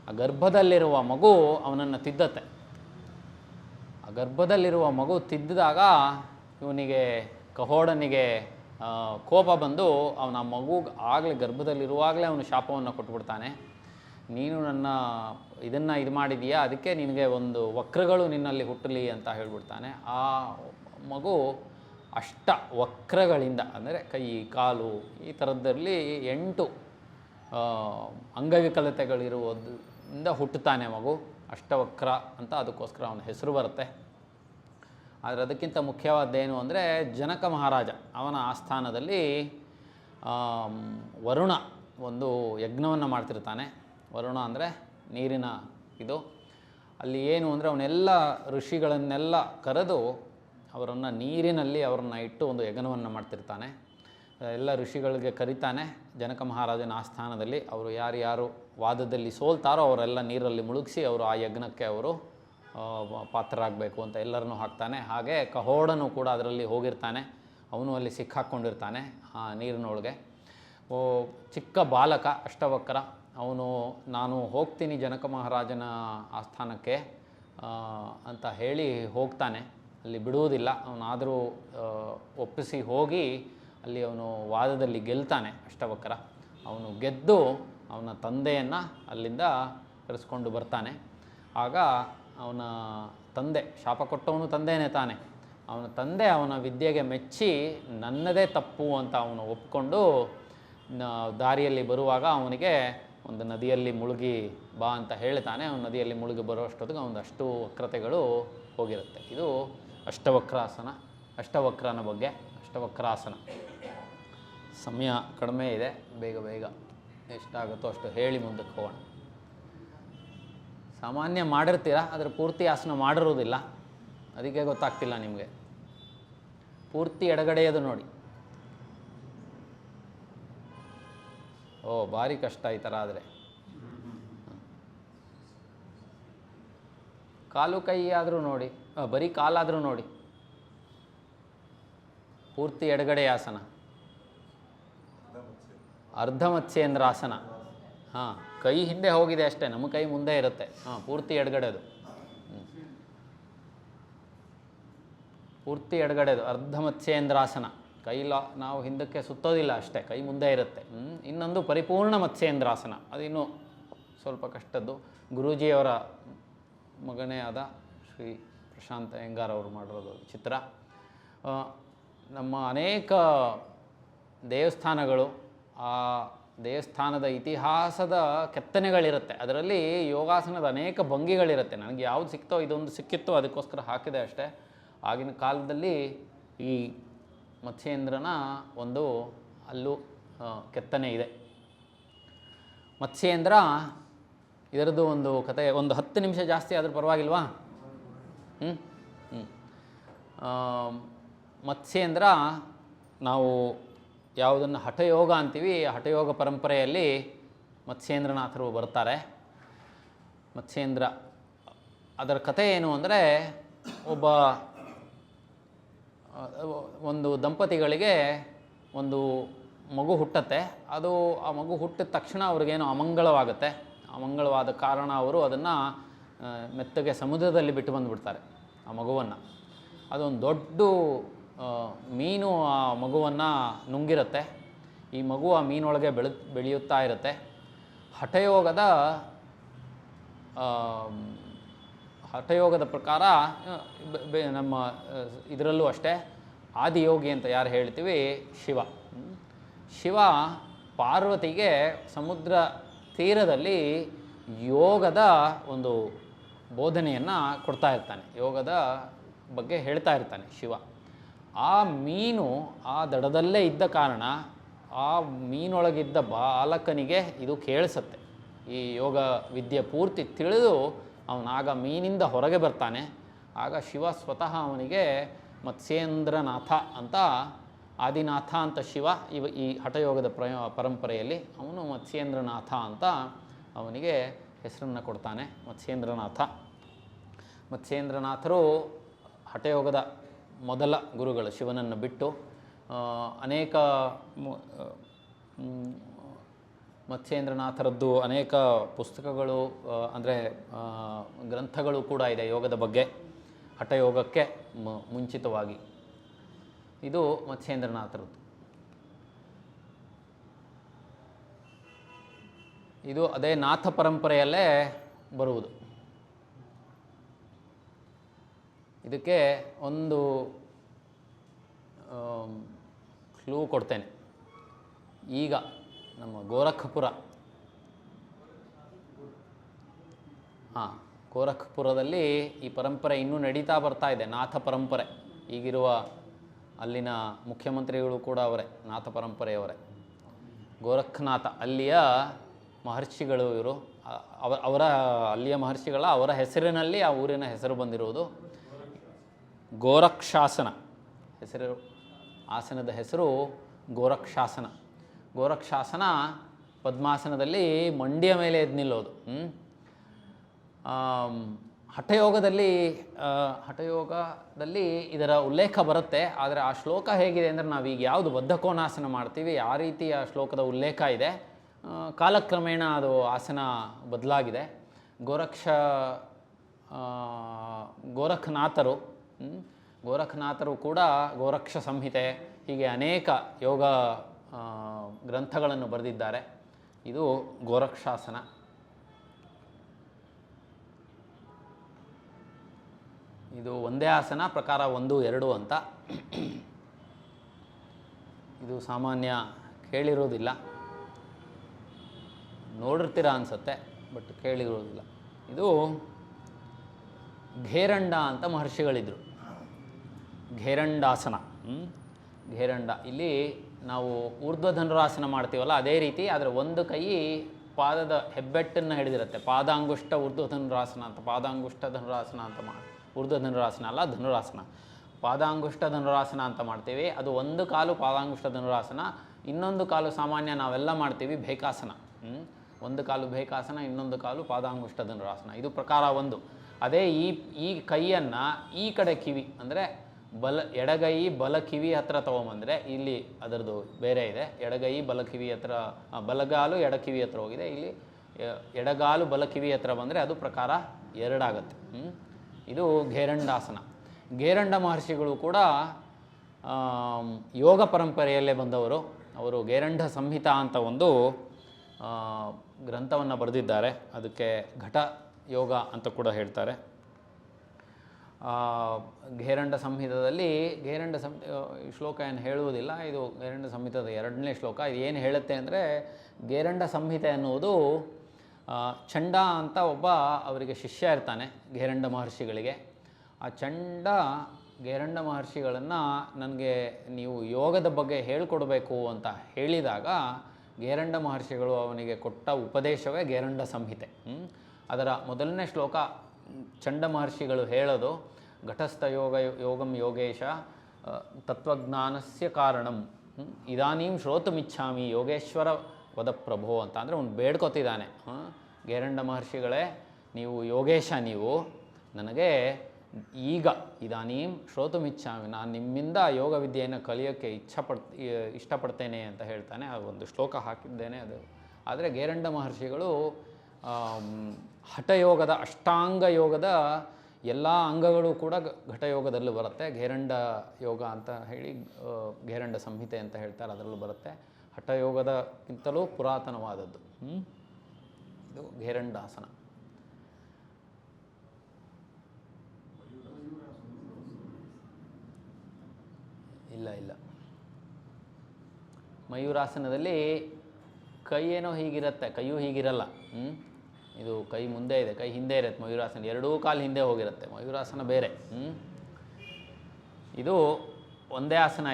ಆ ಗರ್ಭದಲ್ಲಿರುವ ಮಗು ಅವನನ್ನು ತಿದ್ದತ್ತೆ. ಆ ಗರ್ಭದಲ್ಲಿರುವ ಮಗು ತಿದ್ದಿದಾಗ ಇವನಿಗೆ ಕಹೋಡನಿಗೆ ಕೋಪ ಬಂದು ಅವನ ಮಗು ಆಗಲೇ ಗರ್ಭದಲ್ಲಿರುವಾಗಲೇ ಅವನು ಶಾಪವನ್ನು ಕೊಟ್ಬಿಡ್ತಾನೆ. ನೀನು ನನ್ನ ಇದನ್ನು ಇದು ಮಾಡಿದೀಯಾ, ಅದಕ್ಕೆ ನಿನಗೆ ಒಂದು ವಕ್ರಗಳು ನಿನ್ನಲ್ಲಿ ಹುಟ್ಟಲಿ ಅಂತ ಹೇಳ್ಬಿಡ್ತಾನೆ. ಆ ಮಗು ಅಷ್ಟ ವಕ್ರಗಳಿಂದ, ಅಂದರೆ ಕೈ ಕಾಲು ಈ ಥರದ್ದಲ್ಲಿ 8 ಅಂಗವಿಕಲತೆಗಳಿರುವುದರಿಂದ ಹುಟ್ಟುತ್ತಾನೆ ಮಗು. ಅಷ್ಟವಕ್ರ ಅಂತ ಅದಕ್ಕೋಸ್ಕರ ಅವನ ಹೆಸರು ಬರುತ್ತೆ. ಆದರೆ ಅದಕ್ಕಿಂತ ಮುಖ್ಯವಾದ್ದೇನು ಅಂದರೆ ಜನಕ ಮಹಾರಾಜ ಅವನ ಆಸ್ಥಾನದಲ್ಲಿ ವರುಣ ಒಂದು ಯಜ್ಞವನ್ನು ಮಾಡ್ತಿರ್ತಾನೆ. ವರುಣ ಅಂದರೆ ನೀರಿನ ಇದು. ಅಲ್ಲಿ ಏನು ಅಂದರೆ ಅವನೆಲ್ಲ ಋಷಿಗಳನ್ನೆಲ್ಲ ಕರೆದು ಅವರನ್ನು ನೀರಿನಲ್ಲಿ ಅವರನ್ನು ಇಟ್ಟು ಒಂದು ಯಜ್ಞವನ್ನು ಮಾಡ್ತಿರ್ತಾನೆ. ಎಲ್ಲ ಋಷಿಗಳಿಗೆ ಕರೀತಾನೆ ಜನಕ ಮಹಾರಾಜನ ಆಸ್ಥಾನದಲ್ಲಿ. ಅವರು ಯಾರ್ಯಾರು ವಾದದಲ್ಲಿ ಸೋಲ್ತಾರೋ ಅವರೆಲ್ಲ ನೀರಲ್ಲಿ ಮುಳುಗಿಸಿ ಅವರು ಆ ಯಜ್ಞಕ್ಕೆ ಅವರು ಪಾತ್ರರಾಗಬೇಕು ಅಂತ ಎಲ್ಲರನ್ನೂ ಹಾಕ್ತಾನೆ. ಹಾಗೆ ಕಹೋಡನು ಕೂಡ ಅದರಲ್ಲಿ ಹೋಗಿರ್ತಾನೆ. ಅವನು ಅಲ್ಲಿ ಸಿಕ್ಕಾಕ್ಕೊಂಡಿರ್ತಾನೆ ಆ ನೀರಿನೊಳಗೆ. ಚಿಕ್ಕ ಬಾಲಕ ಅಷ್ಟವಕ್ರ ಅವನು, ನಾನು ಹೋಗ್ತೀನಿ ಜನಕ ಮಹಾರಾಜನ ಆಸ್ಥಾನಕ್ಕೆ ಅಂತ ಹೇಳಿ ಹೋಗ್ತಾನೆ. ಅಲ್ಲಿ ಬಿಡುವುದಿಲ್ಲ. ಅವನಾದರೂ ಒಪ್ಪಿಸಿ ಹೋಗಿ ಅಲ್ಲಿ ಅವನು ವಾದದಲ್ಲಿ ಗೆಲ್ತಾನೆ ಅಷ್ಟವಕ್ರ. ಅವನು ಗೆದ್ದು ಅವನ ತಂದೆಯನ್ನು ಅಲ್ಲಿಂದ ಕರೆಸ್ಕೊಂಡು ಬರ್ತಾನೆ. ಆಗ ಅವನ ತಂದೆ, ಶಾಪ ಕೊಟ್ಟವನು ತಂದೆಯೇ ತಾನೆ, ಅವನ ತಂದೆ ಅವನ ವಿದ್ಯೆಗೆ ಮೆಚ್ಚಿ ನನ್ನದೇ ತಪ್ಪು ಅಂತ ಅವನು ಒಪ್ಕೊಂಡು ದಾರಿಯಲ್ಲಿ ಬರುವಾಗ ಅವನಿಗೆ ಒಂದು ನದಿಯಲ್ಲಿ ಮುಳುಗಿ ಬಾ ಅಂತ ಹೇಳ್ತಾನೆ. ಅವನು ನದಿಯಲ್ಲಿ ಮುಳುಗಿ ಬರೋಷ್ಟೊತ್ತಿಗೆ ಅವನದಷ್ಟು ವಕ್ರತೆಗಳು ಹೋಗಿರುತ್ತೆ. ಇದು ಅಷ್ಟವಕ್ರಾಸನ. ಅಷ್ಟವಕ್ರನ ಬಗ್ಗೆ ಅಷ್ಟವಕ್ರಾಸನ. ಸಮಯ ಕಡಿಮೆ ಇದೆ, ಬೇಗ ಬೇಗ ಎಷ್ಟಾಗುತ್ತೋ ಅಷ್ಟು ಹೇಳಿ ಮುಂದಕ್ಕೆ ಹೋಗೋಣ. ಸಾಮಾನ್ಯ ಮಾಡಿರ್ತೀರ, ಆದರೆ ಪೂರ್ತಿ ಆಸನ ಮಾಡಿರೋದಿಲ್ಲ, ಅದಕ್ಕೆ ಗೊತ್ತಾಗ್ತಿಲ್ಲ ನಿಮಗೆ. ಪೂರ್ತಿ ಎಡಗಡೆಯದು ನೋಡಿ. ಓ, ಭಾರಿ ಕಷ್ಟ ಈ ಥರ ಆದರೆ. ಕಾಲು ಕೈ ಆದರೂ ನೋಡಿ, ಬರೀ ಕಾಲಾದರೂ ನೋಡಿ. ಪೂರ್ತಿ ಎಡಗಡೆ ಆಸನ, ಅರ್ಧ ಮತ್ಸ್ಯೇಂದ್ರಾಸನ. ಹಾಂ, ಕೈ ಹಿಂದೆ ಹೋಗಿದೆ ಅಷ್ಟೇ, ನಮ್ಮ ಕೈ ಮುಂದೆ ಇರುತ್ತೆ. ಹಾಂ, ಪೂರ್ತಿ ಎಡಗಡೆದು. ಪೂರ್ತಿ ಎಡಗಡೆದು ಅರ್ಧ ಮತ್ಸ್ಯೇಂದ್ರಾಸನ. ನಾವು ಹಿಂದಕ್ಕೆ ಸುತ್ತೋದಿಲ್ಲ ಅಷ್ಟೇ, ಕೈ ಮುಂದೆ ಇರುತ್ತೆ. ಇನ್ನೊಂದು ಪರಿಪೂರ್ಣ ಮತ್ಸ್ಯೇಂದ್ರಾಸನ, ಅದಿನ್ನೂ ಸ್ವಲ್ಪ ಕಷ್ಟದ್ದು. ಗುರೂಜಿಯವರ ಮಗನೇ ಆದ ಶ್ರೀ ಪ್ರಶಾಂತ್ ಅಯ್ಯಂಗಾರ್ ಅವರು ಮಾಡಿರೋದು ಚಿತ್ರ. ನಮ್ಮ ಅನೇಕ ದೇವಸ್ಥಾನಗಳು, ಆ ದೇವಸ್ಥಾನದ ಇತಿಹಾಸದ ಕೆತ್ತನೆಗಳಿರುತ್ತೆ. ಅದರಲ್ಲಿ ಯೋಗಾಸನದ ಅನೇಕ ಭಂಗಿಗಳಿರುತ್ತೆ. ನನಗೆ ಯಾವುದು ಸಿಕ್ತೋ, ಇದೊಂದು ಸಿಕ್ಕಿತ್ತೋ ಅದಕ್ಕೋಸ್ಕರ ಹಾಕಿದೆ ಅಷ್ಟೇ. ಆಗಿನ ಕಾಲದಲ್ಲಿ ಈ ಮತ್ಸ್ಯೇಂದ್ರನ ಒಂದು ಅಲ್ಲೂ ಕೆತ್ತನೆ ಇದೆ. ಮತ್ಸ್ಯೇಂದ್ರ ಇದರದ್ದು ಒಂದು ಕತೆ, ಒಂದು 10 ನಿಮಿಷ ಜಾಸ್ತಿ ಆದರೂ ಪರವಾಗಿಲ್ವಾ? ಮತ್ಸ್ಯೇಂದ್ರ ನಾವು ಯಾವುದನ್ನು ಹಠಯೋಗ ಅಂತೀವಿ, ಹಠಯೋಗ ಪರಂಪರೆಯಲ್ಲಿ ಮತ್ಸ್ಯೇಂದ್ರನಾಥರು ಬರ್ತಾರೆ. ಮತ್ಸ್ಯೇಂದ್ರ ಅದರ ಕಥೆ ಏನು ಅಂದರೆ, ಒಂದು ದಂಪತಿಗಳಿಗೆ ಒಂದು ಮಗು ಹುಟ್ಟತ್ತೆ. ಆ ಮಗು ಹುಟ್ಟಿದ ತಕ್ಷಣ ಅವ್ರಿಗೇನೋ ಅಮಂಗಳವಾಗುತ್ತೆ. ಅಮಂಗಳವಾದ ಕಾರಣ ಅವರು ಅದನ್ನು ಮೆತ್ತಗೆ ಸಮುದ್ರದಲ್ಲಿ ಬಿಟ್ಟು ಬಂದುಬಿಡ್ತಾರೆ ಆ ಮಗುವನ್ನು. ಅದೊಂದು ದೊಡ್ಡ ಮೀನು ಆ ಮಗುವನ್ನು ನುಂಗಿರುತ್ತೆ. ಈ ಮಗು ಆ ಮೀನೊಳಗೆ ಬೆಳೆಯುತ್ತಾ ಇರುತ್ತೆ. ಹಠಯೋಗದ ಪ್ರಕಾರ ನಮ್ಮ ಇದರಲ್ಲೂ ಅಷ್ಟೇ ಆದಿಯೋಗಿ ಅಂತ ಯಾರು ಹೇಳ್ತೀವಿ ಶಿವ. ಶಿವ ಪಾರ್ವತಿಗೆ ಸಮುದ್ರ ತೀರದಲ್ಲಿ ಯೋಗದ ಒಂದು ಬೋಧನೆಯನ್ನು ಕೊಡ್ತಾ ಇರ್ತಾನೆ, ಯೋಗದ ಬಗ್ಗೆ ಹೇಳ್ತಾ ಇರ್ತಾನೆ ಶಿವ. ಆ ಮೀನು ಆ ದಡದಲ್ಲೇ ಇದ್ದ ಕಾರಣ ಆ ಮೀನೊಳಗಿದ್ದ ಬಾಲಕನಿಗೆ ಇದು ಕೇಳಿಸುತ್ತೆ. ಈ ಯೋಗ ವಿದ್ಯೆ ಪೂರ್ತಿ ತಿಳಿದು ಅವನಾಗ ಮೀನಿಂದ ಹೊರಗೆ ಬರ್ತಾನೆ. ಆಗ ಶಿವ ಸ್ವತಃ ಅವನಿಗೆ ಮತ್ಸ್ಯೇಂದ್ರನಾಥ ಅಂತ, ಆದಿನಾಥ ಅಂತ ಶಿವ ಈ ಹಠಯೋಗದ ಪರಂಪರೆಯಲ್ಲಿ ಅವನು ಮತ್ಸ್ಯೇಂದ್ರನಾಥ ಅಂತ ಅವನಿಗೆ ಹೆಸರನ್ನು ಕೊಡ್ತಾನೆ, ಮತ್ಸ್ಯೇಂದ್ರನಾಥ. ಮತ್ಸ್ಯೇಂದ್ರನಾಥರು ಹಠಯೋಗದ ಮೊದಲ ಗುರುಗಳು. ಶಿವನನ್ನು ಬಿಟ್ಟು ಅನೇಕ ಮತ್ಸ್ಯೇಂದ್ರನಾಥರದ್ದು ಅನೇಕ ಪುಸ್ತಕಗಳು ಅಂದರೆ ಗ್ರಂಥಗಳು ಕೂಡ ಇದೆ ಯೋಗದ ಬಗ್ಗೆ, ಹಠಯೋಗಕ್ಕೆ ಮುಂಚಿತವಾಗಿ. ಇದು ಮತ್ಸ್ಯೇಂದ್ರನಾಥರದ್ದು. ಇದು ಅದೇ ನಾಥ ಪರಂಪರೆಯಲ್ಲೇ ಬರುವುದು. ಇದಕ್ಕೆ ಒಂದು ಕ್ಲೂ ಕೊಡ್ತೇನೆ. ಈಗ ನಮ್ಮ ಗೋರಖ್ಪುರದಲ್ಲಿ ಈ ಪರಂಪರೆ ಇನ್ನೂ ನಡೀತಾ ಬರ್ತಾ ಇದೆ, ನಾಥ ಪರಂಪರೆ. ಈಗಿರುವ ಅಲ್ಲಿನ ಮುಖ್ಯಮಂತ್ರಿಗಳು ಕೂಡ ಅವರೇ, ನಾಥ ಪರಂಪರೆಯವರೇ. ಗೋರಖ್ನಾಥ ಅಲ್ಲಿಯ ಮಹರ್ಷಿಗಳು ಇವರು. ಅಲ್ಲಿಯ ಮಹರ್ಷಿಗಳ ಅವರ ಹೆಸರಿನಲ್ಲಿ ಆ ಊರಿನ ಹೆಸರು ಬಂದಿರುವುದು. ಗೋರಕ್ಷಾಸನ ಆಸನದ ಹೆಸರು ಗೋರಕ್ಷಾಸನ. ಗೋರಕ್ಷಾಸನ ಪದ್ಮಾಸನದಲ್ಲಿ ಮಂಡಿಯ ಮೇಲೆ ಎದ್ದು ನಿಲ್ಲೋದು. ಹಠಯೋಗದಲ್ಲಿ ಇದರ ಉಲ್ಲೇಖ ಬರುತ್ತೆ. ಆದರೆ ಆ ಶ್ಲೋಕ ಹೇಗಿದೆ ಅಂದರೆ, ನಾವೀಗ ಯಾವುದು ಬದ್ಧಕೋನಾಸನ ಮಾಡ್ತೀವಿ ಆ ರೀತಿಯ ಶ್ಲೋಕದ ಉಲ್ಲೇಖ ಇದೆ. ಕಾಲಕ್ರಮೇಣ ಅದು ಆಸನ ಬದಲಾಗಿದೆ. ಗೋರಖ್ನಾಥರು ಕೂಡ ಗೋರಕ್ಷ ಸಂಹಿತೆ ಹೀಗೆ ಅನೇಕ ಯೋಗ ಗ್ರಂಥಗಳನ್ನು ಬರೆದಿದ್ದಾರೆ. ಇದು ಗೋರಕ್ಷಾಸನ. ಇದು ಒಂದೇ ಆಸನ, ಪ್ರಕಾರ 1, 2 ಅಂತ. ಇದು ಸಾಮಾನ್ಯ ಕೇಳಿರೋದಿಲ್ಲ, ನೋಡಿರ್ತೀರ ಅನಿಸುತ್ತೆ, ಬಟ್ ಕೇಳಿರೋದಿಲ್ಲ. ಇದು ಘೇರಂಡ ಅಂತ ಮಹರ್ಷಿಗಳಿದ್ದರು. ಘೇರಂಡಾಸನ. ಘೇರಂಡ ಇಲ್ಲಿ ನಾವು ಊರ್ಧ್ವ ಧನುರಾಸನ ಮಾಡ್ತೀವಲ್ಲ ಅದೇ ರೀತಿ, ಆದರೆ ಒಂದು ಕೈ ಪಾದದ ಹೆಬ್ಬೆಟ್ಟನ್ನು ಹಿಡಿದಿರುತ್ತೆ. ಪಾದಾಂಗುಷ್ಟ ಊರ್ಧ್ವ ಧನುರಾಸನ ಅಂತ, ಪಾದಾಂಗುಷ್ಟ ಧನುರಾಸನ ಅಂತ ಊರ್ಧ್ವ ಧನುರಾಸನ ಅಲ್ಲ, ಧನುರಾಸನ. ಪಾದಾಂಗುಷ್ಟ ಧನುರಾಸನ ಅಂತ ಮಾಡ್ತೀವಿ. ಅದು ಒಂದು ಕಾಲು ಪಾದಾಂಗುಷ್ಟ ಧನುರಾಸನ, ಇನ್ನೊಂದು ಕಾಲು ಸಾಮಾನ್ಯ ನಾವೆಲ್ಲ ಮಾಡ್ತೀವಿ ಭೇಕಾಸನ. ಒಂದು ಕಾಲು ಭೇಕಾಸನ, ಇನ್ನೊಂದು ಕಾಲು ಪಾದಾಂಗುಷ್ಟ ಧನುರಾಸನ. ಇದು ಪ್ರಕಾರ 1. ಅದೇ ಈ ಕೈಯನ್ನು ಈ ಕಡೆ ಕಿವಿ ಅಂದರೆ ಎಡಗೈ ಬಲ ಕಿವಿ ಹತ್ರ ತೊಗೊಂಬಂದರೆ, ಇಲ್ಲಿ ಅದರದ್ದು ಬೇರೆ ಇದೆ. ಎಡಗೈ ಬಲ ಕಿವಿ ಹತ್ರ, ಬಲಗಾಲು ಎಡ ಕಿವಿ ಹತ್ರ ಹೋಗಿದೆ. ಇಲ್ಲಿ ಎಡಗಾಲು ಬಲ ಕಿವಿ ಹತ್ರ ಬಂದರೆ ಅದು ಪ್ರಕಾರ 2 ಆಗುತ್ತೆ. ಇದು ಘೇರಂಡಾಸನ. ಘೇರಂಡ ಮಹರ್ಷಿಗಳು ಕೂಡ ಯೋಗ ಪರಂಪರೆಯಲ್ಲೇ ಬಂದವರು. ಅವರು ಘೇರಂಡ ಸಂಹಿತ ಅಂತ ಒಂದು ಗ್ರಂಥವನ್ನು ಬರೆದಿದ್ದಾರೆ. ಅದಕ್ಕೆ ಘಟ ಯೋಗ ಅಂತ ಕೂಡ ಹೇಳ್ತಾರೆ. ಘೇರಂಡ ಸಂಹಿತದಲ್ಲಿ ಈ ಶ್ಲೋಕ ಏನು ಹೇಳುವುದಿಲ್ಲ. ಇದು ಘೇರಂಡ ಸಂಹಿತದ 2ನೇ ಶ್ಲೋಕ. ಇದು ಏನು ಹೇಳುತ್ತೆ ಅಂದರೆ, ಘೇರಂಡ ಸಂಹಿತೆ ಅನ್ನುವುದು ಚಂಡ ಅಂತ ಒಬ್ಬ ಅವರಿಗೆ ಶಿಷ್ಯ ಇರ್ತಾನೆ ಘೇರಂಡ ಮಹರ್ಷಿಗಳಿಗೆ. ಆ ಘೇರಂಡ ಮಹರ್ಷಿಗಳನ್ನು ನನಗೆ ನೀವು ಯೋಗದ ಬಗ್ಗೆ ಹೇಳಿಕೊಡ್ಬೇಕು ಅಂತ ಹೇಳಿದಾಗ, ಘೇರಂಡ ಮಹರ್ಷಿಗಳು ಅವನಿಗೆ ಕೊಟ್ಟ ಉಪದೇಶವೇ ಘೇರಂಡ ಸಂಹಿತೆ. ಅದರ ಮೊದಲನೇ ಶ್ಲೋಕ ಚಂಡ ಮಹರ್ಷಿಗಳು ಹೇಳೋದು, ಘಟಸ್ಥ ಯೋಗಂ ಯೋಗೇಶ ತತ್ವಜ್ಞಾನಸ್ಯ ಕಾರಣಂ ಇದಾನೀಂ ಶ್ರೋತುಮಿಚ್ಛಾಮಿ ಯೋಗೇಶ್ವರ ವದ ಪ್ರಭೋ ಅಂತ. ಅಂದರೆ ಅವ್ನು ಬೇಡ್ಕೊತಿದ್ದಾನೆ, ಘೇರಂಡ ಮಹರ್ಷಿಗಳೇ, ನೀವು ಯೋಗೇಶ, ನೀವು ನನಗೆ ಈಗ ಇದಾನೀಂ ಶ್ರೋತುಮಿಚ್ಛಾಮಿ, ನಾನು ನಿಮ್ಮಿಂದ ಯೋಗ ವಿದ್ಯೆಯನ್ನು ಕಲಿಯೋಕ್ಕೆ ಇಷ್ಟಪಡ್ತೇನೆ ಅಂತ ಹೇಳ್ತಾನೆ. ಅದು ಒಂದು ಶ್ಲೋಕ ಹಾಕಿದ್ದೇನೆ ಅದು. ಆದರೆ ಘೇರಂಡ ಮಹರ್ಷಿಗಳು ಹಠಯೋಗದ ಅಷ್ಟಾಂಗ ಯೋಗದ ಎಲ್ಲ ಅಂಗಗಳು ಕೂಡ ಘಟಯೋಗದಲ್ಲೂ ಬರುತ್ತೆ. ಘೇರಂಡ ಯೋಗ ಅಂತ ಹೇಳಿ ಘೇರಂಡ ಸಂಹಿತೆ ಅಂತ ಹೇಳ್ತಾರೆ, ಅದರಲ್ಲೂ ಬರುತ್ತೆ. ಹಠಯೋಗದಕ್ಕಿಂತಲೂ ಪುರಾತನವಾದದ್ದು. ಇದು ಘೇರಂಡಾಸನ. ಇಲ್ಲ, ಮಯೂರಾಸನದಲ್ಲಿ ಕೈ ಏನೋ ಹೀಗಿರುತ್ತೆ, ಕೈಯೂ ಹೀಗಿರಲ್ಲ. ಇದು ಕೈ ಮುಂದೆ ಇದೆ, ಕೈ ಹಿಂದೆ ಇರುತ್ತೆ. ಮಯೂರಾಸನ ಎರಡೂ ಕಾಲು ಹಿಂದೆ ಹೋಗಿರುತ್ತೆ. ಮಯೂರಾಸನ ಬೇರೆ. ಇದು ಒಂದೇ ಆಸನ.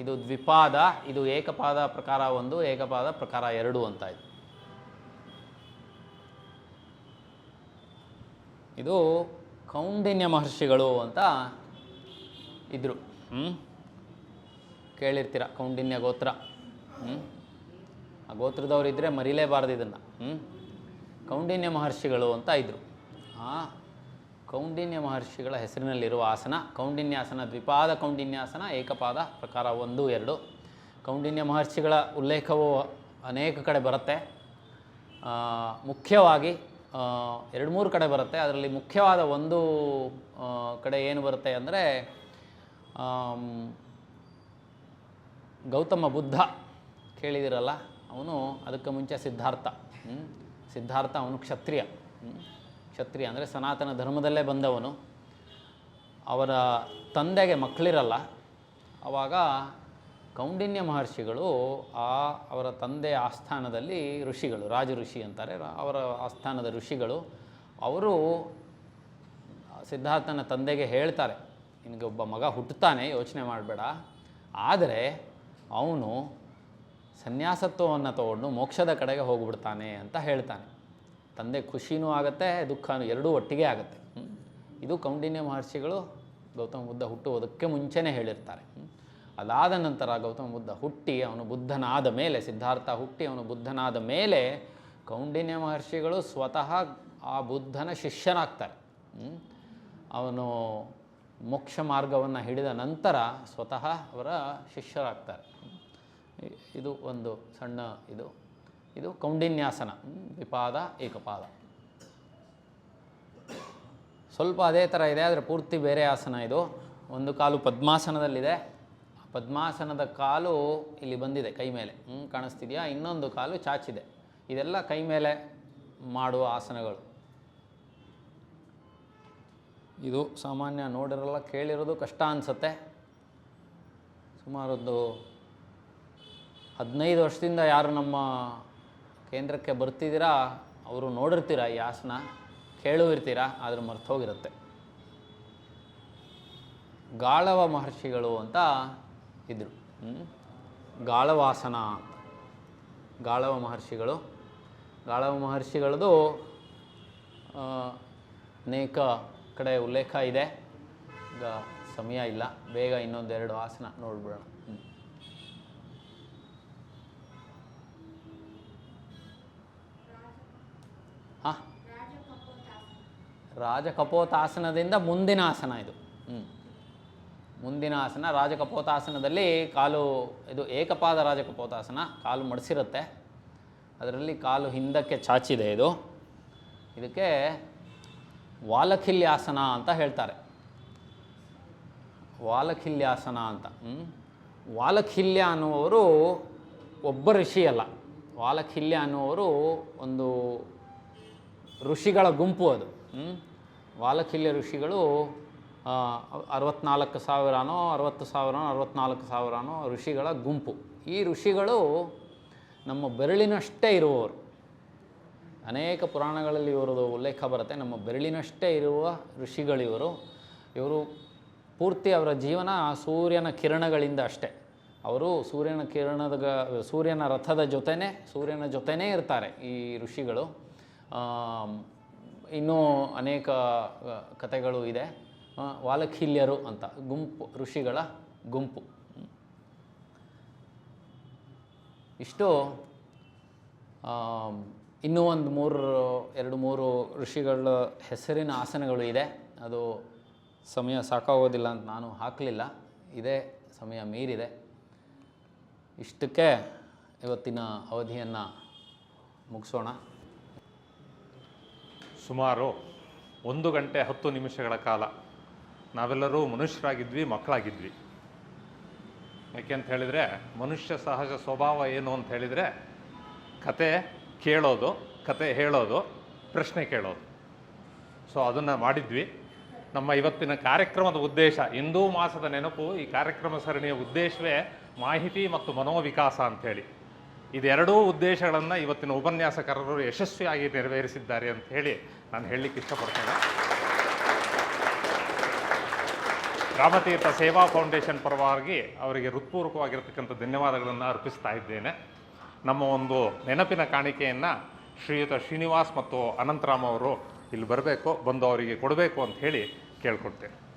ಇದು ದ್ವಿಪಾದ, ಇದು ಏಕಪಾದ ಪ್ರಕಾರ 1, ಏಕಪಾದ ಪ್ರಕಾರ 2 ಅಂತ ಇದೆ. ಇದು ಕೌಂಡಿನ್ಯ ಮಹರ್ಷಿಗಳು ಅಂತ ಇದ್ರು. ಕೇಳಿರ್ತೀರ ಕೌಂಡಿನ್ಯ ಗೋತ್ರ. ಆ ಗೋತ್ರದವ್ರು ಇದ್ದರೆ ಮರಿಲೇಬಾರ್ದು ಇದನ್ನು. ಕೌಂಡಿನ್ಯ ಮಹರ್ಷಿಗಳು ಅಂತ ಇದ್ದರು. ಆ ಕೌಂಡಿನ್ಯ ಮಹರ್ಷಿಗಳ ಹೆಸರಿನಲ್ಲಿರುವ ಆಸನ ಕೌಂಡಿನ್ಯಾಸನ. ದ್ವಿಪಾದ ಕೌಂಡಿನ್ಯಾಸನ, ಏಕಪಾದ ಪ್ರಕಾರ 1, 2. ಕೌಂಡಿನ್ಯ ಮಹರ್ಷಿಗಳ ಉಲ್ಲೇಖವು ಅನೇಕ ಕಡೆ ಬರುತ್ತೆ. ಮುಖ್ಯವಾಗಿ 2-3 ಕಡೆ ಬರುತ್ತೆ. ಅದರಲ್ಲಿ ಮುಖ್ಯವಾದ ಒಂದು ಕಡೆ ಏನು ಬರುತ್ತೆ ಅಂದರೆ, ಗೌತಮ ಬುದ್ಧ ಕೇಳಿದಿರಲ್ಲ, ಅವನು ಅದಕ್ಕೆ ಮುಂಚೆ ಸಿದ್ಧಾರ್ಥ ಅವನು ಕ್ಷತ್ರಿಯ ಅಂದರೆ ಸನಾತನ ಧರ್ಮದಲ್ಲೇ ಬಂದವನು. ಅವರ ತಂದೆಗೆ ಮಕ್ಕಳಿರಲ್ಲ. ಆವಾಗ ಕೌಂಡಿನ್ಯ ಮಹರ್ಷಿಗಳು ಅವರ ತಂದೆಯ ಆಸ್ಥಾನದಲ್ಲಿ ಋಷಿಗಳು, ರಾಜ ಋಷಿ ಅಂತಾರೆ, ಅವರ ಆಸ್ಥಾನದ ಋಷಿಗಳು, ಅವರು ಸಿದ್ಧಾರ್ಥನ ತಂದೆಗೆ ಹೇಳ್ತಾರೆ, ನಿನಗೆ ಒಬ್ಬ ಮಗ ಹುಟ್ಟುತ್ತಾನೆ, ಯೋಚನೆ ಮಾಡಬೇಡ, ಆದರೆ ಅವನು ಸನ್ಯಾಸತ್ವವನ್ನು ತಗೊಂಡು ಮೋಕ್ಷದ ಕಡೆಗೆ ಹೋಗ್ಬಿಡ್ತಾನೆ ಅಂತ ಹೇಳ್ತಾನೆ. ತಂದೆ ಖುಷಿನೂ ಆಗುತ್ತೆ, ದುಃಖನೂ, ಎರಡೂ ಒಟ್ಟಿಗೆ ಆಗುತ್ತೆ. ಇದು ಕೌಂಡಿನ್ಯ ಮಹರ್ಷಿಗಳು ಗೌತಮ ಬುದ್ಧ ಹುಟ್ಟುವುದಕ್ಕೆ ಮುಂಚೆನೇ ಹೇಳಿರ್ತಾರೆ. ಅದಾದ ನಂತರ ಗೌತಮ ಬುದ್ಧ ಹುಟ್ಟಿ ಅವನು ಬುದ್ಧನಾದ ಮೇಲೆ, ಸಿದ್ಧಾರ್ಥ ಹುಟ್ಟಿ ಅವನು ಬುದ್ಧನಾದ ಮೇಲೆ ಕೌಂಡಿನ್ಯ ಮಹರ್ಷಿಗಳು ಸ್ವತಃ ಆ ಬುದ್ಧನ ಶಿಷ್ಯನಾಗ್ತಾರೆ. ಅವನು ಮೋಕ್ಷ ಮಾರ್ಗವನ್ನು ಹಿಡಿದ ನಂತರ ಸ್ವತಃ ಅವರ ಶಿಷ್ಯರಾಗ್ತಾರೆ. ಇದು ಒಂದು ಸಣ್ಣ ಇದು ಕೌಂಡಿನ್ಯಾಸನ, ದ್ವಿಪಾದ ಏಕಪಾದ. ಸ್ವಲ್ಪ ಅದೇ ಥರ ಇದೆ, ಆದರೆ ಪೂರ್ತಿ ಬೇರೆ ಆಸನ. ಇದು ಒಂದು ಕಾಲು ಪದ್ಮಾಸನದಲ್ಲಿದೆ. ಪದ್ಮಾಸನದ ಕಾಲು ಇಲ್ಲಿ ಬಂದಿದೆ, ಕೈ ಮೇಲೆ ಕಾಣಿಸ್ತಿದೆಯಾ? ಇನ್ನೊಂದು ಕಾಲು ಚಾಚಿದೆ. ಇದೆಲ್ಲ ಕೈ ಮೇಲೆ ಮಾಡುವ ಆಸನಗಳು. ಇದು ಸಾಮಾನ್ಯ ನೋಡಿರಲ್ಲ, ಕೇಳಿರೋದು ಕಷ್ಟ ಅನಿಸುತ್ತೆ. ಸುಮಾರೊಂದು 15 ವರ್ಷದಿಂದ ಯಾರು ನಮ್ಮ ಕೇಂದ್ರಕ್ಕೆ ಬರ್ತಿದ್ದೀರಾ ಅವರು ನೋಡಿರ್ತೀರ ಈ ಆಸನ, ಕೇಳೂ ಇರ್ತೀರ, ಆದರೆ ಮರ್ತೋಗಿರುತ್ತೆ. ಗಾಳವ ಮಹರ್ಷಿಗಳು ಅಂತ ಇದ್ದರು. ಗಾಳವಾಸನ ಅಂತ. ಗಾಳವ ಮಹರ್ಷಿಗಳದು ಅನೇಕ ಕಡೆ ಉಲ್ಲೇಖ ಇದೆ. ಈಗ ಸಮಯ ಇಲ್ಲ, ಬೇಗ ಇನ್ನೊಂದೆರಡು ಆಸನ ನೋಡ್ಬಿಡೋಣ. ರಾಜಕಪೋತಾಸನದಿಂದ ಮುಂದಿನ ಆಸನ ಇದು. ಮುಂದಿನ ಆಸನ ರಾಜಕಪೋತಾಸನದಲ್ಲಿ ಕಾಲು, ಇದು ಏಕಪಾದ ರಾಜಕಪೋತಾಸನ, ಕಾಲು ಮಡಿಸಿರುತ್ತೆ, ಅದರಲ್ಲಿ ಕಾಲು ಹಿಂದಕ್ಕೆ ಚಾಚಿದೆ. ಇದಕ್ಕೆ ವಾಲಖಿಲ್ಯಾಸನ ಅಂತ ಹೇಳ್ತಾರೆ. ವಾಲಖಿಲ್ಯಾಸನ ಅಂತ. ವಾಲಖಿಲ್ಯ ಅನ್ನುವರು ಒಬ್ಬ ಋಷಿ ಅಲ್ಲ. ವಾಲಖಿಲ್ಯ ಅನ್ನುವರು ಒಂದು ಋಷಿಗಳ ಗುಂಪು. ಅದು ವಾಲಖಿಲ್ಯ ಋಷಿಗಳು 64,000ನೋ 60,000ನೋ 64,000ನೋ ಋಷಿಗಳ ಗುಂಪು. ಈ ಋಷಿಗಳು ನಮ್ಮ ಬೆರಳಿನಷ್ಟೇ ಇರುವವರು. ಅನೇಕ ಪುರಾಣಗಳಲ್ಲಿ ಇವರದು ಉಲ್ಲೇಖ ಬರುತ್ತೆ. ನಮ್ಮ ಬೆರಳಿನಷ್ಟೇ ಇರುವ ಋಷಿಗಳಿವರು. ಇವರು ಪೂರ್ತಿ ಅವರ ಜೀವನ ಸೂರ್ಯನ ಕಿರಣಗಳಿಂದ ಅಷ್ಟೇ. ಅವರು ಸೂರ್ಯನ ರಥದ ಸೂರ್ಯನ ಜೊತೆನೇ ಇರ್ತಾರೆ ಈ ಋಷಿಗಳು. ಇನ್ನೂ ಅನೇಕ ಕಥೆಗಳು ಇದೆ. ವಾಲಖಿಲ್ಯರು ಅಂತ ಗುಂಪು, ಋಷಿಗಳ ಗುಂಪು. ಇಷ್ಟು. ಇನ್ನೂ ಒಂದು 2-3 ಋಷಿಗಳ ಹೆಸರಿನ ಆಸನಗಳು ಇದೆ. ಅದು ಸಮಯ ಸಾಕಾಗೋದಿಲ್ಲ ಅಂತ ನಾನು ಹಾಕಲಿಲ್ಲ. ಇದೇ ಸಮಯ ಮೀರಿದೆ. ಇಷ್ಟಕ್ಕೆ ಇವತ್ತಿನ ಅವಧಿಯನ್ನು ಮುಗಿಸೋಣ. ಸುಮಾರು 1 ಗಂಟೆ 10 ನಿಮಿಷಗಳ ಕಾಲ ನಾವೆಲ್ಲರೂ ಮನುಷ್ಯರಾಗಿದ್ವಿ, ಮಕ್ಕಳಾಗಿದ್ವಿ. ಯಾಕೆಂತ ಹೇಳಿದರೆ ಮನುಷ್ಯ ಸಹಜ ಸ್ವಭಾವ ಏನು ಅಂತ ಹೇಳಿದರೆ ಕತೆ ಕೇಳೋದು, ಕತೆ ಹೇಳೋದು, ಪ್ರಶ್ನೆ ಕೇಳೋದು. ಸೊ ಅದನ್ನು ಮಾಡಿದ್ವಿ. ನಮ್ಮ ಇವತ್ತಿನ ಕಾರ್ಯಕ್ರಮದ ಉದ್ದೇಶ, ಹಿಂದೂ ಮಾಸದ ನೆನಪು, ಈ ಕಾರ್ಯಕ್ರಮ ಸರಣಿಯ ಉದ್ದೇಶವೇ ಮಾಹಿತಿ ಮತ್ತು ಮನೋವಿಕಾಸ ಅಂಥೇಳಿ. ಇದೆರಡೂ ಉದ್ದೇಶಗಳನ್ನು ಇವತ್ತಿನ ಉಪನ್ಯಾಸಕರರು ಯಶಸ್ವಿಯಾಗಿ ನೆರವೇರಿಸಿದ್ದಾರೆ ಅಂತ ಹೇಳಿ ನಾನು ಹೇಳಲಿಕ್ಕೆ ಇಷ್ಟಪಡ್ತೇನೆ. ರಾಮತೀರ್ಥ ಸೇವಾ ಫೌಂಡೇಶನ್ ಪರವಾಗಿ ಅವರಿಗೆ ಹೃತ್ಪೂರ್ವಕವಾಗಿರ್ತಕ್ಕಂಥ ಧನ್ಯವಾದಗಳನ್ನು ಅರ್ಪಿಸ್ತಾ ಇದ್ದೇನೆ. ನಮ್ಮ ಒಂದು ನೆನಪಿನ ಕಾಣಿಕೆಯನ್ನು ಶ್ರೀಯುತ ಶ್ರೀನಿವಾಸ್ ಮತ್ತು ಅನಂತರಾಮ್ ಅವರು ಇಲ್ಲಿ ಬರಬೇಕು, ಬಂದು ಅವರಿಗೆ ಕೊಡಬೇಕು ಅಂತ ಹೇಳಿ ಕೇಳ್ಕೊಡ್ತೇನೆ.